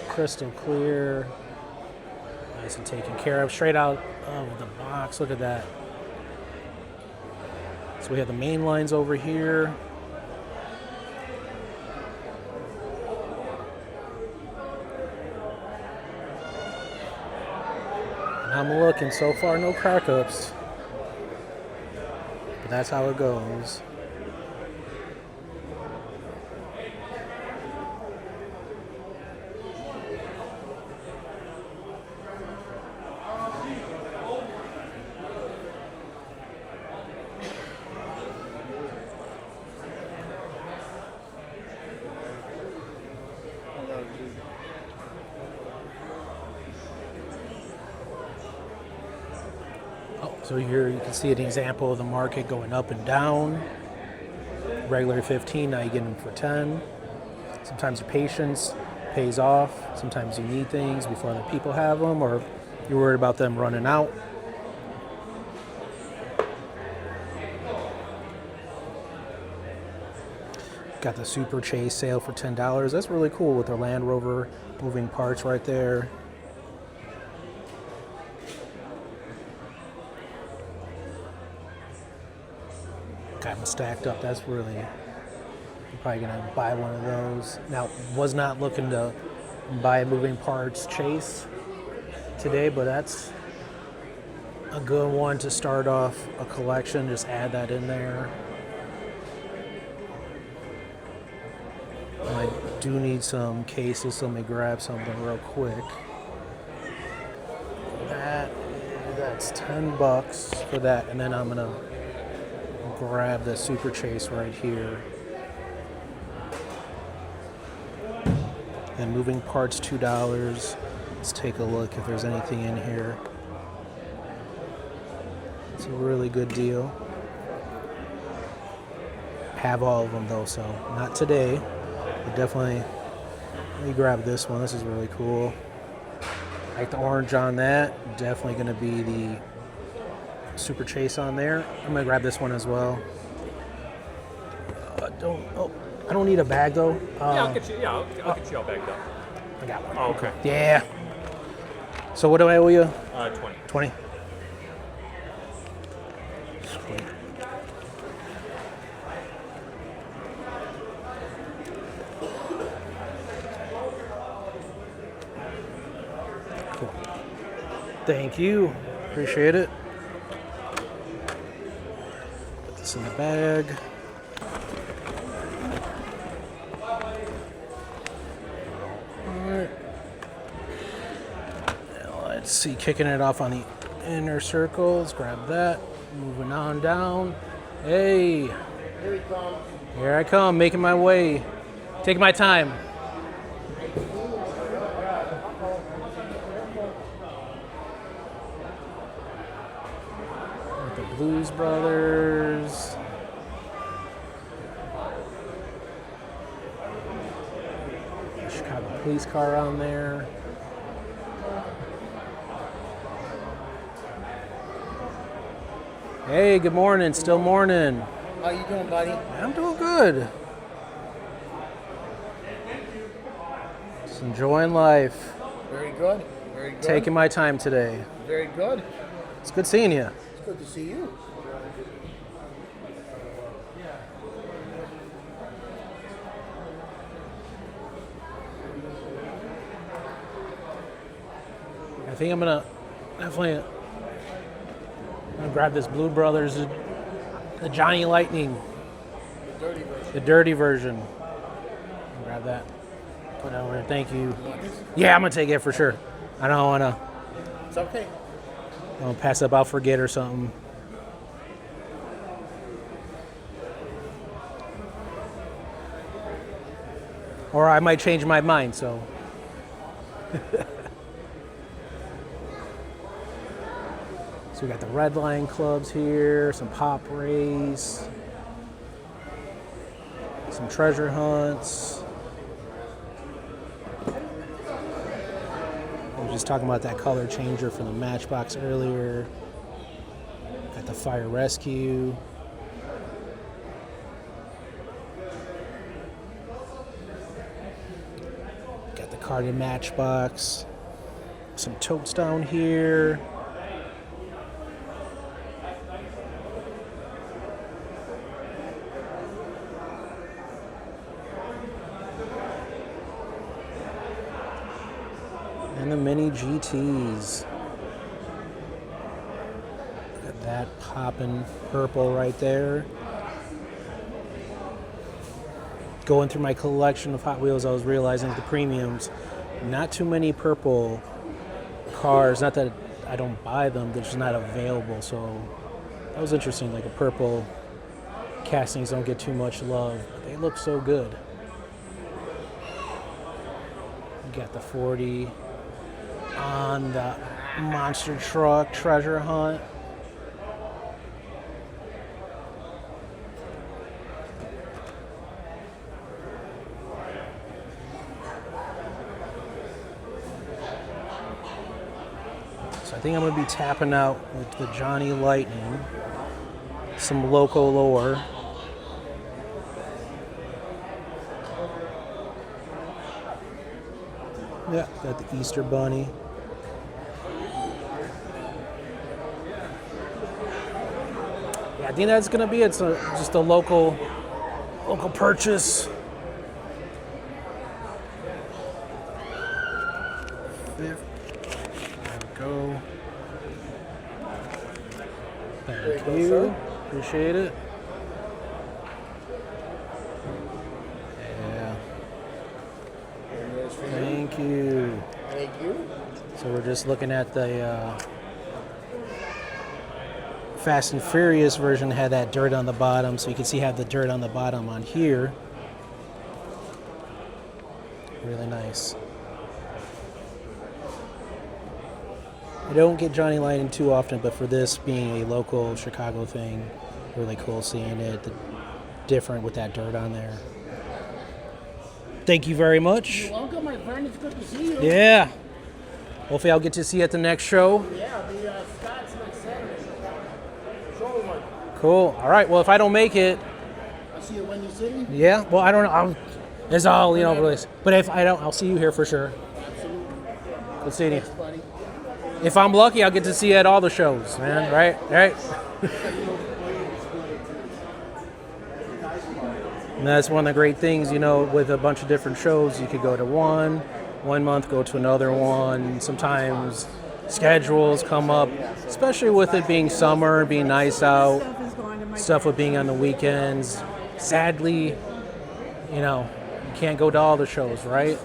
[SPEAKER 1] Crystal clear. Nice and taken care of. Straight out of the box. Look at that. So we have the main lines over here. And I'm looking. So far, no crack ups. But that's how it goes. So here you can see an example of the market going up and down. Regular 15, now you get them for 10. Sometimes your patience pays off. Sometimes you need things before other people have them, or you're worried about them running out. Got the Super Chase sale for $10. That's really cool with their Land Rover moving parts right there. Got them stacked up. That's really, I'm probably gonna buy one of those. Now, was not looking to buy a moving parts Chase today, but that's a good one to start off a collection. Just add that in there. I do need some cases, so let me grab something real quick. That's $10 for that, and then I'm gonna grab the Super Chase right here. And moving parts $2. Let's take a look if there's anything in here. It's a really good deal. Have all of them though, so not today. But definitely, let me grab this one. This is really cool. Like the orange on that. Definitely going to be the Super Chase on there. I'm going to grab this one as well. don't. Oh, I don't need a bag though.
[SPEAKER 5] Yeah, I'll get you. Yeah, I'll get you all bagged up.
[SPEAKER 1] I got one.
[SPEAKER 5] Oh, okay.
[SPEAKER 1] Yeah. So what do I owe you?
[SPEAKER 5] 20.
[SPEAKER 1] 20. Sweet. Cool. Thank you. Appreciate it. Put this in the bag. Alright. Let's see, kicking it off on the inner circles. Grab that. Moving on down. Hey.
[SPEAKER 8] Here we come.
[SPEAKER 1] Here I come, making my way. Taking my time. With the Blues Brothers. The Chicago police car on there. Hey, good morning. Still morning.
[SPEAKER 8] How you doing, buddy?
[SPEAKER 1] I'm doing good. Just enjoying life.
[SPEAKER 8] Very good. Very good.
[SPEAKER 1] Taking my time today.
[SPEAKER 8] Very good.
[SPEAKER 1] It's good seeing you.
[SPEAKER 8] It's good to see you.
[SPEAKER 1] I think I'm gonna definitely grab this Blue Brothers, the Johnny Lightning,
[SPEAKER 8] Dirty version.
[SPEAKER 1] the dirty version. Grab that. Put it over here. Thank you. Yeah, I'm gonna take it for sure. I don't wanna.
[SPEAKER 8] It's okay.
[SPEAKER 1] I'll pass up. I'll forget or something. Or I might change my mind. So. So we got the Redline clubs here, some pop rays, some treasure hunts. I was just talking about that color changer from the Matchbox earlier. Got the fire rescue. Got the carded Matchbox. Some totes down here. And the mini GTs. Got that popping purple right there. Going through my collection of Hot Wheels, I was realizing the premiums, not too many purple cars. Not that I don't buy them, they're just not available. So that was interesting. Like a purple castings don't get too much love, but they look so good. You got the 40 on the monster truck treasure hunt. So I think I'm going to be tapping out with the Johnny Lightning, some loco lore. Yeah, got the Easter Bunny. Yeah, I think that's gonna be it. So just a local purchase. There we go. Thank you. Appreciate it. Yeah. Thank you.
[SPEAKER 8] Thank you.
[SPEAKER 1] So we're just looking at the Fast and Furious version. Had that dirt on the bottom, so you can see have the dirt on the bottom on here. Really nice. I don't get Johnny Lightning too often, but for this being a local Chicago thing, really cool seeing it different with that dirt on there. Thank you very much.
[SPEAKER 8] You're welcome, my friend. It's good to see you.
[SPEAKER 1] Yeah. Hopefully I'll get to see you at the next show.
[SPEAKER 8] Yeah, the Scott's next Saturday. Show one.
[SPEAKER 1] Cool. All right. Well, if I don't make it,
[SPEAKER 8] I'll see you at Windy City.
[SPEAKER 1] Yeah. Well, I don't know. It's all release. But if I don't, I'll see you here for sure.
[SPEAKER 8] Absolutely.
[SPEAKER 1] Good seeing you.
[SPEAKER 8] Thanks, buddy.
[SPEAKER 1] If I'm lucky, I'll get to see you at all the shows, man. Right. And that's one of the great things, with a bunch of different shows. You could go to one month, go to another one. Sometimes schedules come up, especially with it being summer, being nice out, stuff with being on the weekends. Sadly, you can't go to all the shows, right?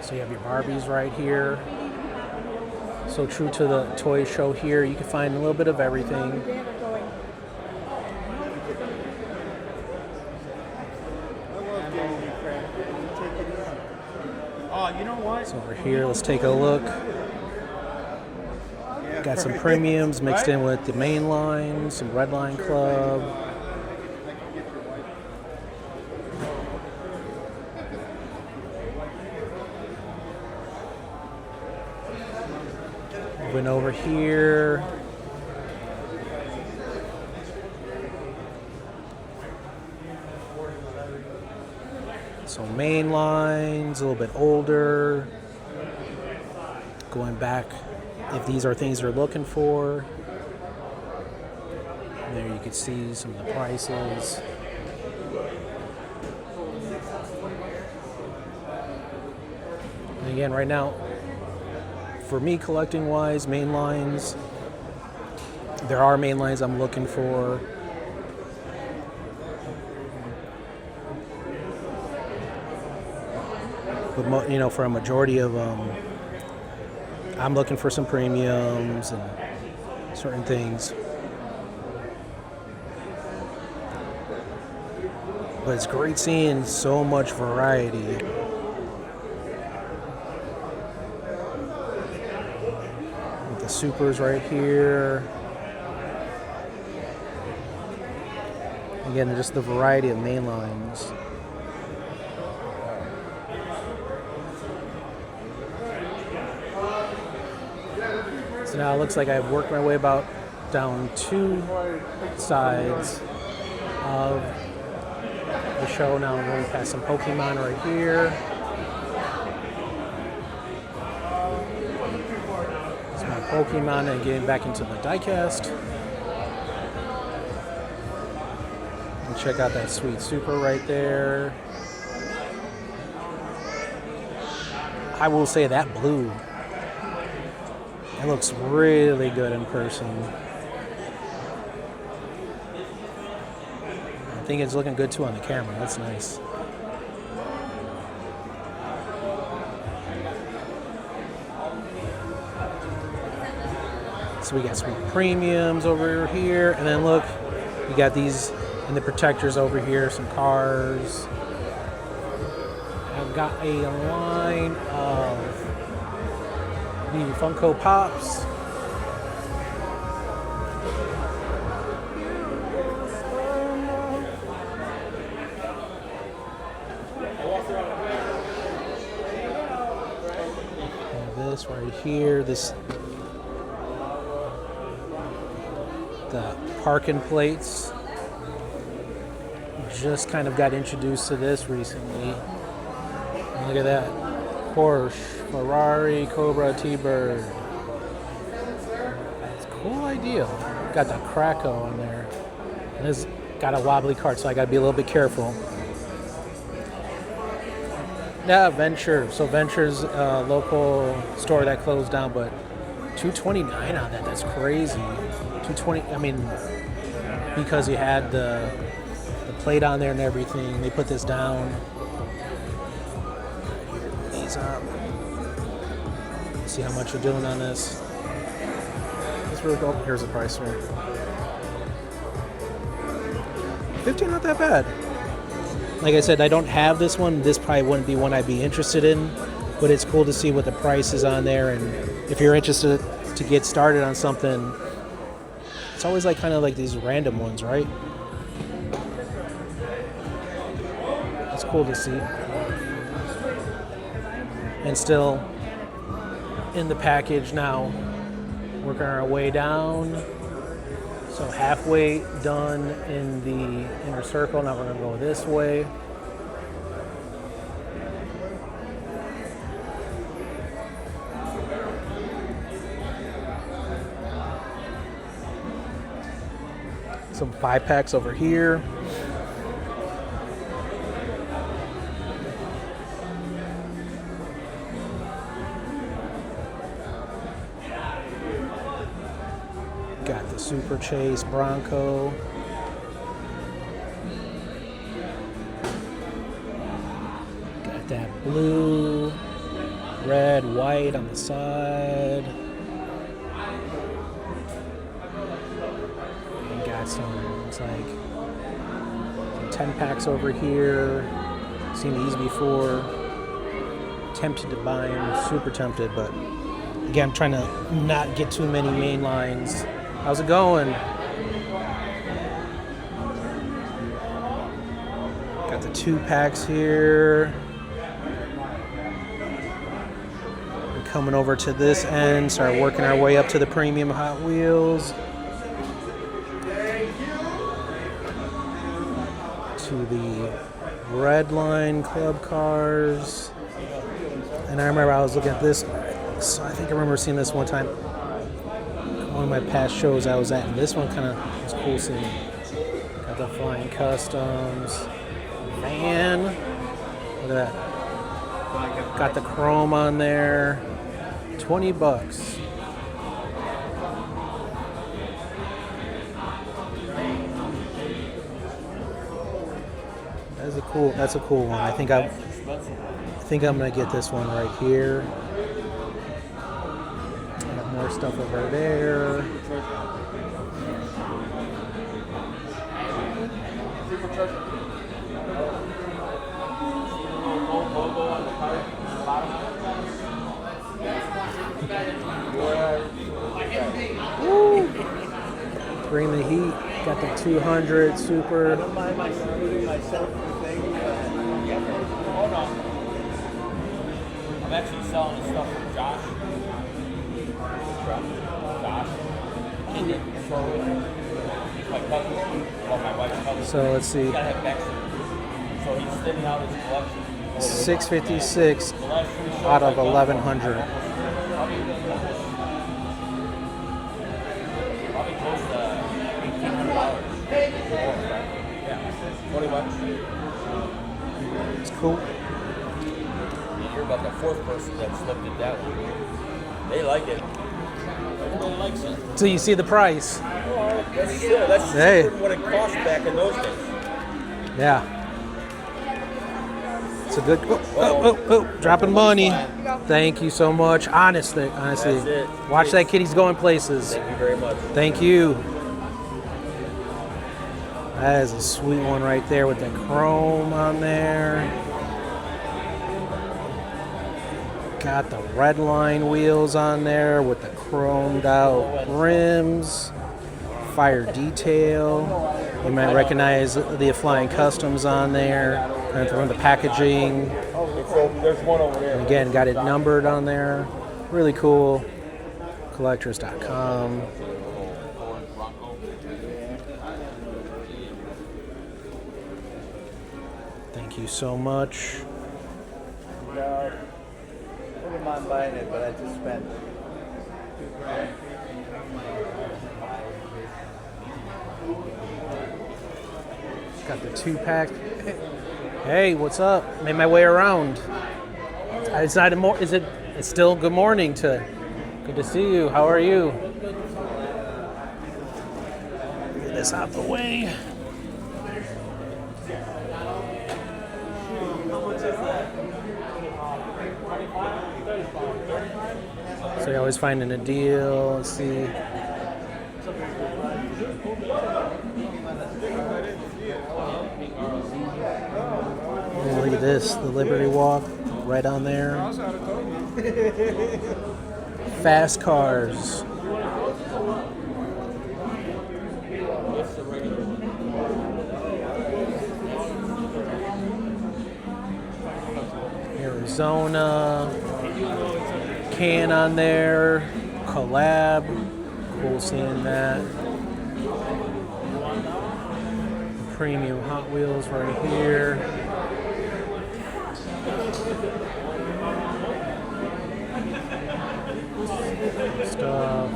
[SPEAKER 1] So you have your Barbies right here. So true to the toy show here, you can find a little bit of everything. So over here, let's take a look. Got some premiums mixed in with the main line, some Redline Club. Moving over here. So main lines, a little bit older. Going back, if these are things you're looking for. And there you can see some of the prices. And again, right now, for me collecting wise, main lines, there are main lines I'm looking for. But for a majority of them, I'm looking for some premiums and certain things. But it's great seeing so much variety. With the supers right here. Again, just the variety of main lines. So now it looks like I've worked my way about down two sides of the show. Now I'm going past some Pokemon right here. It's my Pokemon and getting back into the diecast. And check out that sweet super right there. I will say that blue, it looks really good in person. I think it's looking good too on the camera. That's nice. So we got some premiums over here, and then look, we got these and the protectors over here, some cars. I've got a line of the Funko Pops. And this right here, the parking plates. Just kind of got introduced to this recently. And look at that. Porsche, Ferrari, Cobra, T-Bird. It's a cool idea. Got the Krakow on there. And it's got a wobbly cart, so I gotta be a little bit careful. Yeah, Venture. So Venture's a local store that closed down, but $229 on that. That's crazy. $220. I mean, because you had the plate on there and everything, they put this down. These up. See how much you're doing on this. Let's really go. Here's the price here. $15, not that bad. Like I said, I don't have this one. This probably wouldn't be one I'd be interested in, but it's cool to see what the price is on there. And if you're interested to get started on something, it's always like kind of like these random ones, right? It's cool to see. And still in the package now, working our way down. So halfway done in the inner circle. Now we're gonna go this way. Some 5-packs over here. Got the Super Chase Bronco. Got that blue, red, white on the side. And got some, looks like, some 10-packs over here. Seen these before. Tempted to buy them, super tempted, but again, I'm trying to not get too many main lines. How's it going? Got the 2-packs here. We're coming over to this end, start working our way up to the premium Hot Wheels. To the Redline Club cars. And I remember I was looking at this, so I think I remember seeing this one time. One of my past shows I was at, and this one kind of was cool seeing. Got the Flying Customs van. Look at that. Got the chrome on there. $20. That's a cool one. I think I'm gonna get this one right here. More stuff over there. Woo. Bring the heat. Got the 200 Super.
[SPEAKER 7] I don't mind myself thing. Hold on. I'm actually selling the stuff from Josh. He's my cousin. Well, my wife's cousin.
[SPEAKER 1] So let's see.
[SPEAKER 7] He's got to have Bex. So he's thinning out his collection.
[SPEAKER 1] 656 out of 1100.
[SPEAKER 7] Probably close to $1,800. Yeah, $20.
[SPEAKER 1] It's cool.
[SPEAKER 7] You hear about the fourth person that slipped it that way. They like it. Everybody likes it.
[SPEAKER 1] So you see the price.
[SPEAKER 7] Well, that's still, that's
[SPEAKER 1] Hey.
[SPEAKER 7] cheaper than what it cost back in those days.
[SPEAKER 1] Yeah. It's a good. Dropping money. Thank you so much. Honestly.
[SPEAKER 7] That's it.
[SPEAKER 1] Watch that kid. He's going places.
[SPEAKER 7] Thank you very much.
[SPEAKER 1] Thank you. That is a sweet one right there with the chrome on there. Got the Redline wheels on there with the chromed out rims. Fire detail. You might recognize the Flying Customs on there. And from the packaging.
[SPEAKER 7] There's one over there.
[SPEAKER 1] And again, got it numbered on there. Really cool. Collectors.com. Thank you so much.
[SPEAKER 10] I wouldn't mind buying it, but I just spent
[SPEAKER 1] Got the 2-pack. Hey, what's up? Made my way around. It's not more. Is it? It's still good morning to. Good to see you. How are you? Get this out the way. So you're always finding a deal. Let's see. Oh, look at this, the Liberty Walk, right on there. Fast cars. Arizona. Can on there. Collab. Cool seeing that. premium Hot Wheels right here. Stuff.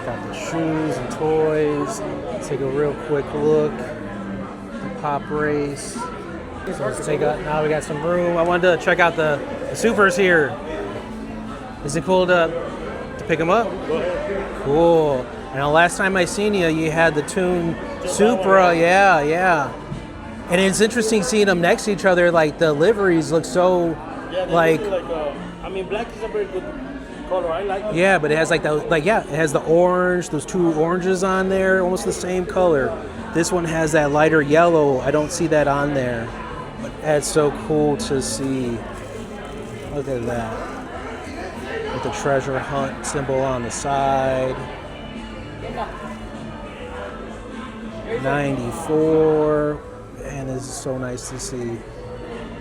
[SPEAKER 1] Got the shoes and toys. Take a real quick look. The pop race. So let's take out, now we got some room. I wanted to check out the supers here. Is it cool to pick them up?
[SPEAKER 3] Go ahead.
[SPEAKER 1] Cool. Now last time I seen you, you had the Toon Supra. Yeah. And it's interesting seeing them next to each other. Like the liveries look so
[SPEAKER 3] Yeah,
[SPEAKER 1] like.
[SPEAKER 3] I mean, black is a very good color. I like it.
[SPEAKER 1] Yeah, but it has it has the orange, those two oranges on there, almost the same color. This one has that lighter yellow. I don't see that on there. But that's so cool to see. Look at that. With the treasure hunt symbol on the side. 94. And this is so nice to see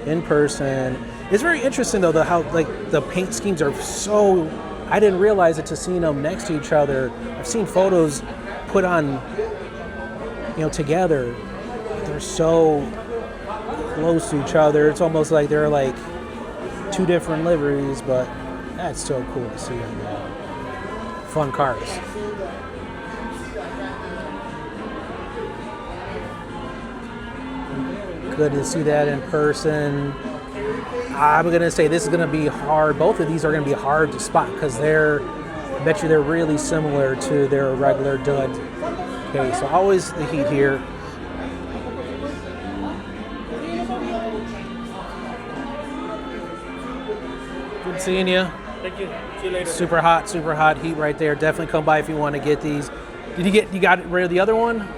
[SPEAKER 1] in person. It's very interesting though, how like the paint schemes are so. I didn't realize it to seeing them next to each other. I've seen photos put on, together. They're so close to each other. It's almost like they're like two different liveries, but that's so cool to see. Fun cars. Good to see that in person. I'm gonna say this is gonna be hard. Both of these are gonna be hard to spot because I bet you they're really similar to their regular dud. Okay, so always the heat here. Good seeing you.
[SPEAKER 3] Thank you. See you later.
[SPEAKER 1] Super hot heat right there. Definitely come by if you want to get these. You got rid of the other one?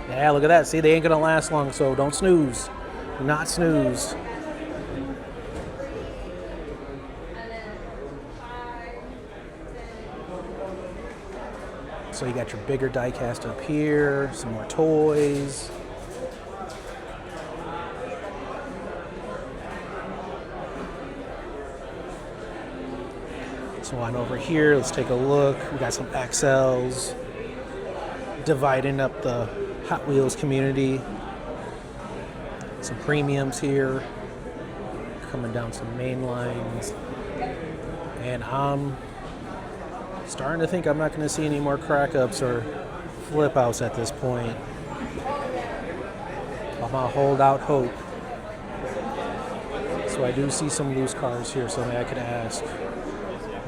[SPEAKER 1] Yeah, look at that. See, they ain't gonna last long, so don't snooze. Do not snooze. So you got your bigger diecast up here, some more toys. So on over here, let's take a look. We got some XLs, dividing up the Hot Wheels community. Some premiums here, coming down some main lines. And I'm starting to think I'm not going to see any more crack ups or flip outs at this point. I'm going to hold out hope. So I do see some loose cars here, so maybe I could ask.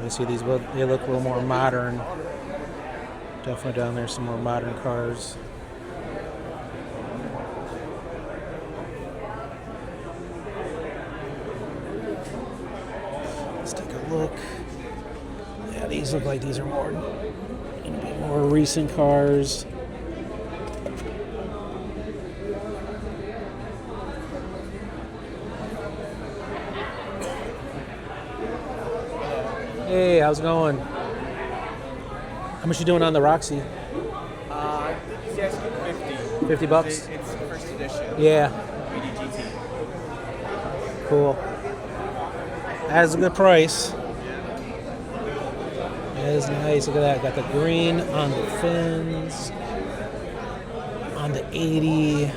[SPEAKER 1] You see these, they look a little more modern. Definitely down there, some more modern cars. Let's take a look. Yeah, these look like these are more recent cars. Hey, how's it going? How much you doing on the Roxy?
[SPEAKER 14] I think he's asking 50.
[SPEAKER 1] 50 bucks?
[SPEAKER 14] It's first edition.
[SPEAKER 1] Yeah.
[SPEAKER 14] GT.
[SPEAKER 1] Cool. That's a good price. That is nice. Look at that. Got the green on the fins. On the 80.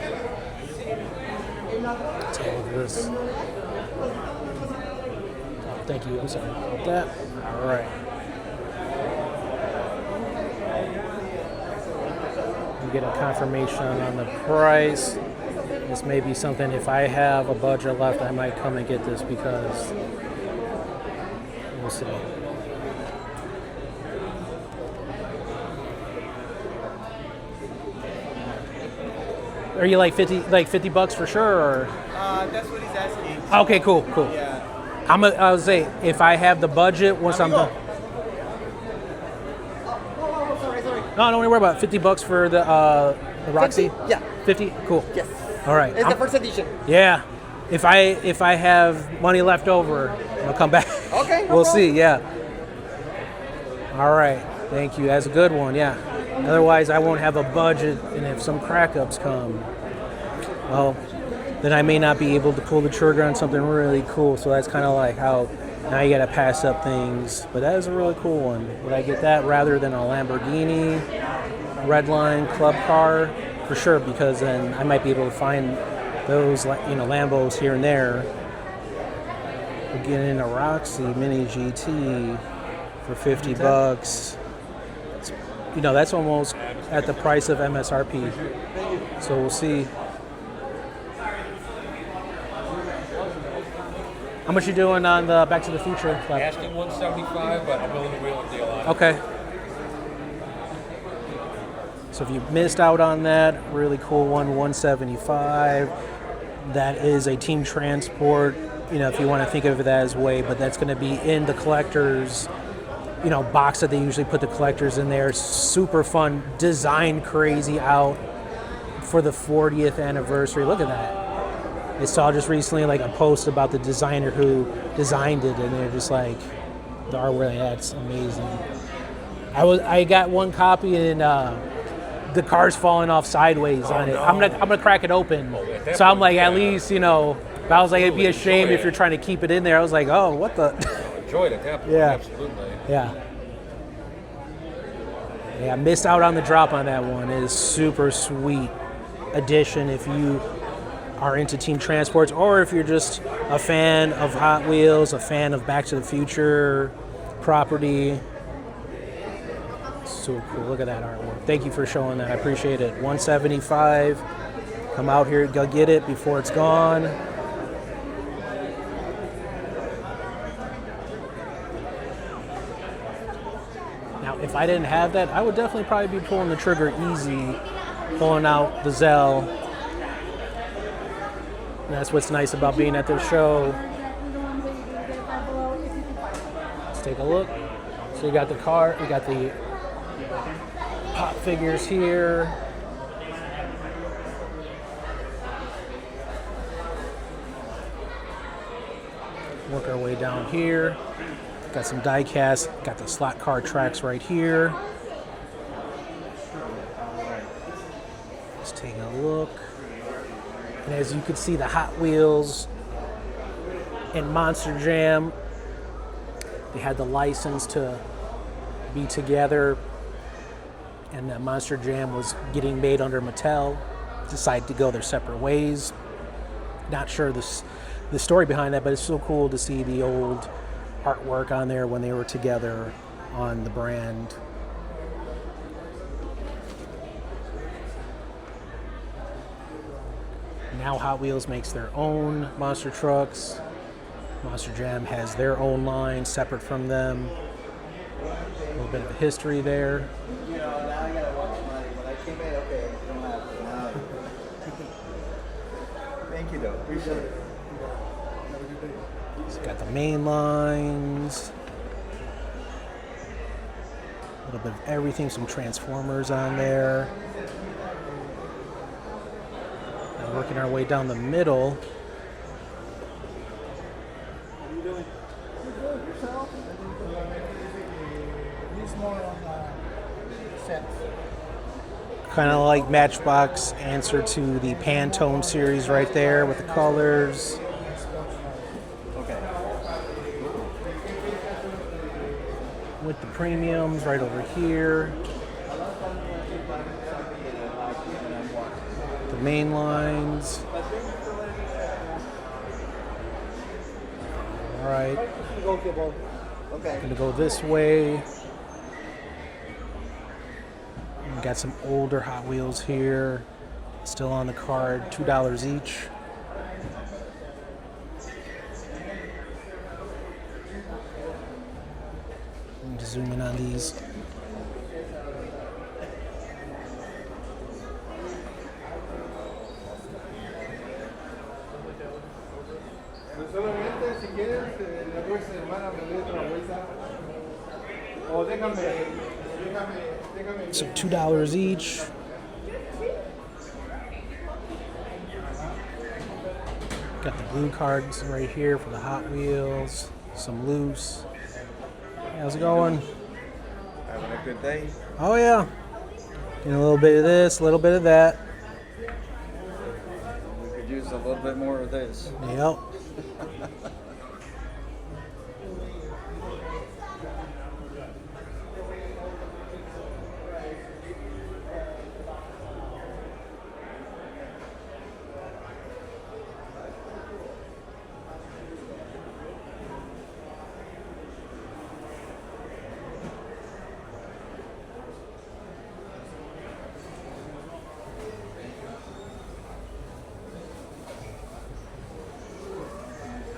[SPEAKER 1] Let's take a look at this. Oh, thank you. I'm sorry about that. All right. You get a confirmation on the price. This may be something, if I have a budget left, I might come and get this because we'll see. Are you like 50 bucks for sure, or?
[SPEAKER 14] That's what he's asking.
[SPEAKER 1] Okay, cool.
[SPEAKER 14] Yeah.
[SPEAKER 1] I would say if I have the budget once I'm done. No, don't worry about it. 50 bucks for the Roxy.
[SPEAKER 15] 50? Yeah.
[SPEAKER 1] 50. Cool.
[SPEAKER 15] Yes.
[SPEAKER 1] All right.
[SPEAKER 15] It's the first edition.
[SPEAKER 1] Yeah. If I have money left over, I'll come back.
[SPEAKER 15] Okay.
[SPEAKER 1] We'll see. Yeah. All right. Thank you. That's a good one. Yeah. Otherwise, I won't have a budget, and if some crack ups come, well, then I may not be able to pull the trigger on something really cool. So that's kind of like how Now you gotta pass up things, but that is a really cool one. Would I get that rather than a Lamborghini, Redline club car? For sure, because then I might be able to find those, Lambos here and there. We're getting in a Roxy Mini GT for 50 bucks. That's almost at the price of MSRP. So we'll see. How much you doing on the Back to the Future?
[SPEAKER 15] Asking 175, but I'm willing to wheel a deal on it.
[SPEAKER 1] Okay. So if you missed out on that, really cool one, 175. That is a team transport. If you want to think of it that way, but that's going to be in the collector's, box that they usually put the collectors in there. Super fun, designed crazy out for the 40th anniversary. Look at that. I saw just recently a post about the designer who designed it, and they're just like, the artwork, that's amazing. I got one copy and the car's falling off sideways on it.
[SPEAKER 15] No.
[SPEAKER 1] I'm gonna crack it open. So I'm like, at least, but I was like, it'd be a shame if you're trying to keep it in there. I was like, oh, what the?
[SPEAKER 15] Enjoyed it, definitely.
[SPEAKER 1] Yeah.
[SPEAKER 15] Absolutely.
[SPEAKER 1] Yeah. Yeah, missed out on the drop on that one. It is super sweet addition if you are into team transports, or if you're just a fan of Hot Wheels, a fan of Back to the Future property. So cool. Look at that artwork. Thank you for showing that. I appreciate it. 175. Come out here, go get it before it's gone. Now, if I didn't have that, I would definitely probably be pulling the trigger easy, pulling out the Zell. And that's what's nice about being at this show. Let's take a look. So you got the car, you got the pop figures here. Work our way down here. Got some diecast, got the slot car tracks right here. Let's take a look. And as you can see, the Hot Wheels and Monster Jam, they had the license to be together, and that Monster Jam was getting made under Mattel. Decided to go their separate ways. Not sure the story behind that, but it's so cool to see the old artwork on there when they were together on the brand. Now Hot Wheels makes their own monster trucks. Monster Jam has their own line separate from them. A little bit of a history there.
[SPEAKER 10] Now I gotta watch money. When I came in, okay, you don't have to now. Thank you, though. Appreciate it.
[SPEAKER 1] It's got the main lines. A little bit of everything, some Transformers on there. Now working our way down the middle. Kind of like Matchbox answer to the Pantone series right there with the colors. With the premiums right over here. The main lines. All right.
[SPEAKER 10] Okay.
[SPEAKER 1] Gonna go this way. We got some older Hot Wheels here. Still on the card, $2 each. I'm just zoom in on these.
[SPEAKER 4] Solamente si quieres, la próxima semana me doy otra vuelta. O déjame.
[SPEAKER 1] So $2 each. Got the blue cards right here for the Hot Wheels. Some loose. How's it going?
[SPEAKER 12] Having a good day.
[SPEAKER 1] Oh yeah. Getting a little bit of this, a little bit of that.
[SPEAKER 12] We could use a little bit more of this.
[SPEAKER 1] Yep.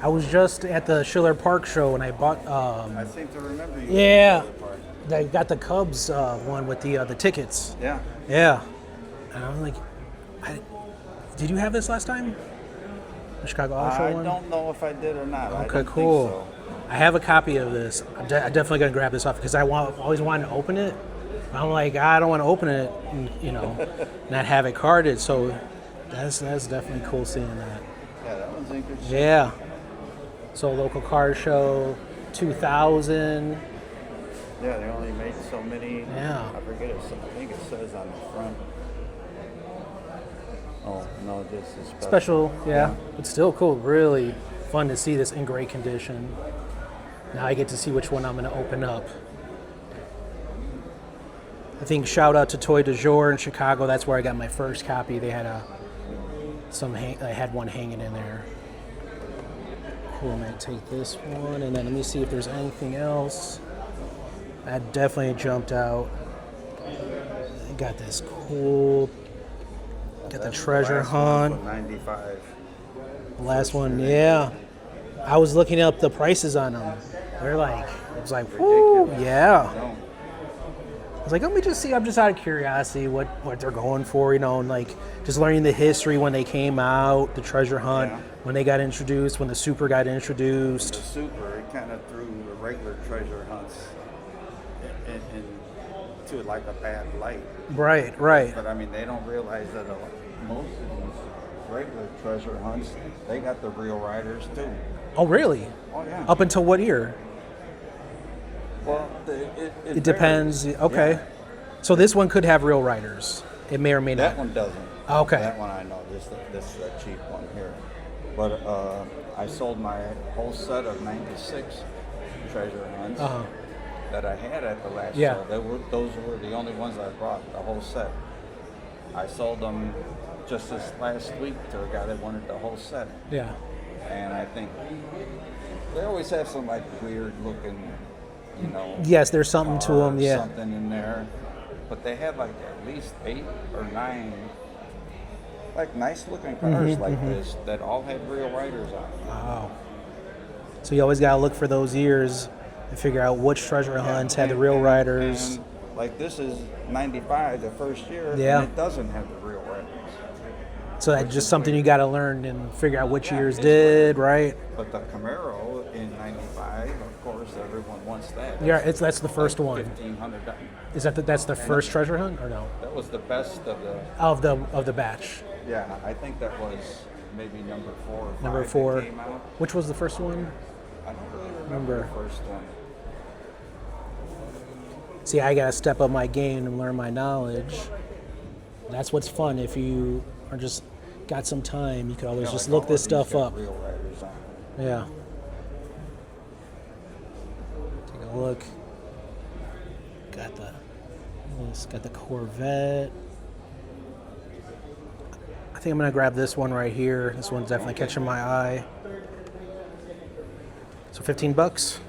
[SPEAKER 1] I was just at the Schiller Park show and I bought.
[SPEAKER 12] I seem to remember you.
[SPEAKER 1] Yeah, I got the Cubs one with the tickets.
[SPEAKER 12] Yeah.
[SPEAKER 1] Yeah. And I'm like, did you have this last time? The Chicago Auto Show
[SPEAKER 12] I
[SPEAKER 1] one?
[SPEAKER 12] don't know if I did or not. I
[SPEAKER 1] Okay,
[SPEAKER 12] don't
[SPEAKER 1] cool.
[SPEAKER 12] Think so.
[SPEAKER 1] I have a copy of this. I'm definitely gonna grab this off because I always wanted to open it. I'm like, I don't want to open it, and, not have it carded. So that's definitely cool seeing that.
[SPEAKER 12] Yeah, that one's in good shape.
[SPEAKER 1] Yeah. So local car show, 2000.
[SPEAKER 12] Yeah, they only made so many.
[SPEAKER 1] Yeah.
[SPEAKER 12] I forget it. I think it says on the front. Oh no, this is
[SPEAKER 1] Special, yeah. But still cool. Really fun to see this in great condition. Now I get to see which one I'm going to open up. I think shout out to Toy du Jour in Chicago. That's where I got my first copy. They had I had one hanging in there. Cool. I'm gonna take this one, and then let me see if there's anything else. That definitely jumped out. I got this cool. Got the treasure hunt.
[SPEAKER 12] 95.
[SPEAKER 1] The last one, yeah. I was looking up the prices on them. They're like, it was like, whoo, yeah. I was like, let me just see. I'm just out of curiosity what they're going for, and like just learning the history when they came out, the treasure hunt, when they got introduced, when the Super got introduced.
[SPEAKER 12] The Super, it kind of threw the regular treasure hunts into like a bad light.
[SPEAKER 1] Right.
[SPEAKER 12] But I mean, they don't realize that most of these regular treasure hunts, they got the real riders too.
[SPEAKER 1] Oh, really?
[SPEAKER 12] Oh, yeah.
[SPEAKER 1] Up until what year?
[SPEAKER 12] Well,
[SPEAKER 1] it depends. Okay.
[SPEAKER 12] Yeah.
[SPEAKER 1] So this one could have real riders. It may or may not.
[SPEAKER 12] That one doesn't.
[SPEAKER 1] Okay.
[SPEAKER 12] That one I know. This is a cheap one here. But I sold my whole set of 96 treasure hunts that I had at the last show. Those were the only ones I brought, the whole set. I sold them just this last week to a guy that wanted the whole set.
[SPEAKER 1] Yeah.
[SPEAKER 12] And I think they always have some like weird looking,
[SPEAKER 1] Yes, there's something to them. Yeah.
[SPEAKER 12] Something in there, but they had like at least 8 or 9, like nice looking cars like this that all had real riders on them.
[SPEAKER 1] Wow. So you always gotta look for those years and figure out which treasure hunts had the real riders.
[SPEAKER 12] And like this is 95, the first year, and it doesn't have the real riders.
[SPEAKER 1] So that's just something you got to learn and figure out which years did, right?
[SPEAKER 12] But the Camaro in 95, of course, everyone wants that.
[SPEAKER 1] Yeah, that's the first one.
[SPEAKER 12] $1,500.
[SPEAKER 1] Is that's the first treasure hunt or no?
[SPEAKER 12] That was the best of
[SPEAKER 1] the batch.
[SPEAKER 12] Yeah, I think that was maybe number 4 or 5.
[SPEAKER 1] Number 4.
[SPEAKER 12] That came out.
[SPEAKER 1] Which was the first one?
[SPEAKER 12] I don't really remember the first one.
[SPEAKER 1] See, I gotta step up my game and learn my knowledge. That's what's fun. If you are just got some time, you could always just look this stuff up.
[SPEAKER 12] Real riders on it.
[SPEAKER 1] Yeah. Take a look. Got the Corvette. I think I'm gonna grab this one right here. This one's definitely catching my eye. So $15.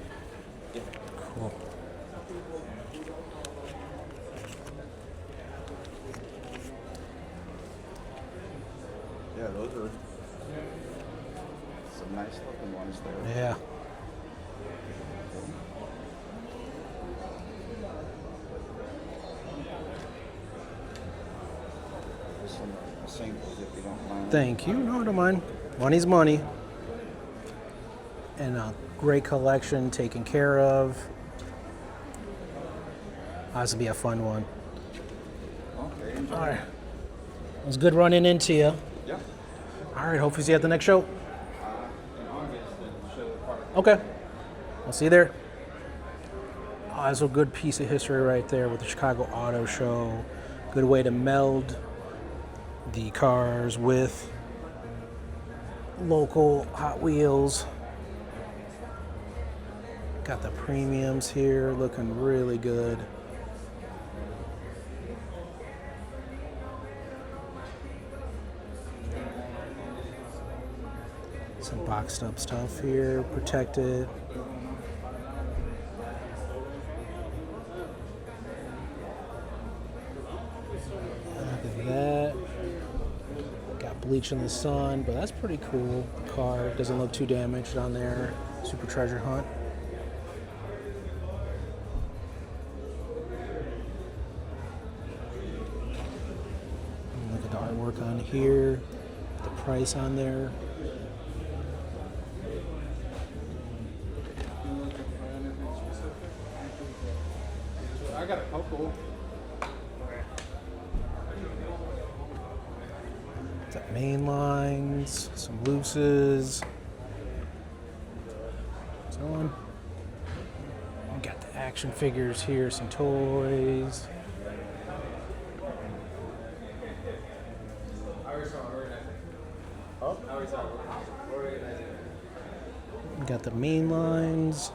[SPEAKER 1] Cool.
[SPEAKER 12] Yeah, those are some nice looking ones there.
[SPEAKER 1] Yeah.
[SPEAKER 12] There's some singles if you don't mind.
[SPEAKER 1] Thank you. No, I don't mind. Money's money. And a great collection taken care of. This will be a fun one.
[SPEAKER 12] Okay, enjoy.
[SPEAKER 1] All right. It was good running into you.
[SPEAKER 12] Yeah.
[SPEAKER 1] All right. Hopefully see you at the next show.
[SPEAKER 12] In August, then show the park.
[SPEAKER 1] Okay. I'll see you there. Oh, that's a good piece of history right there with the Chicago Auto Show. Good way to meld the cars with local Hot Wheels. Got the premiums here looking really good. Some boxed up stuff here, protected. Look at that. Got bleach in the sun, but that's pretty cool. The car doesn't look too damaged on there. Super Treasure Hunt. And look at the artwork on here, the price on there.
[SPEAKER 4] I got a couple.
[SPEAKER 1] Got main lines, some looses. So on. We got the action figures here, some toys. We got the main lines.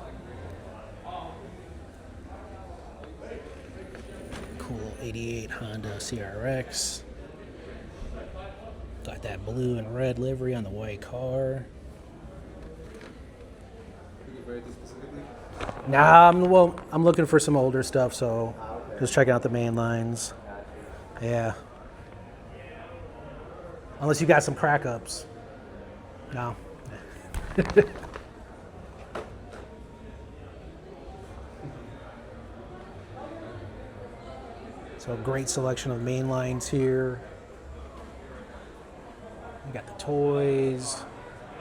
[SPEAKER 1] Cool 88 Honda CRX. Got that blue and red livery on the white car. Nah, I'm looking for some older stuff, so just checking out the main lines. Yeah. Unless you got some crack ups. No. So a great selection of main lines here. We got the toys.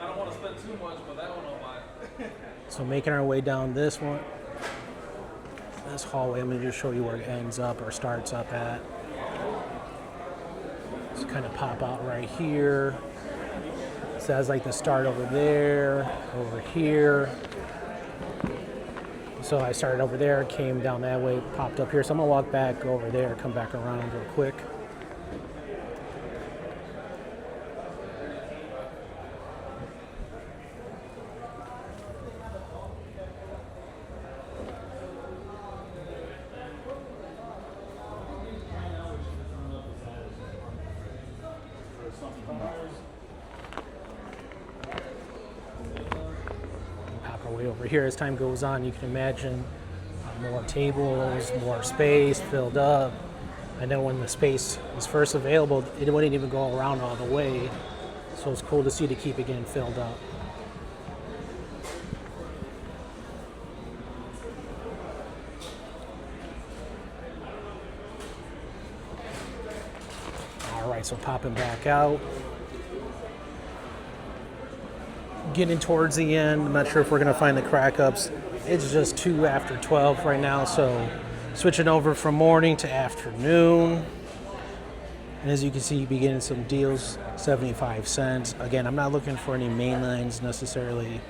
[SPEAKER 15] I don't want to spend too much, but that one I'll buy.
[SPEAKER 1] So making our way down this hallway, I'm going to just show you where it ends up or starts up at. Just kind of pop out right here. So that's like the start over there, over here. So I started over there, came down that way, popped up here. So I'm going to walk back, go over there, come back around real quick. Pop our way over here. As time goes on, you can imagine more tables, more space filled up. I know when the space was first available, it wouldn't even go around all the way. So it's cool to see to keep it getting filled up. All right, so popping back out. Getting towards the end. I'm not sure if we're going to find the crack ups. It's just 2 after 12 right now, so switching over from morning to afternoon. And as you can see, you be getting some deals, 75 cents. Again, I'm not looking for any main lines necessarily,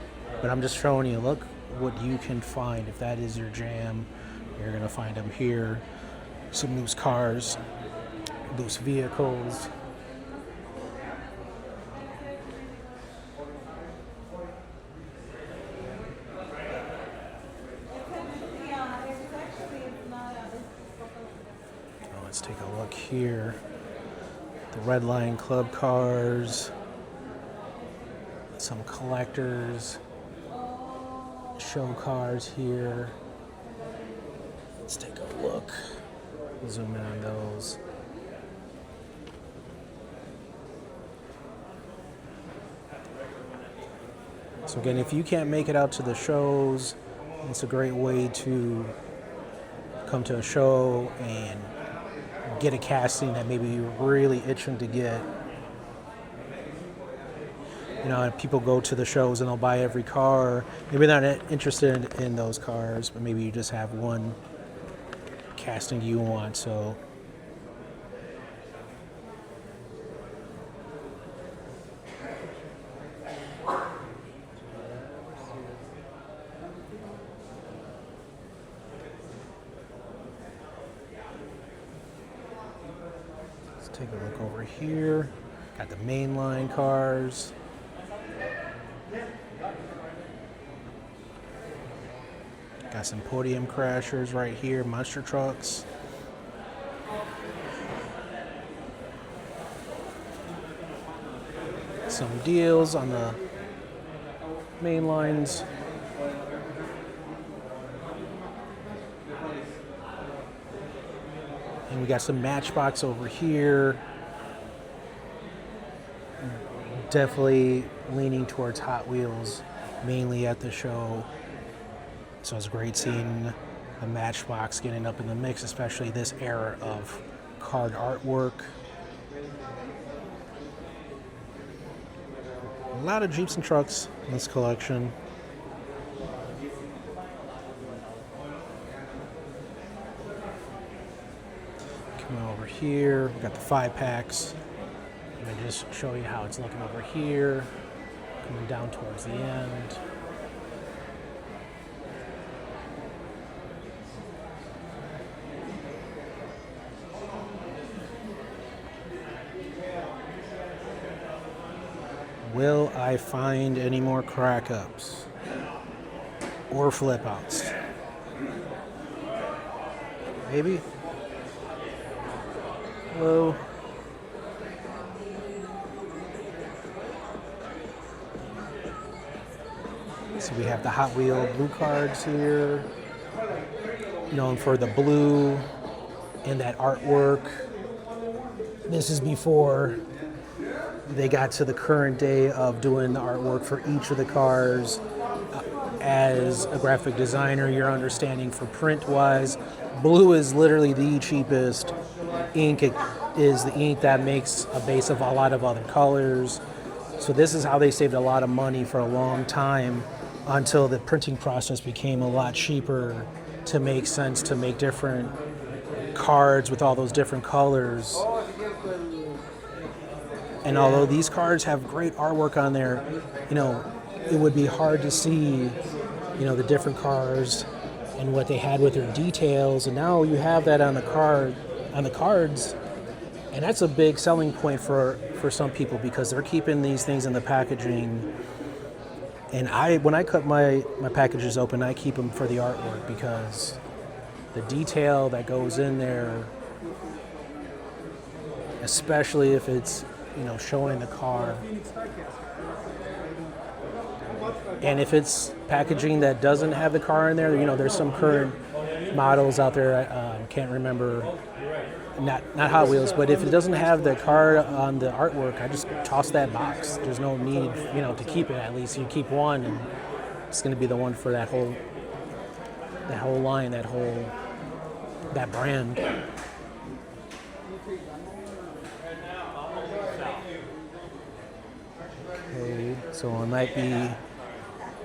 [SPEAKER 1] but I'm just showing you, look what you can find. If that is your jam, you're going to find them here. Some loose cars, loose vehicles. Let's take a look here. The Redline Club cars, some collectors, show cars here. Let's take a look. Zoom in on those. So again, if you can't make it out to the shows, it's a great way to come to a show and get a casting that maybe you're really itching to get. You know, people go to the shows and they'll buy every car. Maybe they're not interested in those cars, but maybe you just have one casting you want. So take a look over here. Got the mainline cars. Got some podium crashers right here, monster trucks. Some deals on the main lines. And we got some Matchbox over here. definitely leaning towards Hot Wheels, mainly at the show. So it's great seeing the Matchbox getting up in the mix, especially this era of card artwork. A lot of Jeeps and trucks in this collection. Coming over here, we've got the 5-packs. I'm gonna just show you how it's looking over here, coming down towards the end. Will I find any more crack ups or flip outs? Maybe. Hello. So we have the Hot Wheel blue cards here, known for the blue and that artwork. This is before they got to the current day of doing the artwork for each of the cars. As a graphic designer, your understanding for print-wise, blue is literally the cheapest ink. It is the ink that makes a base of a lot of other colors. So this is how they saved a lot of money for a long time until the printing process became a lot cheaper to make sense to make different cards with all those different colors. And although these cards have great artwork on there, you know, it would be hard to see, you know, the different cars and what they had with their details. And now you have that on the cards, and that's a big selling point for some people because they're keeping these things in the packaging. And when I cut my packages open, I keep them for the artwork because the detail that goes in there, especially if it's, you know, showing the car. And if it's packaging that doesn't have the car in there, you know, there's some current models out there, I can't remember, not Hot Wheels, but if it doesn't have the car on the artwork, I just toss that box. There's no need, you know, to keep it. At least you keep one, and it's going to be the one for that whole line, that brand. Okay, so I might be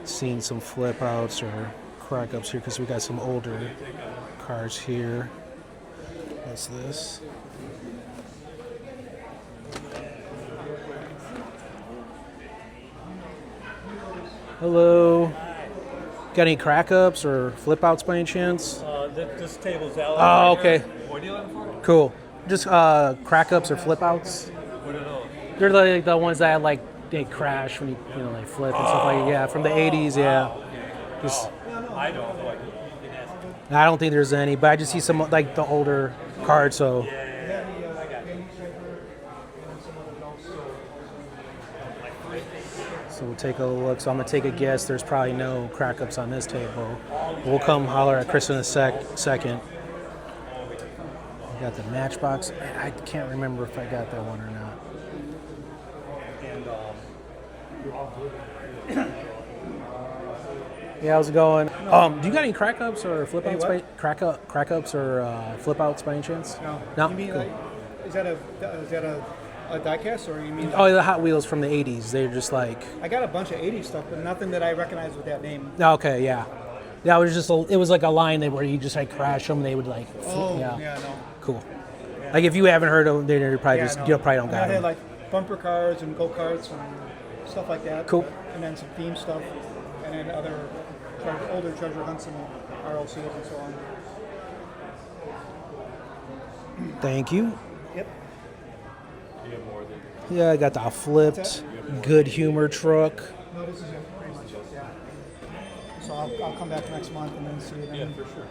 [SPEAKER 1] seeing some flip outs or crack ups here because we got some older cars here. What's this? Hello. Got any crack ups or flip outs by any chance?
[SPEAKER 16] This table's out.
[SPEAKER 1] Oh, okay.
[SPEAKER 16] What are you looking for?
[SPEAKER 1] Cool. Just crack ups or flip outs.
[SPEAKER 16] What are those?
[SPEAKER 1] They're like the ones that like they crash when you know they flip and stuff like that. Yeah, from the 80s. Yeah. Just,
[SPEAKER 16] I don't know.
[SPEAKER 1] I don't think there's any, but I just see some like the older cards. So. So we'll take a look. So I'm gonna take a guess. There's probably no crack ups on this table. We'll come holler at Chris in a second. We got the Matchbox. I can't remember if I got that one or not. Yeah, how's it going? Do you got any crack ups or flip outs? Crack ups or flip outs by any chance?
[SPEAKER 8] No.
[SPEAKER 1] No.
[SPEAKER 8] You mean
[SPEAKER 1] Cool.
[SPEAKER 8] like, is that a diecast or you mean?
[SPEAKER 1] Oh, the Hot Wheels from the 80s. They're just like.
[SPEAKER 8] I got a bunch of 80s stuff, but nothing that I recognize with that name.
[SPEAKER 1] Okay, yeah. Yeah, it was just it was like a line where you just like crash them. They would like.
[SPEAKER 8] Yeah, no.
[SPEAKER 1] Cool. Yeah. Like if you haven't heard of them, they're probably you probably don't got
[SPEAKER 8] I had
[SPEAKER 1] them.
[SPEAKER 8] like bumper cars and go-karts and stuff like that.
[SPEAKER 1] Cool.
[SPEAKER 8] And then some theme stuff, and then other older treasure hunts and RLCs and so on.
[SPEAKER 1] Thank you.
[SPEAKER 8] Yep.
[SPEAKER 1] Yeah, I got the flipped Good Humor truck.
[SPEAKER 8] No, this is it. Yeah. So I'll come back next month and then see it.
[SPEAKER 16] Yeah, for sure.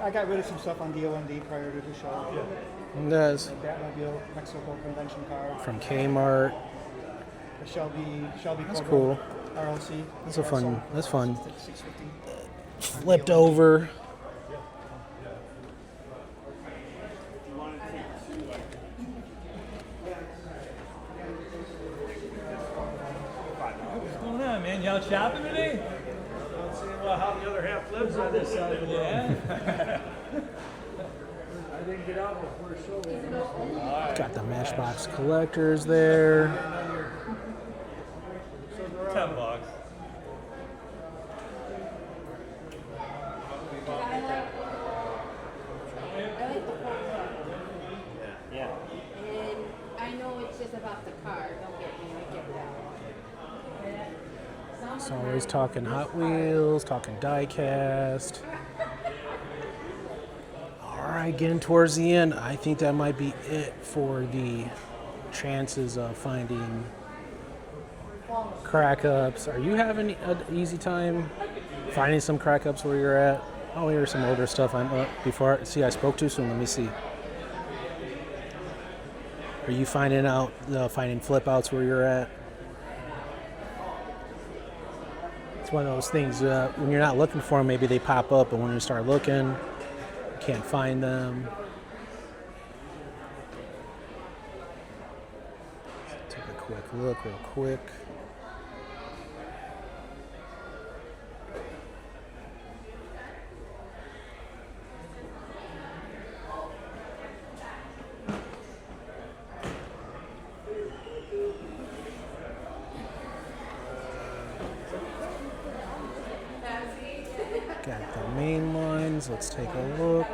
[SPEAKER 8] I got rid of some stuff on DOND prior to the show. Yeah.
[SPEAKER 1] Yes.
[SPEAKER 8] The Batmobile Mexico convention car.
[SPEAKER 1] From Kmart.
[SPEAKER 8] The Shelby
[SPEAKER 1] That's
[SPEAKER 8] Cobra
[SPEAKER 1] cool.
[SPEAKER 8] RLC.
[SPEAKER 1] That's a fun. That's fun.
[SPEAKER 8] 650.
[SPEAKER 1] Flipped over.
[SPEAKER 13] You out shopping today?
[SPEAKER 15] I'm seeing how the other half lives on this side of the world. I didn't get out before the show.
[SPEAKER 1] Got the Matchbox collectors there.
[SPEAKER 16] $10.
[SPEAKER 2] Yeah. And I know it's just about the car. Don't get me. I get that.
[SPEAKER 1] It's always talking Hot Wheels, talking Diecast. Alright, getting towards the end. I think that might be it for the chances of finding crack ups. Are you having an easy time finding some crack ups where you're at? Oh, here's some older stuff. Before I spoke too soon. Let me see. Are you finding flip outs where you're at? It's one of those things, when you're not looking for them, maybe they pop up, but when you start looking, you can't find them. Let's take a quick look real quick. Got the main lines. Let's take a look.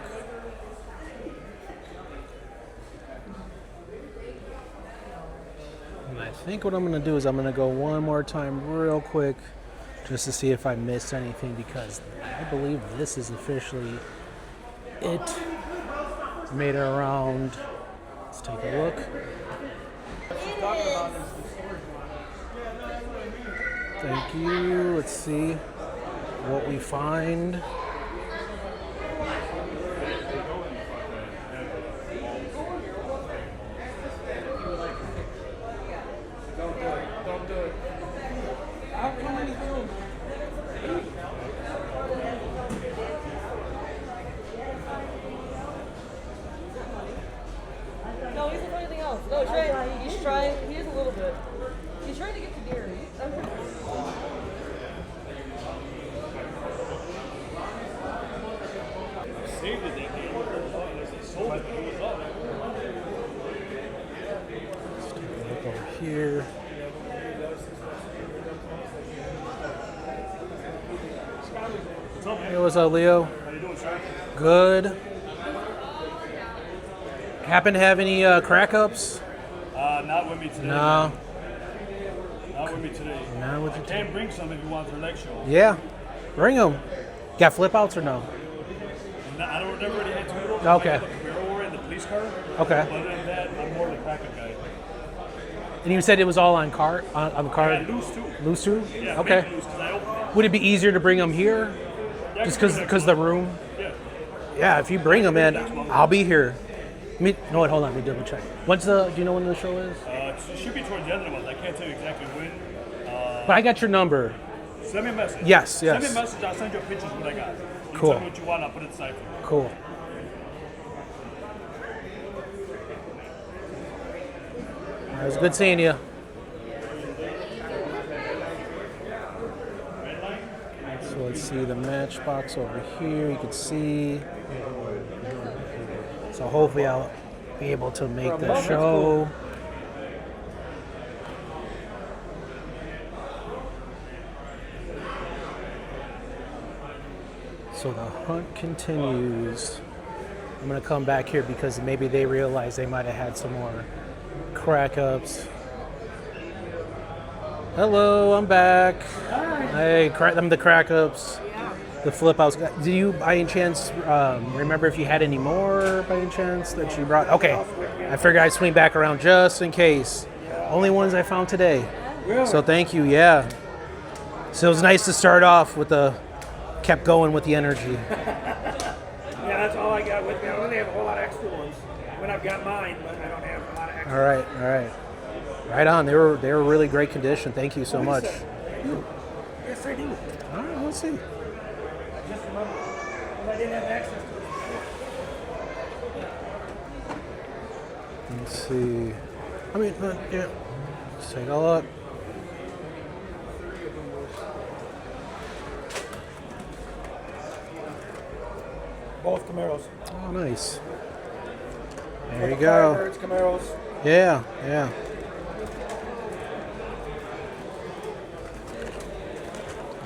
[SPEAKER 1] And I think what I'm going to do is I'm going to go one more time real quick just to see if I missed anything, because I believe this is officially it. Made it around. Let's take a look. Thank you. Let's see what we find.
[SPEAKER 15] Don't do it. How come many films?
[SPEAKER 2] No, he's looking for anything else. No, he's trying. He is a little bit. He's trying to get to deer.
[SPEAKER 15] Saved it, they came over. Sold it, it was up.
[SPEAKER 1] Look over here. Hey, what's up, Leo?
[SPEAKER 15] How you doing, sir?
[SPEAKER 1] Good. Happen to have any crack ups?
[SPEAKER 15] Not with me today.
[SPEAKER 1] No.
[SPEAKER 15] Not with me today.
[SPEAKER 1] Not with you
[SPEAKER 15] I can bring some if you want for the next show.
[SPEAKER 1] Yeah, bring them. Got flip outs or no?
[SPEAKER 15] I don't never really had two of those.
[SPEAKER 1] Okay.
[SPEAKER 15] I got the Camaro and the police car.
[SPEAKER 1] Okay.
[SPEAKER 15] Other than that, I'm more the cracker guy.
[SPEAKER 1] And you said it was all on the card?
[SPEAKER 15] Yeah, loose too.
[SPEAKER 1] Loose too?
[SPEAKER 15] Yeah,
[SPEAKER 1] Okay.
[SPEAKER 15] loose 'cause I opened it.
[SPEAKER 1] Would it be easier to bring them here?
[SPEAKER 15] Yeah,
[SPEAKER 1] Just
[SPEAKER 15] I can bring
[SPEAKER 1] because the room?
[SPEAKER 15] Yeah.
[SPEAKER 1] Yeah, if you bring them in, I'll be here. No, wait, hold on. Let me double check. Do you know when the show is?
[SPEAKER 15] It should be towards the end of the month. I can't tell you exactly when.
[SPEAKER 1] But I got your number.
[SPEAKER 15] Send me a message.
[SPEAKER 1] Yes.
[SPEAKER 15] Send me a message. I'll send you pictures of what I got. You
[SPEAKER 1] Cool.
[SPEAKER 15] tell me what you want. I'll put it aside for you.
[SPEAKER 1] Cool. It was good seeing you. So let's see the Matchbox over here. You can see. So hopefully I'll be able to make the show. So the hunt continues. I'm gonna come back here because maybe they realize they might have had some more crack ups. Hello, I'm back. Hey, I'm the crack ups. The flip outs. Do you, by any chance, remember if you had any more by any chance that you brought? Okay, I figured I'd swing back around just in case. Only ones I found today. So thank you. Yeah. So it was nice to start off with kept going with the energy.
[SPEAKER 7] Yeah, that's all I got with me. I don't really have a whole lot of extra ones. When I've got mine, but I don't have a lot of extra.
[SPEAKER 1] All right. Right on. They were really great condition. Thank you so much.
[SPEAKER 7] Yes, I do.
[SPEAKER 1] All right, let's see.
[SPEAKER 7] I just remember when I didn't have access to it.
[SPEAKER 1] Let's see. I mean, yeah. Let's take a look.
[SPEAKER 8] Both Camaros.
[SPEAKER 1] Oh, nice. There
[SPEAKER 8] With
[SPEAKER 1] you
[SPEAKER 8] the
[SPEAKER 1] go.
[SPEAKER 8] Firebirds, Camaros.
[SPEAKER 1] Yeah, yeah.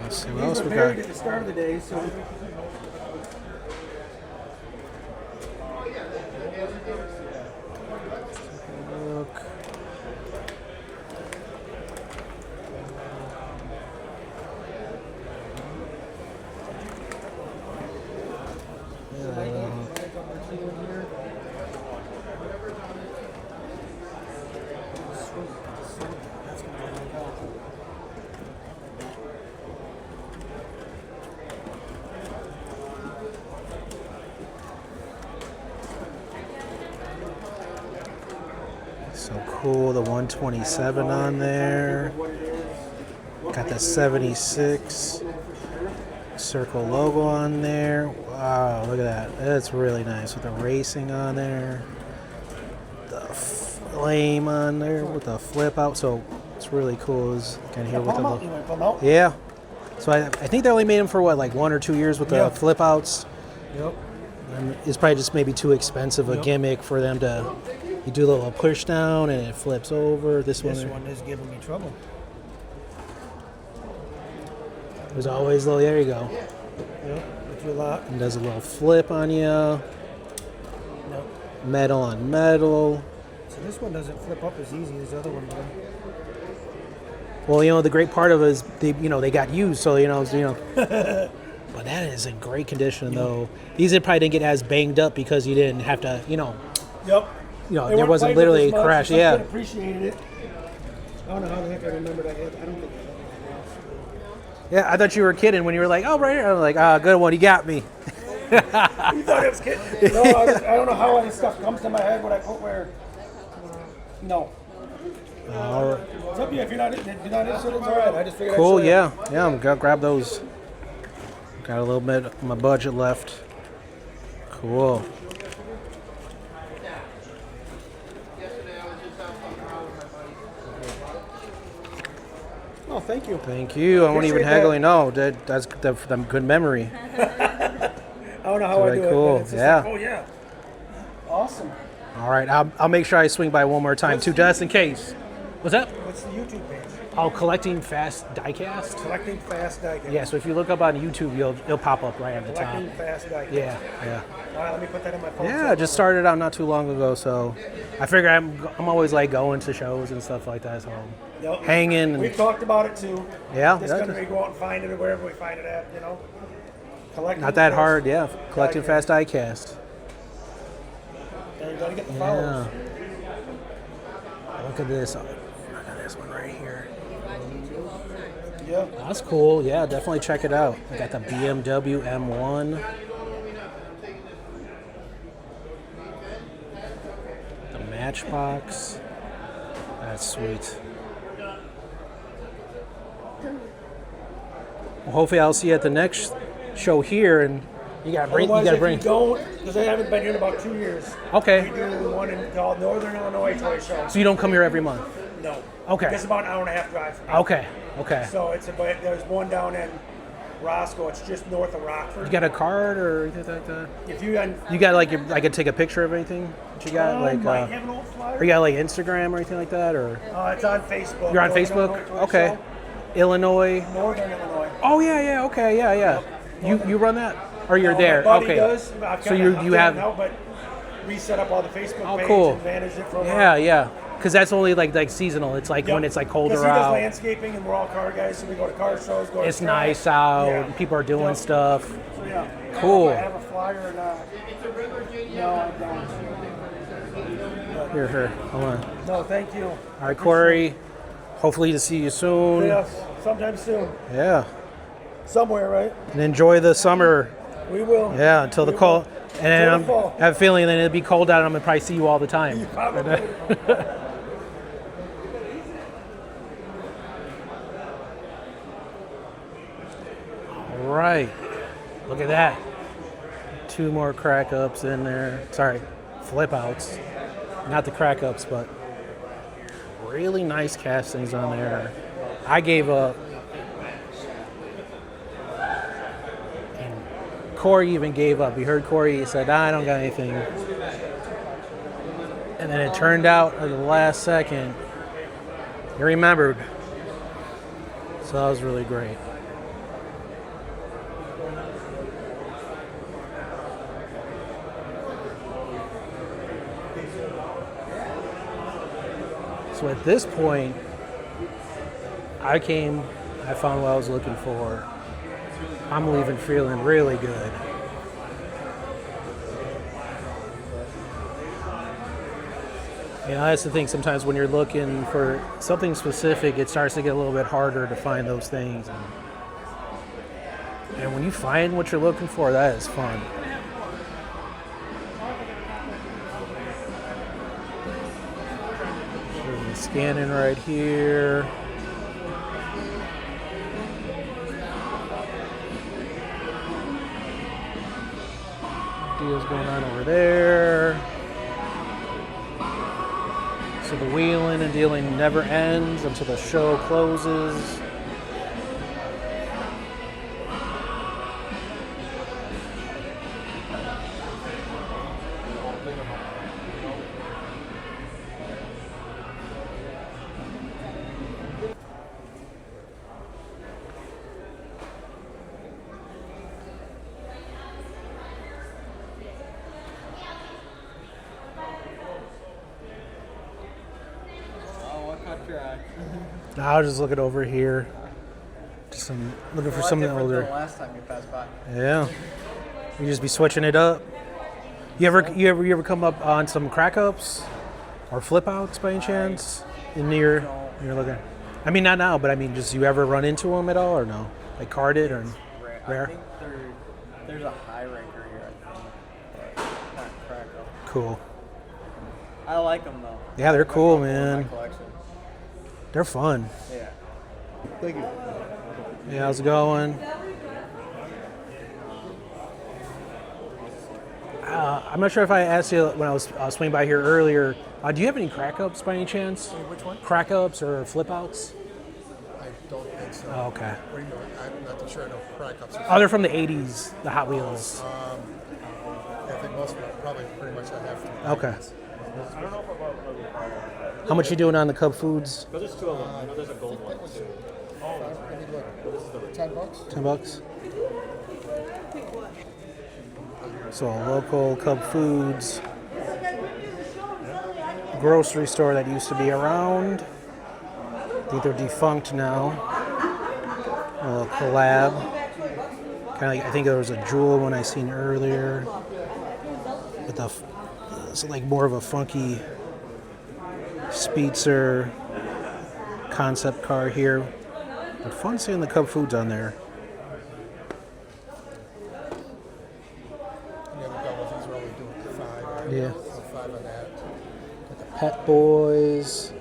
[SPEAKER 1] Let's see what
[SPEAKER 8] These
[SPEAKER 1] else
[SPEAKER 8] were
[SPEAKER 1] we
[SPEAKER 8] buried
[SPEAKER 1] got.
[SPEAKER 8] at the start of the day, so.
[SPEAKER 1] Look. So cool, the 127 on there. Got the 76 circle logo on there. Wow, look at that. That's really nice with the racing on there. The flame on there with the flip out. So it's really cool. It's kind of here with the logo. Yeah. So I think they only made them for what, like 1 or 2 years with the flip outs.
[SPEAKER 8] Yep.
[SPEAKER 1] And it's probably just maybe too expensive a gimmick for them to. You do a little push down and it flips over. This one
[SPEAKER 8] is giving me trouble.
[SPEAKER 1] There's always a little. There you go.
[SPEAKER 8] Yep. With your lock.
[SPEAKER 1] And does a little flip on you.
[SPEAKER 8] Yep.
[SPEAKER 1] Metal on metal.
[SPEAKER 8] So this one doesn't flip up as easy as the other one does.
[SPEAKER 1] Well, you know the great part of it is they got used, so you know. But that is in great condition though. These probably didn't get as banged up because you didn't have to,
[SPEAKER 8] Yep.
[SPEAKER 1] There wasn't literally a crash.
[SPEAKER 8] So
[SPEAKER 1] Yeah.
[SPEAKER 8] I appreciated it. I don't know how the heck I remembered I had. I don't think I had.
[SPEAKER 1] Yeah, I thought you were kidding when you were like, "Oh, right here." I was like, "Ah, good one, you got me."
[SPEAKER 8] You thought I was kidding? No, I don't know how this stuff comes to my head when I put where. No.
[SPEAKER 1] All right.
[SPEAKER 8] It's up to you. If you're not interested, it's all right. I just figured
[SPEAKER 1] Cool.
[SPEAKER 8] I'd show you.
[SPEAKER 1] Yeah. I'm gonna grab those. Got a little bit of my budget left. Cool.
[SPEAKER 8] Oh, thank you.
[SPEAKER 1] Thank you. I won't even
[SPEAKER 8] Appreciate
[SPEAKER 1] haggle.
[SPEAKER 8] that.
[SPEAKER 1] No, that's good memory.
[SPEAKER 8] I don't know how I
[SPEAKER 1] Very
[SPEAKER 8] do
[SPEAKER 1] cool.
[SPEAKER 8] it. But it's just
[SPEAKER 1] Yeah.
[SPEAKER 8] like, oh yeah. Awesome.
[SPEAKER 1] All right, I'll make sure I swing by one more time too, just in case. What's that?
[SPEAKER 8] What's the YouTube page?
[SPEAKER 1] Oh, CollectingFastDiecast.
[SPEAKER 8] CollectingFastDiecast.
[SPEAKER 1] Yeah, so if you look up on YouTube, it'll pop up right at the top.
[SPEAKER 8] CollectingFastDiecast.
[SPEAKER 1] Yeah.
[SPEAKER 8] All right, let me put that in my phone.
[SPEAKER 1] Yeah, I just started out not too long ago, so I figure I'm always like going to shows and stuff like that, so
[SPEAKER 8] Yep.
[SPEAKER 1] hanging.
[SPEAKER 8] We've talked about it too.
[SPEAKER 1] Yeah,
[SPEAKER 8] This
[SPEAKER 1] yeah,
[SPEAKER 8] country,
[SPEAKER 1] just-
[SPEAKER 8] we go out and find it or wherever we find it at, Collecting
[SPEAKER 1] Not that
[SPEAKER 8] Fast
[SPEAKER 1] hard, yeah.
[SPEAKER 8] Diecast.
[SPEAKER 1] CollectingFastDiecast.
[SPEAKER 8] And you gotta get the
[SPEAKER 1] Yeah.
[SPEAKER 8] followers.
[SPEAKER 1] Look at this. Look at this one right here.
[SPEAKER 8] Yeah.
[SPEAKER 1] That's cool. Yeah, definitely check it out. I got the BMW M1. The Matchbox. That's sweet. Well, hopefully I'll see you at the next show here, and you gotta bring.
[SPEAKER 8] Otherwise,
[SPEAKER 1] You gotta
[SPEAKER 8] if
[SPEAKER 1] bring.
[SPEAKER 8] you don't, because I haven't been here in about 2 years.
[SPEAKER 1] Okay.
[SPEAKER 8] We do one called Northern Illinois Toy Show.
[SPEAKER 1] So you don't come here every month.
[SPEAKER 8] No.
[SPEAKER 1] Okay.
[SPEAKER 8] It's about an hour and a half drive from me.
[SPEAKER 1] Okay. Okay.
[SPEAKER 8] So there's one down in Roscoe. It's just north of Rockford.
[SPEAKER 1] You got a card or anything like that?
[SPEAKER 8] If you
[SPEAKER 1] You got like I could take a picture of anything that you got,
[SPEAKER 8] I
[SPEAKER 1] like
[SPEAKER 8] might have an old flyer.
[SPEAKER 1] or you got like Instagram or anything like that, or
[SPEAKER 8] It's on Facebook.
[SPEAKER 1] you're on
[SPEAKER 8] Northern
[SPEAKER 1] Facebook?
[SPEAKER 8] Illinois Toy
[SPEAKER 1] Okay.
[SPEAKER 8] Show.
[SPEAKER 1] Illinois.
[SPEAKER 8] Northern Illinois.
[SPEAKER 1] Oh yeah. Okay. Yeah. You run that, or you're
[SPEAKER 8] No,
[SPEAKER 1] there?
[SPEAKER 8] My buddy
[SPEAKER 1] Okay.
[SPEAKER 8] does. I've
[SPEAKER 1] So
[SPEAKER 8] kinda- I'm
[SPEAKER 1] you
[SPEAKER 8] doing
[SPEAKER 1] have.
[SPEAKER 8] now, but we set up all the Facebook
[SPEAKER 1] Oh,
[SPEAKER 8] page
[SPEAKER 1] cool.
[SPEAKER 8] and manage it from
[SPEAKER 1] Yeah. Because that's only like seasonal. It's like when it's like colder
[SPEAKER 8] Because he does
[SPEAKER 1] out.
[SPEAKER 8] landscaping and we're all car guys, so we go to car shows. Go
[SPEAKER 1] It's
[SPEAKER 8] to
[SPEAKER 1] nice out.
[SPEAKER 8] Yeah.
[SPEAKER 1] People are doing stuff.
[SPEAKER 8] So yeah.
[SPEAKER 1] Cool.
[SPEAKER 8] I have a flyer or not. No, I don't.
[SPEAKER 1] Here. Hold on.
[SPEAKER 8] No, thank you.
[SPEAKER 1] All right, Corey. Hopefully to see you soon.
[SPEAKER 8] Yes, sometime soon.
[SPEAKER 1] Yeah.
[SPEAKER 8] Somewhere, right?
[SPEAKER 1] And enjoy the summer.
[SPEAKER 8] We will.
[SPEAKER 1] Yeah, until the
[SPEAKER 8] We
[SPEAKER 1] cold.
[SPEAKER 8] will.
[SPEAKER 1] And then
[SPEAKER 8] Until the fall.
[SPEAKER 1] I have a feeling then it'll be cold out and I'm going to probably see you all the time.
[SPEAKER 8] Probably.
[SPEAKER 1] All right. Look at that. 2 more crack ups in there. Sorry, flip outs. Not the crack ups, but really nice castings on there. I gave a Corey even gave up. You heard Corey, he said, I don't got anything. And then it turned out at the last second, he remembered. So that was really great. So at this point, I found what I was looking for. I'm leaving feeling really good. You know, that's the thing. Sometimes when you're looking for something specific, it starts to get a little bit harder to find those things. And when you find what you're looking for, that is fun. Scanning right here. Deals going on over there. So the wheeling and dealing never ends until the show closes. I was just looking over here. Looking for something older.
[SPEAKER 5] Than the last time you passed by.
[SPEAKER 1] Yeah. You just be switching it up. You ever come up on some crack ups or flip outs by any chance? You're looking. I mean, not now, but I mean, just you ever run into them at all or no? Like carded or rare?
[SPEAKER 5] I think there's a high ranker here, I think, but not crack up.
[SPEAKER 1] Cool.
[SPEAKER 5] I like them though.
[SPEAKER 1] Yeah, they're cool,
[SPEAKER 5] My
[SPEAKER 1] man.
[SPEAKER 5] collection.
[SPEAKER 1] They're fun.
[SPEAKER 5] Yeah.
[SPEAKER 8] Thank you.
[SPEAKER 1] Yeah, how's it going? I'm not sure if I asked you when I was swinging by here earlier. Do you have any crack ups by any chance?
[SPEAKER 8] Which one?
[SPEAKER 1] Crack ups or flip outs?
[SPEAKER 8] I don't think so.
[SPEAKER 1] Oh, okay.
[SPEAKER 8] What do you mean? I'm not too sure I know crack ups.
[SPEAKER 1] Oh, they're from the 80s, the Hot Wheels.
[SPEAKER 8] I think most of them probably pretty much I have from the
[SPEAKER 1] Okay.
[SPEAKER 8] 90s.
[SPEAKER 3] I don't know if about
[SPEAKER 1] How much you doing on the Cub Foods?
[SPEAKER 3] Because there's two of them. I know there's a gold one.
[SPEAKER 8] I mean, look, $10.
[SPEAKER 1] $10. So a local Cub Foods grocery store that used to be around. I think they're defunct now. A little collab. Kind of like, I think there was a Jewel one I seen earlier. With it's like more of a funky Speedster concept car here. But fun seeing the Cub Foods on there.
[SPEAKER 8] And the other doubles, these are only doing 5.
[SPEAKER 1] Yeah.
[SPEAKER 8] So 5 on that.
[SPEAKER 1] Got the Pet Boys.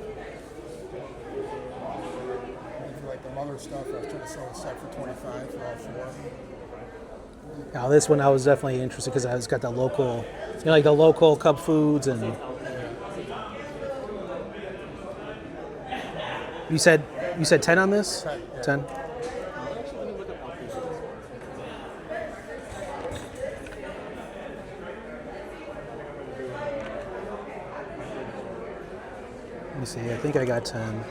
[SPEAKER 8] And for like the mother stuff, I was trying to sell a set for 25 for all 4 of them.
[SPEAKER 1] Now this one I was definitely interested because it's got the local, like the local Cub Foods and. You said 10 on this? 10. Let me see. I think I got 10.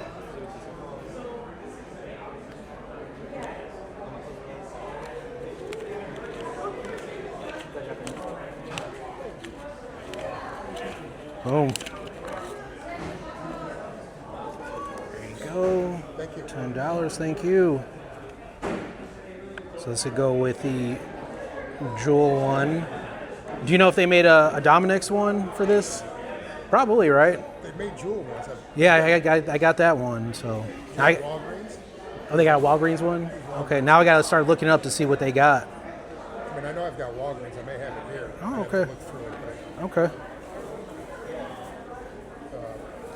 [SPEAKER 1] Boom. There you go.
[SPEAKER 8] Thank you.
[SPEAKER 1] $10, thank you. So this would go with the Jewel one. Do you know if they made a Dominic's one for this? Probably, right?
[SPEAKER 8] They made Jewel ones.
[SPEAKER 1] Yeah, I got that one. So
[SPEAKER 8] Walgreens?
[SPEAKER 1] Oh, they got a Walgreens one? Okay, now I got to start looking up to see what they got.
[SPEAKER 8] I mean, I know I've got Walgreens. I may have it here.
[SPEAKER 1] Oh,
[SPEAKER 8] I have to
[SPEAKER 1] okay.
[SPEAKER 8] look through it, but,
[SPEAKER 1] Okay.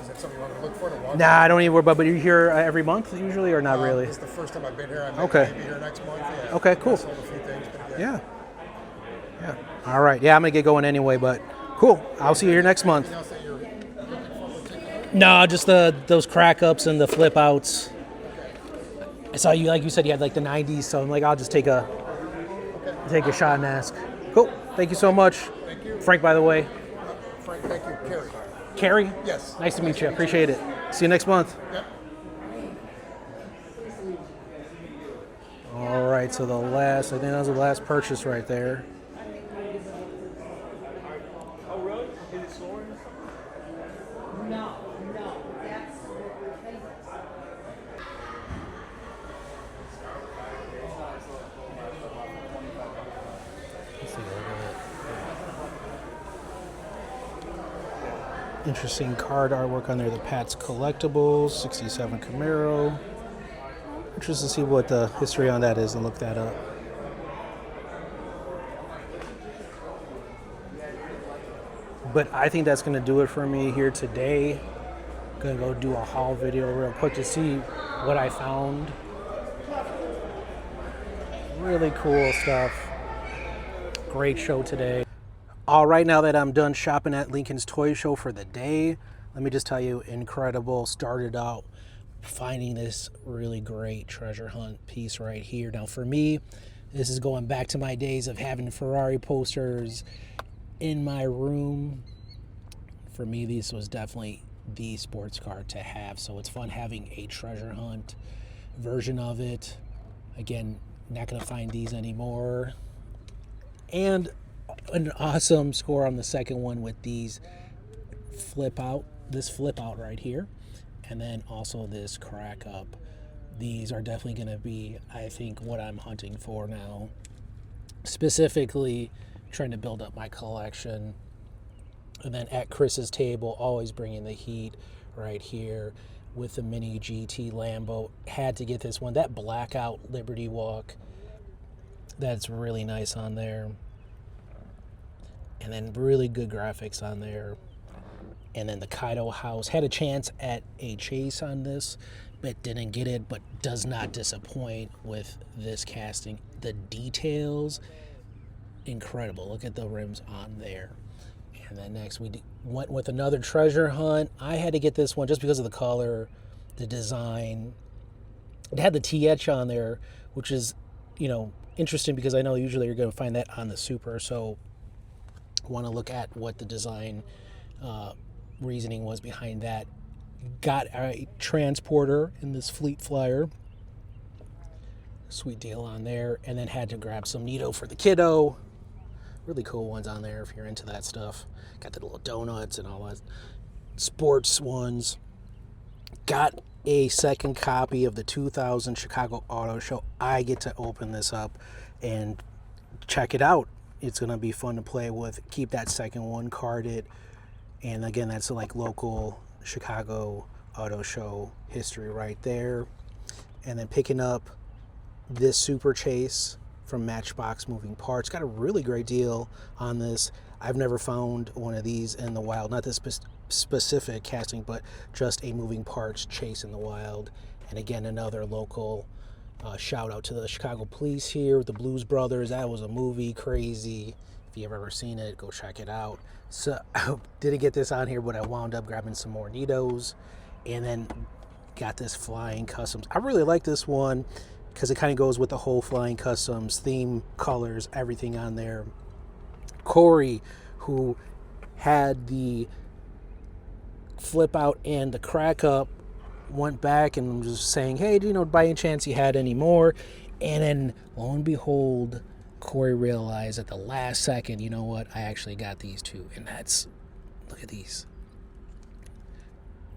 [SPEAKER 8] is that something you want to look for? To Walgreens?
[SPEAKER 1] Nah, I don't even worry about. But you're here every month usually, or not really?
[SPEAKER 8] This is the first time I've been here. I may
[SPEAKER 1] Okay.
[SPEAKER 8] be here next month. Yeah.
[SPEAKER 1] Okay, cool.
[SPEAKER 8] I sold a few things, but
[SPEAKER 1] Yeah. Yeah. All right. Yeah, I'm gonna get going anyway, but cool. I'll see you here next month.
[SPEAKER 8] Anything else that you're looking for particularly?
[SPEAKER 1] No, just those crack ups and the flip outs. I saw you, like you said, you had like the 90s, so I'm like, I'll just take a take a shot and ask. Cool. Thank you so much.
[SPEAKER 8] Thank you.
[SPEAKER 1] Frank, by the way.
[SPEAKER 8] Frank, thank you. Carrie.
[SPEAKER 1] Carrie?
[SPEAKER 8] Yes.
[SPEAKER 1] Nice to meet you. Appreciate it. See you next month.
[SPEAKER 8] Yep.
[SPEAKER 1] All right, so I think that was the last purchase right there.
[SPEAKER 7] Oh, really? Is it sore? No. That's
[SPEAKER 1] Let's take a look at it. Interesting card artwork on there. The Pat's Collectibles, 67 Camaro. Interested to see what the history on that is and look that up. But I think that's going to do it for me here today. Going to go do a haul video real quick to see what I found. Really cool stuff. Great show today. All right, now that I'm done shopping at Lincoln's Toy Show for the day, let me just tell you, incredible. Started out finding this really great treasure hunt piece right here. Now for me, this is going back to my days of having Ferrari posters in my room. For me, this was definitely the sports car to have. So it's fun having a treasure hunt version of it. Again, not gonna find these anymore. And an awesome score on the second one with these flip out right here. And then also this crack up. These are definitely going to be, I think, what I'm hunting for now. Specifically, trying to build up my collection. And then at Chris's table, always bringing the heat right here with the mini GT Lambo. Had to get this one. That blackout Liberty Walk, that's really nice on there. And then really good graphics on there. And then the Kaido house. Had a chance at a chase on this, but didn't get it, but does not disappoint with this casting. The details, incredible. Look at the rims on there. And then next we went with another treasure hunt. I had to get this one just because of the color, the design. It had the TH on there, which is, interesting because I know usually you're going to find that on the Super. So I want to look at what the design reasoning was behind that. Got a transporter in this Fleet Flyer. Sweet deal on there. And then had to grab some Nito for the kiddo. Really cool ones on there if you're into that stuff. Got the little donuts and all that. Sports ones. Got a second copy of the 2000 Chicago Auto Show. I get to open this up and check it out. It's going to be fun to play with. Keep that second one carded. And again, that's like local Chicago Auto Show history right there. And then picking up this Super Chase from Matchbox Moving Parts. Got a really great deal on this. I've never found one of these in the wild. Not this specific casting, but just a moving parts chase in the wild. And again, another local shout out to the Chicago Police here with the Blues Brothers. That was a movie, crazy. If you've ever seen it, go check it out. So I didn't get this on here, but I wound up grabbing some more Nitos and then got this Flying Customs. I really like this one because it kind of goes with the whole Flying Customs theme, colors, everything on there. Corey, who had the flip out and the crack up, went back and was saying, hey, by any chance you had any more? And then lo and behold, Corey realized at the last second, you know what, I actually got these two. And that's, look at these.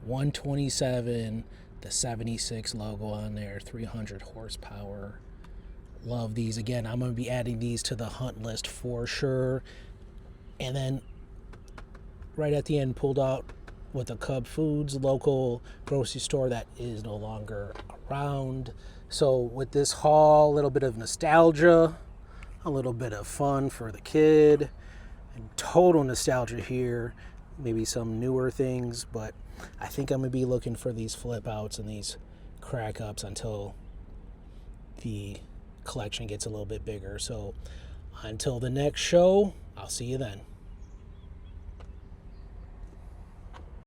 [SPEAKER 1] 127, the 76 logo on there, 300 horsepower. Love these. Again, I'm going to be adding these to the hunt list for sure. And then right at the end, pulled out with the Cub Foods local grocery store that is no longer around. So with this haul, a little bit of nostalgia, a little bit of fun for the kid, and total nostalgia here, maybe some newer things, but I think I'm going to be looking for these flip outs and these crack ups until the collection gets a little bit bigger. So until the next show, I'll see you then.